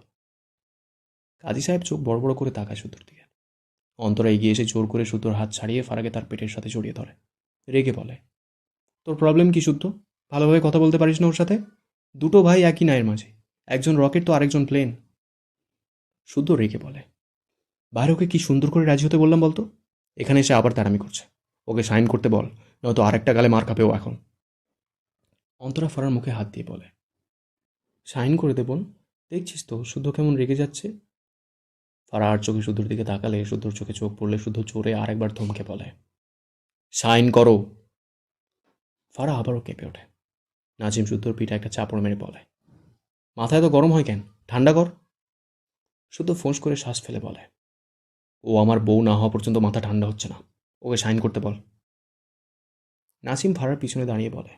কাজী সাহেব চোখ বড় বড় করে তাকায় শুদ্ধর দিকে। অন্তরা এগিয়ে এসে জোর করে শুদ্ধর হাত ছাড়িয়ে ফারাকে তার পেটের সাথে জড়িয়ে ধরে। রেগে বলে, তোর প্রবলেম কি শুদ্ধ? ভালোভাবে কথা বলতে পারিস না ওর সাথে? দুটো ভাই একই নায়ের মাঝে, একজন রকেট তো আরেকজন প্লেন। শুদ্ধ রেগে বলে, বাইরে ওকে কি সুন্দর করে রাজি হতে বললাম বলতো? এখানে এসে আবার তাড়ামি করছে। ওকে সাইন করতে বল, নয়তো আরেকটা গালে মার খাবে ও এখন। অন্তরা ফারার মুখে হাত দিয়ে বলে, সাইন করে দেবন? দেখছিস তো শুদ্ধ কেমন রেগে যাচ্ছে। ফারা আর চোখে শুদ্ধর দিকে তাকালে শুদ্ধর চোখে চোখ পড়লে শুদ্ধ জোরে আরেকবার ধমকে বলে, সাইন করো। ফারা আবারও কেঁপে ওঠে। নাজিম শুদ্ধর পিঠে একটা চাপড় মেরে বলে, মাথায় তো গরম হয় কেন, ঠান্ডা কর। শুদ্ধ ফোঁস করে শ্বাস ফেলে বলে, ও আমার বউ না হওয়া পর্যন্ত মাথা ঠান্ডা হচ্ছে না, ওকে সাইন করতে বল। নাসিম ফারার পিছনে দাঁড়িয়ে বলে,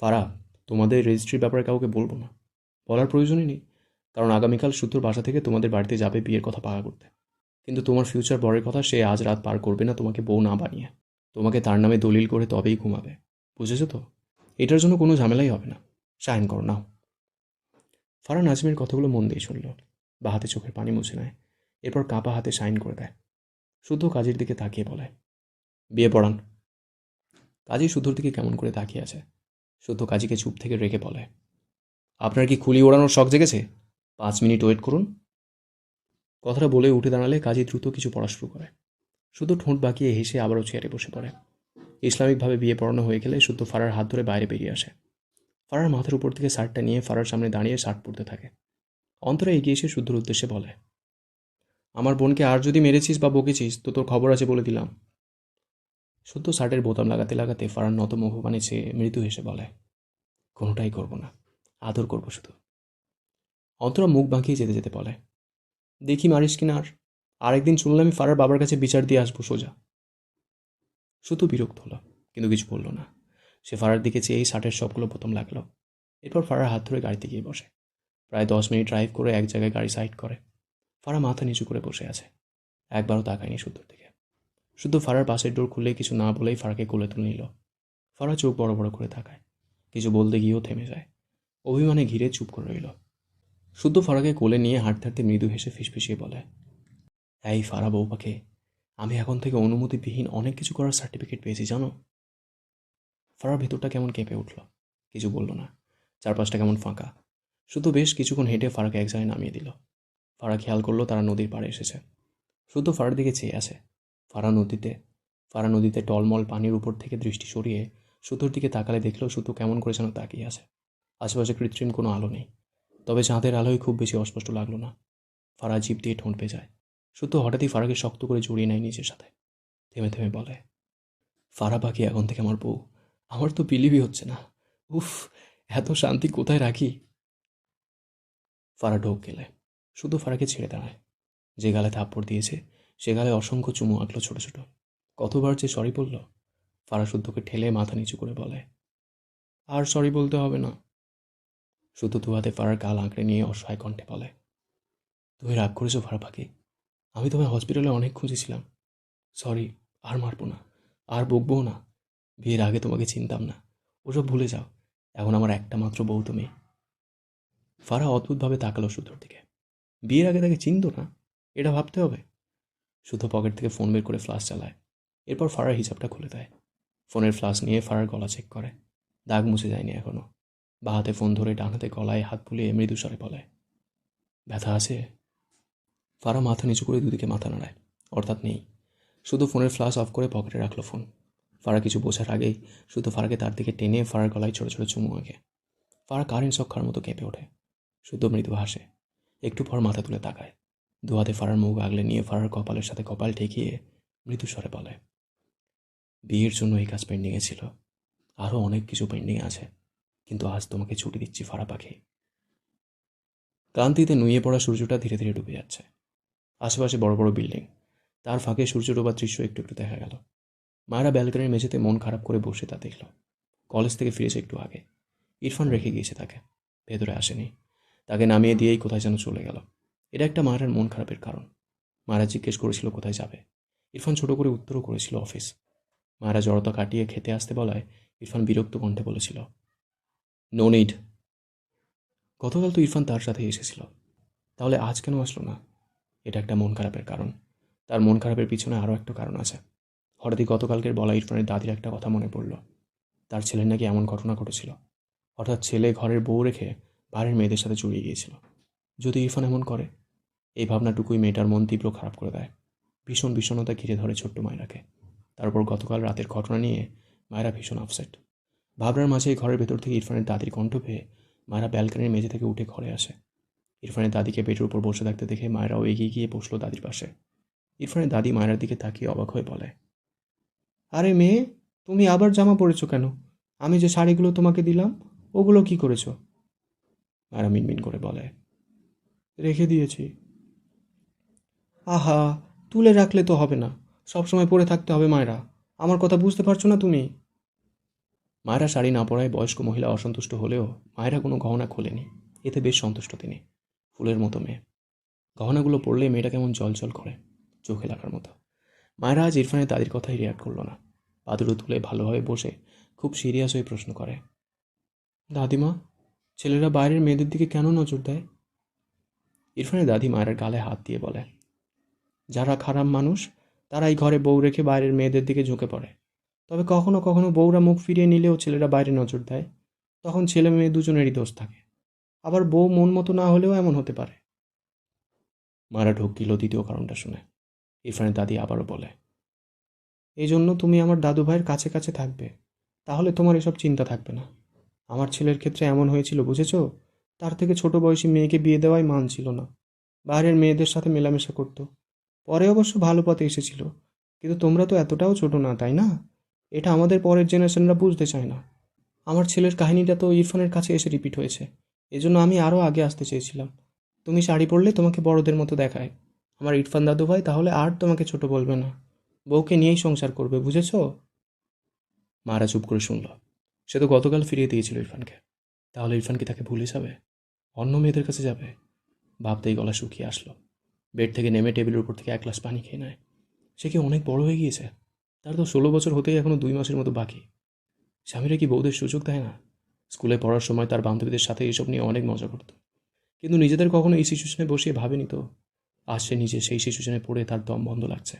ফারা, তোমাদের রেজিস্ট্রির ব্যাপারে কাউকে বলবো না, বলার প্রয়োজনই নেই, কারণ আগামীকাল শুদ্ধর বাসা থেকে তোমাদের বাড়িতে যাবে বিয়ের কথা পাকা করতে। কিন্তু তোমার ফিউচার বরের কথা সে আজ রাত পার করবে না তোমাকে বউ না বানিয়ে, তোমাকে তার নামে দলিল করে তবেই ঘুমাবে, বুঝেছো তো? এটার জন্য কোনো ঝামেলাই হবে না, সাইন করো নাও। ফারা নাজমের কথাগুলো মন দিয়ে শুনল, বা হাতে চোখের পানি মুছে নেয়, এরপর কাঁপা হাতে সাইন করে দেয়। শুদ্ধ কাজীর দিকে তাকিয়ে বলে, বিয়ে পড়ান। কাজী শুদ্ধর দিকে কেমন করে তাকিয়ে আছে। শুদ্ধ কাজীকে চুপ থেকে রেখে বলে, আপনার কি খুলি ওড়ানোর শখ জেগেছে? 5 মিনিট ওয়েট করুন। কথাটা বলে উঠে দাঁড়ালে কাজী দ্রুত কিছু পড়া শুরু করে। শুধু ঠোঁট বাঁকিয়ে হেসে আবারও চেয়ারে বসে পড়ে। ইসলামিকভাবে বিয়ে পড়ানো হয়ে গেলে শুদ্ধ ফারার হাত ধরে বাইরে বেরিয়ে আসে। ফারার মাথার উপর থেকে শার্টটা নিয়ে ফারার সামনে দাঁড়িয়ে শার্ট পরতে থাকে। অন্তরা এগিয়ে এসে শুদ্ধর উদ্দেশ্যে বলে, আমার বোনকে আর যদি মেরেছিস বা বকেছিস তো তোর খবর আছে বলে দিলাম। শুদ্ধ শার্টের বোতাম লাগাতে লাগাতে ফারার নত মুখপানে চেয়ে মৃদু হেসে বলে, কোনোটাই করব না, আদর করব শুধু। অন্তরা মুখ বাঁকিয়ে যেতে যেতে বলে, দেখি মারিস কিনা আর, আরেকদিন শুনলে আমি ফারার বাবার কাছে বিচার দিয়ে আসবো সোজা। শুধু বিরক্ত হলো, কিন্তু কিছু বলল না। সে ফারার দিকে চেয়েই শার্টের সবগুলো বোতাম লাগলো। এরপর ফারার হাত ধরে গাড়িতে গিয়ে বসে। প্রায় 10 মিনিট ড্রাইভ করে এক জায়গায় গাড়ি সাইড করে। ফারা মাথা নিচু করে বসে আছে, একবারও তাকায়নি শুদ্ধর দিকে। শুধু ফারার বাসের ডোর খুলে কিছু না বলেই ফারাকে কোলে তুলে নিল। ফারা চোখ বড় বড় করে তাকায়, কিছু বলতে গিয়েও থেমে যায়। অভিমানে ঘিরে চুপ করে রইল। শুদ্ধ ফারাকে কোলে নিয়ে হাঁটতে হাঁটতে মৃদু হেসে ফিসফিসিয়ে বলে, এই ফারা বউ পাখি, আমি এখন থেকে অনুমতিবিহীন অনেক কিছু করার সার্টিফিকেট পেয়েছি জানো। ফারার ভেতরটা কেমন কেঁপে উঠল, কিছু বলল না। চারপাশটা কেমন ফাঁকা। শুধু বেশ কিছুক্ষণ হেঁটে ফারাকে এক জায়গায় নামিয়ে দিল। ফারা খেয়াল করলো তারা নদীর পাড়ে এসেছে। শুধু ফারার দিকে চেয়ে আছে। ফারা নদীতে টলমল পানির উপর থেকে দৃষ্টি সরিয়ে শুধুর দিকে তাকালে দেখলেও শুধু কেমন করে যেন তাকিয়ে আছে। আশেপাশে কৃত্রিম কোনো আলো নেই, তবে চাঁদের আলোয় খুব বেশি অস্পষ্ট লাগলো না। ফারা জিভ দিয়ে ঠোঁট ভেজায়। শুধু হঠাৎই ফারাকে শক্ত করে জড়িয়ে নেয় নিজের সাথে। থেমে থেমে বলে, ফারা পাখি এখন থেকে আমার বউ। আমার তো বিলিভই হচ্ছে না। উফ, এত শান্তি কোথায় রাখি। ফারা ঢোক গেলে শুধু ফারাকে ছেড়ে দাঁড়ায়। যে গালে থাপ্পড় দিয়েছে সে গালে অসংখ্য চুমু আঁকলো ছোট ছোট। কতবার যে সরি বলল। ফারা শুদ্ধকে ঠেলে মাথা নিচু করে বলে, আর সরি বলতে হবে না। শুধু দু হাতে ফারার গাল আঁকড়ে নিয়ে অসহায় কণ্ঠে বলে, তুমি রাগ করেছো ফারা পাখি? আমি তোমায় হসপিটালে অনেক খুঁজেছিলাম। সরি, আর মারবো না, আর বকবো না। বিয়ের আগে তোমাকে চিনতাম না, ওসব ভুলে যাও। এখন আমার একটা মাত্র বউ তুমি। ফারা অদ্ভুতভাবে তাকালো শুদ্ধর দিকে। বিয়ের আগে তাকে চিনতো না, এটা ভাবতে হবে। শুদ্ধ পকেট থেকে ফোন বের করে ফ্লাশ চালায়। এরপর ফারার হিসাবটা খুলে দেয়। ফোনের ফ্লাশ নিয়ে ফারার গলা চেক করে। দাগ মুছে যায়নি এখনো। বা হাতে ফোন ধরে ডান হাতে গলায় হাত বুলিয়ে মৃদু স্বরে বলে, ব্যথা আছে? ফারা মাথা নিচু করে দুদিকে মাথা নাড়ায়, অর্থাৎ নেই। শুধু ফোনের ফ্লাশ অফ করে পকেটে রাখলো ফোন। ফারা কিছু বোঝার আগেই শুধু ফারাকে তার দিকে টেনে ফারার গলায় ছোট ছোট চুমু আঁকে। ফারা কারেন্ট ছক্কার মতো কেঁপে ওঠে। শুদ্ধ মৃদু হাসে, একটু পর মাথা তুলে তাকায়। দু হাতে ফারার মুখ আগলে নিয়ে ফারার কপালের সাথে কপাল ঠেকিয়ে মৃদু স্বরে বলে, বিয়ের জন্য এই কাজ পেন্ডিংয়ে ছিল, আরও অনেক কিছু পেন্ডিং আছে, কিন্তু আজ তোমাকে ছুটি দিচ্ছি ফারা পাখি। ক্লান্তিতে নুয়ে পড়া সূর্যটা ধীরে ধীরে ডুবে যাচ্ছে। আশেপাশে বড় বড় বিল্ডিং, তার ফাঁকে সূর্য ডোবার দৃশ্য একটু একটু দেখা গেল। মায়েরা ব্যালকনির মেঝেতে মন খারাপ করে বসে তা দেখল। কলেজ থেকে ফিরেছে একটু আগে। ইরফান রেখে গিয়েছে তাকে, ভেতরে আসেনি। তাকে নামিয়ে দিয়েই কোথায় যেন চলে গেল। এটা একটা মায়ের মন খারাপের কারণ। মায়েরা জিজ্ঞেস করেছিল কোথায় যাবে। ইরফান ছোট করে উত্তরও করেছিল অফিস। মায়েরা জড়তা কাটিয়ে খেতে আসতে বলায় ইরফান বিরক্ত কণ্ঠে বলেছিল, নো নিড। গতকাল তো ইরফান তার সাথে এসেছিল, তাহলে আজ কেন আসলো না? এটা একটা মন খারাপের কারণ। তার মন খারাপের পিছনে আরও একটা কারণ আছে। হঠাৎই গতকালকের বলা ইরফানের দাদির একটা কথা মনে পড়ল। তার ছেলের নাকি এমন ঘটনা ঘটেছিল। অর্থাৎ ছেলে ঘরের বউ রেখে বাইরের মেয়েদের সাথে জড়িয়ে গিয়েছিল। যদি ইরফান এমন করে, এই ভাবনাটুকুই মেয়েটার মন তীব্র খারাপ করে দেয়। ভীষণ বিষণ্ণতা ঘিরে ধরে ছোট্ট মায়রাকে। তারপর গতকাল রাতের ঘটনা নিয়ে মায়রা ভীষণ আপসেট। ভাবনার মাঝেই ঘরের ভেতর থেকে ইরফানের দাদির কণ্ঠ পেয়ে মায়রা ব্যালকনির মেঝে থেকে উঠে ঘরে আসে। ইরফানের দাদিকে বেডের উপর বসে থাকতে দেখে মায়রাও এগিয়ে গিয়ে বসলো দাদির পাশে। ইরফানের দাদি মায়রার দিকে তাকিয়ে অবাক হয়ে বলে, আরে মেয়ে, তুমি আবার জামা পরেছো কেন? আমি যে শাড়িগুলো তোমাকে দিলাম ওগুলো কি করেছো? মায়রা মিনমিন করে বলে, রেখে দিয়েছি। আহা, তুলে রাখলে তো হবে না, সব সময় পরে থাকতে হবে মায়েরা। আমার কথা বুঝতে পারছো না তুমি? মায়রা শাড়ি না পরায় বয়স্ক মহিলা অসন্তুষ্ট হলেও মায়রা কোনো গহনা খোলেনি। এতে বেশ সন্তুষ্ট তিনি। ফুলের মতো মেয়ে। গহনাগুলো পরলে মেয়েটা কেমন জলজল করে, চোখে লাগার মতো। মায়রা আজ ইরফানের দাদির কথাই রিয়াক্ট করলো না। পাদুরু তুলে ভালোভাবে বসে খুব সিরিয়াস হয়ে প্রশ্ন করে, দাদিমা, ছেলেরা বাইরের মেয়েদের দিকে কেন নজর দেয়? ইরফানের দাদি মায়ের গালে হাত দিয়ে বলে, যারা খারাপ মানুষ তারাই ঘরে বউ রেখে বাইরের মেয়েদের দিকে ঝুঁকে পড়ে। তবে কখনো কখনো বউরা মুখ ফিরিয়ে নিলেও ছেলেরা বাইরে নজর দেয়। তখন ছেলে মেয়ে দুজনেরই দোষ থাকে। আবার বউ মন মতো না হলেও এমন হতে পারে। মায়েরা ঢোক গিল দ্বিতীয় কারণটা শুনে। ইরফানের দাদি আবারও বলে, এই জন্য তুমি আমার দাদু ভাইয়ের কাছে কাছে থাকবে, তাহলে তোমার এসব চিন্তা থাকবে না। আমার ছেলের ক্ষেত্রে এমন হয়েছিল বুঝেছো? তার থেকে ছোট বয়সী মেয়েকে বিয়ে দেওয়াই মান ছিল না। বাইরের মেয়েদের সাথে মেলামেশা করতো। পরে অবশ্য ভালো পথে এসেছিল। কিন্তু তোমরা তো এতটাও ছোট না, তাই না? এটা আমাদের পরের জেনারেশনরা বুঝতে চায় না। আমার ছেলের কাহিনীটা তো ইরফানের কাছে এসে রিপিট হয়েছে। এজন্য আমি আরও আগে আসতে চেয়েছিলাম। তুমি শাড়ি পরলে তোমাকে বড়দের মতো দেখায়। আমার ইরফান দাদু ভাই তাহলে আর তোমাকে ছোট বলবে না। বউকে নিয়েই সংসার করবে, বুঝেছো? মারা চুপ করে শুনল। সে তো গতকাল ফিরিয়ে দিয়েছিল ইরফানকে। তাহলে ইরফান কি তাকে ভুলে যাবে? অন্য মেয়েদের কাছে যাবে? ভাবতেই গলা শুকিয়ে আসলো। বেড থেকে নেমে টেবিলের উপর থেকে এক গ্লাস পানি খেয়ে নেয়। সে কি অনেক বড় হয়ে গিয়েছে? তার তো 16 বছর হতেই এখনো 2 মাসের মতো বাকি। স্বামীরা কি বউদের সুযোগ দেয় না? স্কুলে পড়ার সময় তার বান্ধবীদের সাথে এইসব নিয়ে অনেক মজা করত, কিন্তু নিজেদের কখনো এই সিচুয়েশনে বসিয়ে ভাবেনি তো। আজ সে নিজে সেই সিচুয়েশনে পড়ে তার দম বন্ধ লাগছে।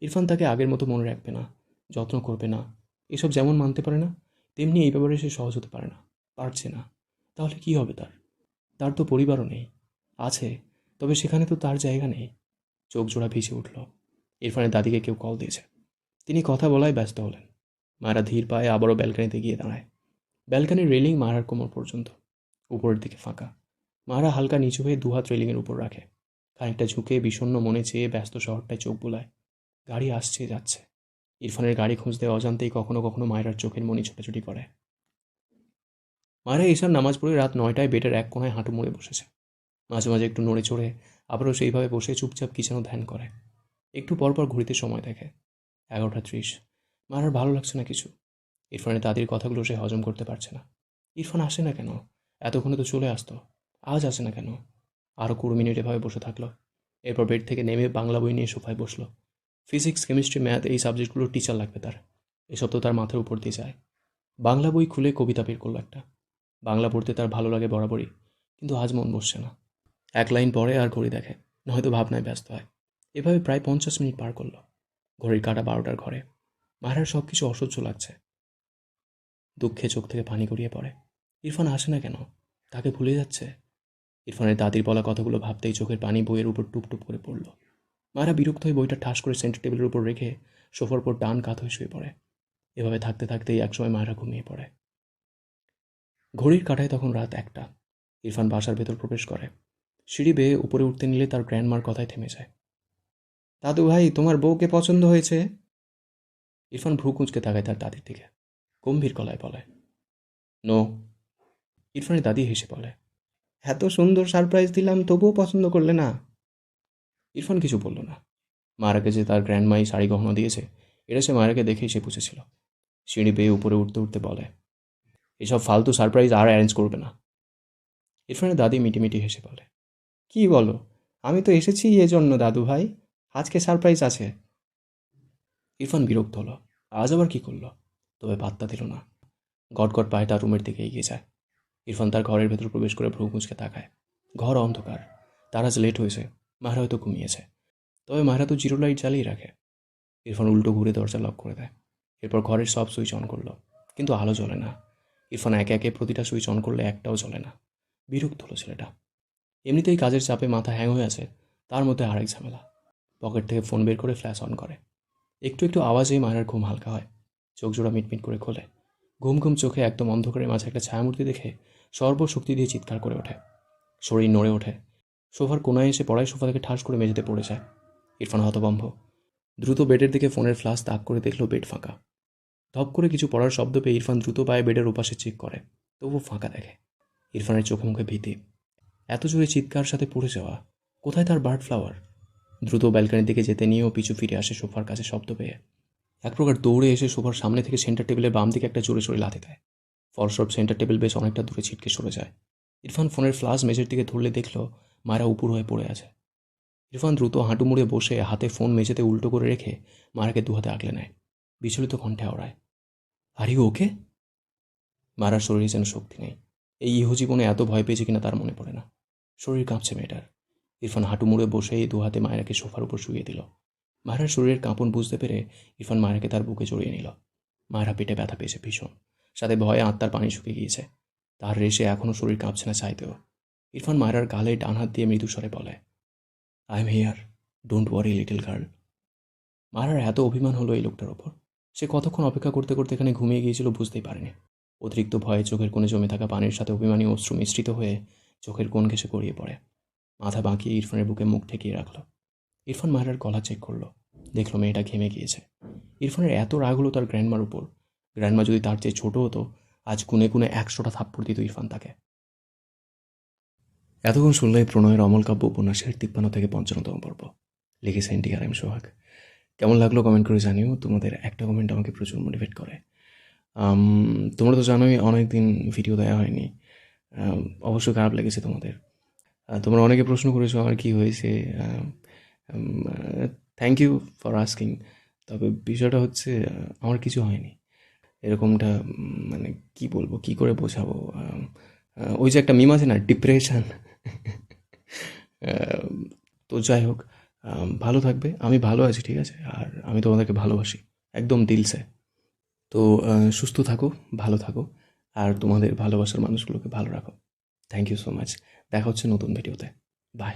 ইরফান তাকে আগের মতো মনে রাখবে না, যত্ন করবে না, এসব যেমন মানতে পারে না, তেমনি এই ব্যাপারে সে সহজ হতে পারে না, পারছে না। তাহলে কি হবে তার? তার তো পরিবারও নেই। আছে, তবে সেখানে তো তার জায়গা নেই। চোখ জোড়া ভিজে উঠল। ইরফানের দাদিকে কেউ কল দিয়েছে। তিনি কথা বলায় ব্যস্ত হলেন। মায়েরা ধীর পায়ে আবারও ব্যালকানিতে গিয়ে দাঁড়ায়। ব্যালকানির রেলিং মারার কোমর পর্যন্ত। উপরের দিকে ফাঁকা। মারা হালকা নিচু হয়ে দুহাত রেলিংয়ের উপর রাখে। খানিকটা ঝুঁকে বিষণ্ণ মনে চেয়ে ব্যস্ত শহরটায় চোখ বুলায়। গাড়ি আসছে যাচ্ছে। ইরফানের গাড়ি খুঁজতে অজান্তেই কখনো কখনো মায়রার চোখের মনি ছোটাছুটি করে। মায়েরা ঈশার নামাজ পড়ে রাত 9টায় বেডের এক কোণায় হাঁটু মুড়ে বসেছে। মাঝে মাঝে একটু নড়ে চড়ে আবারও সেইভাবে বসে চুপচাপ কি যেন ধ্যান করে। একটু পরপর ঘড়িতে সময় দেখে। 11টা 30। মায়ের ভালো লাগছে না কিছু। ইরফানের দাদির কথাগুলো সে হজম করতে পারছে না। ইরফান আসে না কেন? এতক্ষণে তো চলে আসতো। আজ আসে না কেন? আরও 20 মিনিট এভাবে বসে থাকলো। এরপর বেড থেকে নেমে বাংলা বই নিয়ে সোফায় বসলো। ফিজিক্স, কেমিস্ট্রি, ম্যাথ এই সাবজেক্টগুলোর টিচার লাগবে তার। এসব তো তার মাথার উপর দিয়ে যায়। বাংলা বই খুলে কবিতা বের করলো একটা। বাংলা পড়তে তার ভালো লাগে বরাবরই, কিন্তু আজ মন বসছে না। এক লাইন পড়ে আর ঘড়ি দেখে, নয়তো ভাবনায় ব্যস্ত হয়। এভাবে প্রায় 50 মিনিট পার করলো। ঘড়ির কাঁটা 12টার ঘরে। মায়ের সব কিছু অসহ্য লাগছে। দুঃখে চোখ থেকে পানি গড়িয়ে পড়ে। ইরফান আসে না কেন? তাকে ভুলে যাচ্ছে। ইরফানের দাদির বলা কথাগুলো ভাবতেই চোখের পানি বইয়ের উপর টুপটুপ করে পড়ল। মায়েরা বিরক্ত হয়ে বইটা ঠাস করে সেন্টার টেবিলের উপর রেখে সোফার উপর ডান কাত হয়ে শুয়ে পড়ে। এভাবে থাকতে থাকতেই একসময় মায়েরা ঘুমিয়ে পড়ে। ঘড়ির কাঁটায় তখন রাত 1টা। ইরফান বাসার ভেতর প্রবেশ করে। সিঁড়ি বেয়ে উপরে উঠতে নিলে তার গ্র্যান্ডমার কথায় থেমে যায়। দাদু ভাই, তোমার বউকে পছন্দ হয়েছে? ইরফান ভ্রু কুঁচকে তাকায় তার দাদির দিকে। গম্ভীর গলায় বলে, নো। ইরফানের দাদি হেসে বলে, এত সুন্দর সারপ্রাইজ দিলাম তবুও পছন্দ করলে না? ইরফান কিছু বলল না। মারাকে যে তার গ্র্যান্ডমাই শাড়ি গহনা দিয়েছে, এটা সে মারাকে দেখেই সে বুঝেছিল। সিঁড়ি বেয়ে উপরে উঠতে উঠতে বলে, এসব ফালতু সারপ্রাইজ আর অ্যারেঞ্জ করবে না। ইরফানের দাদি মিটিমিটি হেসে বলে, কি বলো? আমি তো এসেছি এজন্য দাদু ভাই। আজকে সারপ্রাইজ আছে। ইরফান বিরক্ত হলো। আজ আবার কি করলো? তবে পাত্তা দিল না। গটগট পায়ে তার রুমের দিকে এগিয়ে যায়। ইরফান তার ঘরের ভেতর প্রবেশ করে ভ্রু কুঁচকে তাকায়। ঘর অন্ধকার। তার আজ লেট হয়েছে, মায়েরা হয়তো ঘুমিয়েছে। তবে মায়েরা তো জিরো লাইট জ্বালিয়ে রাখে। ইরফান উল্টো ঘুরে দরজা লক করে দেয়। এরপর ঘরের সব সুইচ অন করলো, কিন্তু আলো জ্বলে না। ইরফান একে একে প্রতিটা সুইচ অন করলে একটাও জ্বলে না। বিরক্ত হলো ছেলেটা। এমনিতেই কাজের চাপে মাথা হ্যাং হয়ে আছে, তার মধ্যে আরেক ঝামেলা। পকেট থেকে ফোন বের করে ফ্ল্যাশ অন করে। একটু একটু আওয়াজেই মায়ের ঘুম হালকা হয়। চোখ জোড়া মিটমিট করে খোলে। ঘুম ঘুম চোখে একদম অন্ধকারের মাঝে একটা ছায়ামূর্তি দেখে সর্বশক্তি দিয়ে চিৎকার করে ওঠে। শরীর নড়ে ওঠে। সোফার কোনায় এসে পড়ায় সোফা থেকে ঠাস করে মেঝেতে পড়ে যায়। ইরফান হতভম্ব। দ্রুত বেডের দিকে ফোনের ফ্ল্যাশ তাক করে দেখলো বেড ফাঁকা। ধপ করে কিছু পড়ার শব্দ পেয়ে ইরফান দ্রুত পায়ে বেডের ওপাশে চেক করে, তবুও ফাঁকা দেখে। ইরফানের চোখে মুখে ভীতি। এত জোরে চিৎকার সাথে পড়ে যাওয়া। কোথায় তার বার্ড ফ্লাওয়ার? দ্রুত ব্যালকনির দিকে যেতে নিয়েও পিছু ফিরে আসে সোফার কাছে শব্দ পেয়ে। এক প্রকার দৌড়ে এসে সোফার সামনে থেকে সেন্টার টেবিলের বাম দিকে একটা জোরে জোরে লাথি দেয়। ফলস্বরূপ সেন্টার টেবিল বেশ অনেকটা দূরে ছিটকে সরে যায়। ইরফান ফোনের ফ্ল্যাশ মেঝের দিকে ধরলে দেখল মায়েরা উপর হয়ে পড়ে আছে। ইরফান দ্রুত হাঁটু মুড়ে বসে হাতে ফোন মেঝেতে উল্টো করে রেখে মারাকে দু হাতে আগলে নেয়। বিচলিত কণ্ঠে আওড়ায়, আর ইউ ওকে? মারার শরীরে যেন শক্তি নেই। এই ইহজীবনে এত ভয় পেয়েছে কিনা তার মনে পড়ে না। শরীর কাঁপছে মেয়েটার। ইরফান হাঁটু মুড়ে বসেই দু হাতে মায়েরাকে সোফার উপর শুইয়ে দিল। মায়েরার শরীরের কাঁপন বুঝতে পেরে ইরফান মায়েরাকে তার বুকে জড়িয়ে নিল। মায়েরা পেটে ব্যথা পেয়েছে ভীষণ, সাথে ভয়ে আত্মার পানি শুকিয়ে গিয়েছে। তার রেশে এখনও শরীর কাঁপছে না চাইতেও। ইরফান মায়েরার গালে ডান হাত দিয়ে মৃদুস্বরে বলে, I am here, don't worry little girl. মায়েরার এত অভিমান হলো এই লোকটার ওপর। সে কতক্ষণ অপেক্ষা করতে করতে এখানে ঘুমিয়ে গিয়েছিল বুঝতেই পারেনি। অতিরিক্ত ভয়ে চোখের কোণে জমে থাকা পানির সাথে অভিমানী অশ্রু মিশ্রিত হয়ে চোখের কোণ ঘেঁষে গড়িয়ে পড়ে। মাথা বাঁকিয়ে ইরফানের বুকে মুখ ঠেকিয়ে রাখল। ইরফান মায়েরার গলা চেক করলো, দেখলো মেয়েটা ঘেমে গিয়েছে। ইরফানের এত রাগ হলো তার গ্র্যান্ডমার উপর। গ্র্যান্ডমা যদি তার চেয়ে ছোট হতো, আজ গুনে গুনে 100টা থাপ্পড় দিত ইরফান তাকে। এতক্ষণ শুনলেই প্রণয়ের অমল কাব্য উপন্যাসের 53 থেকে 55তম পর্ব। লিখেছেন DRM সোহাগ। কেমন লাগলো কমেন্ট করে জানিও। তোমাদের একটা কমেন্ট আমাকে প্রচুর মোটিভেট করে। তোমরা তো জানোই অনেক দিন ভিডিও দেওয়া হয়নি। অবশ্যই খারাপ লেগেছে তোমাদের। তোমরা অনেকে প্রশ্ন করেছো আমার কী হয়েছে। Thank you for asking. তবে বিষয়টা হচ্ছে আমার কিছু হয়নি এরকমটা। মানে কি বলবো, কি করে বোঝাবো। ওই যে একটা মিম আছে না, ডিপ্রেশন। তো যাই হোক, ভালো থাকবে। আমি ভালো আছি, ঠিক আছে। আর আমি তোমাদেরকে ভালোবাসি একদম দিলসে। তো সুস্থ থাকো, ভালো থাকো, আর তোমাদের ভালোবাসার মানুষগুলোকে ভালো রাখো। Thank you so much. দেখা হচ্ছে নতুন ভিডিওতে। বাই।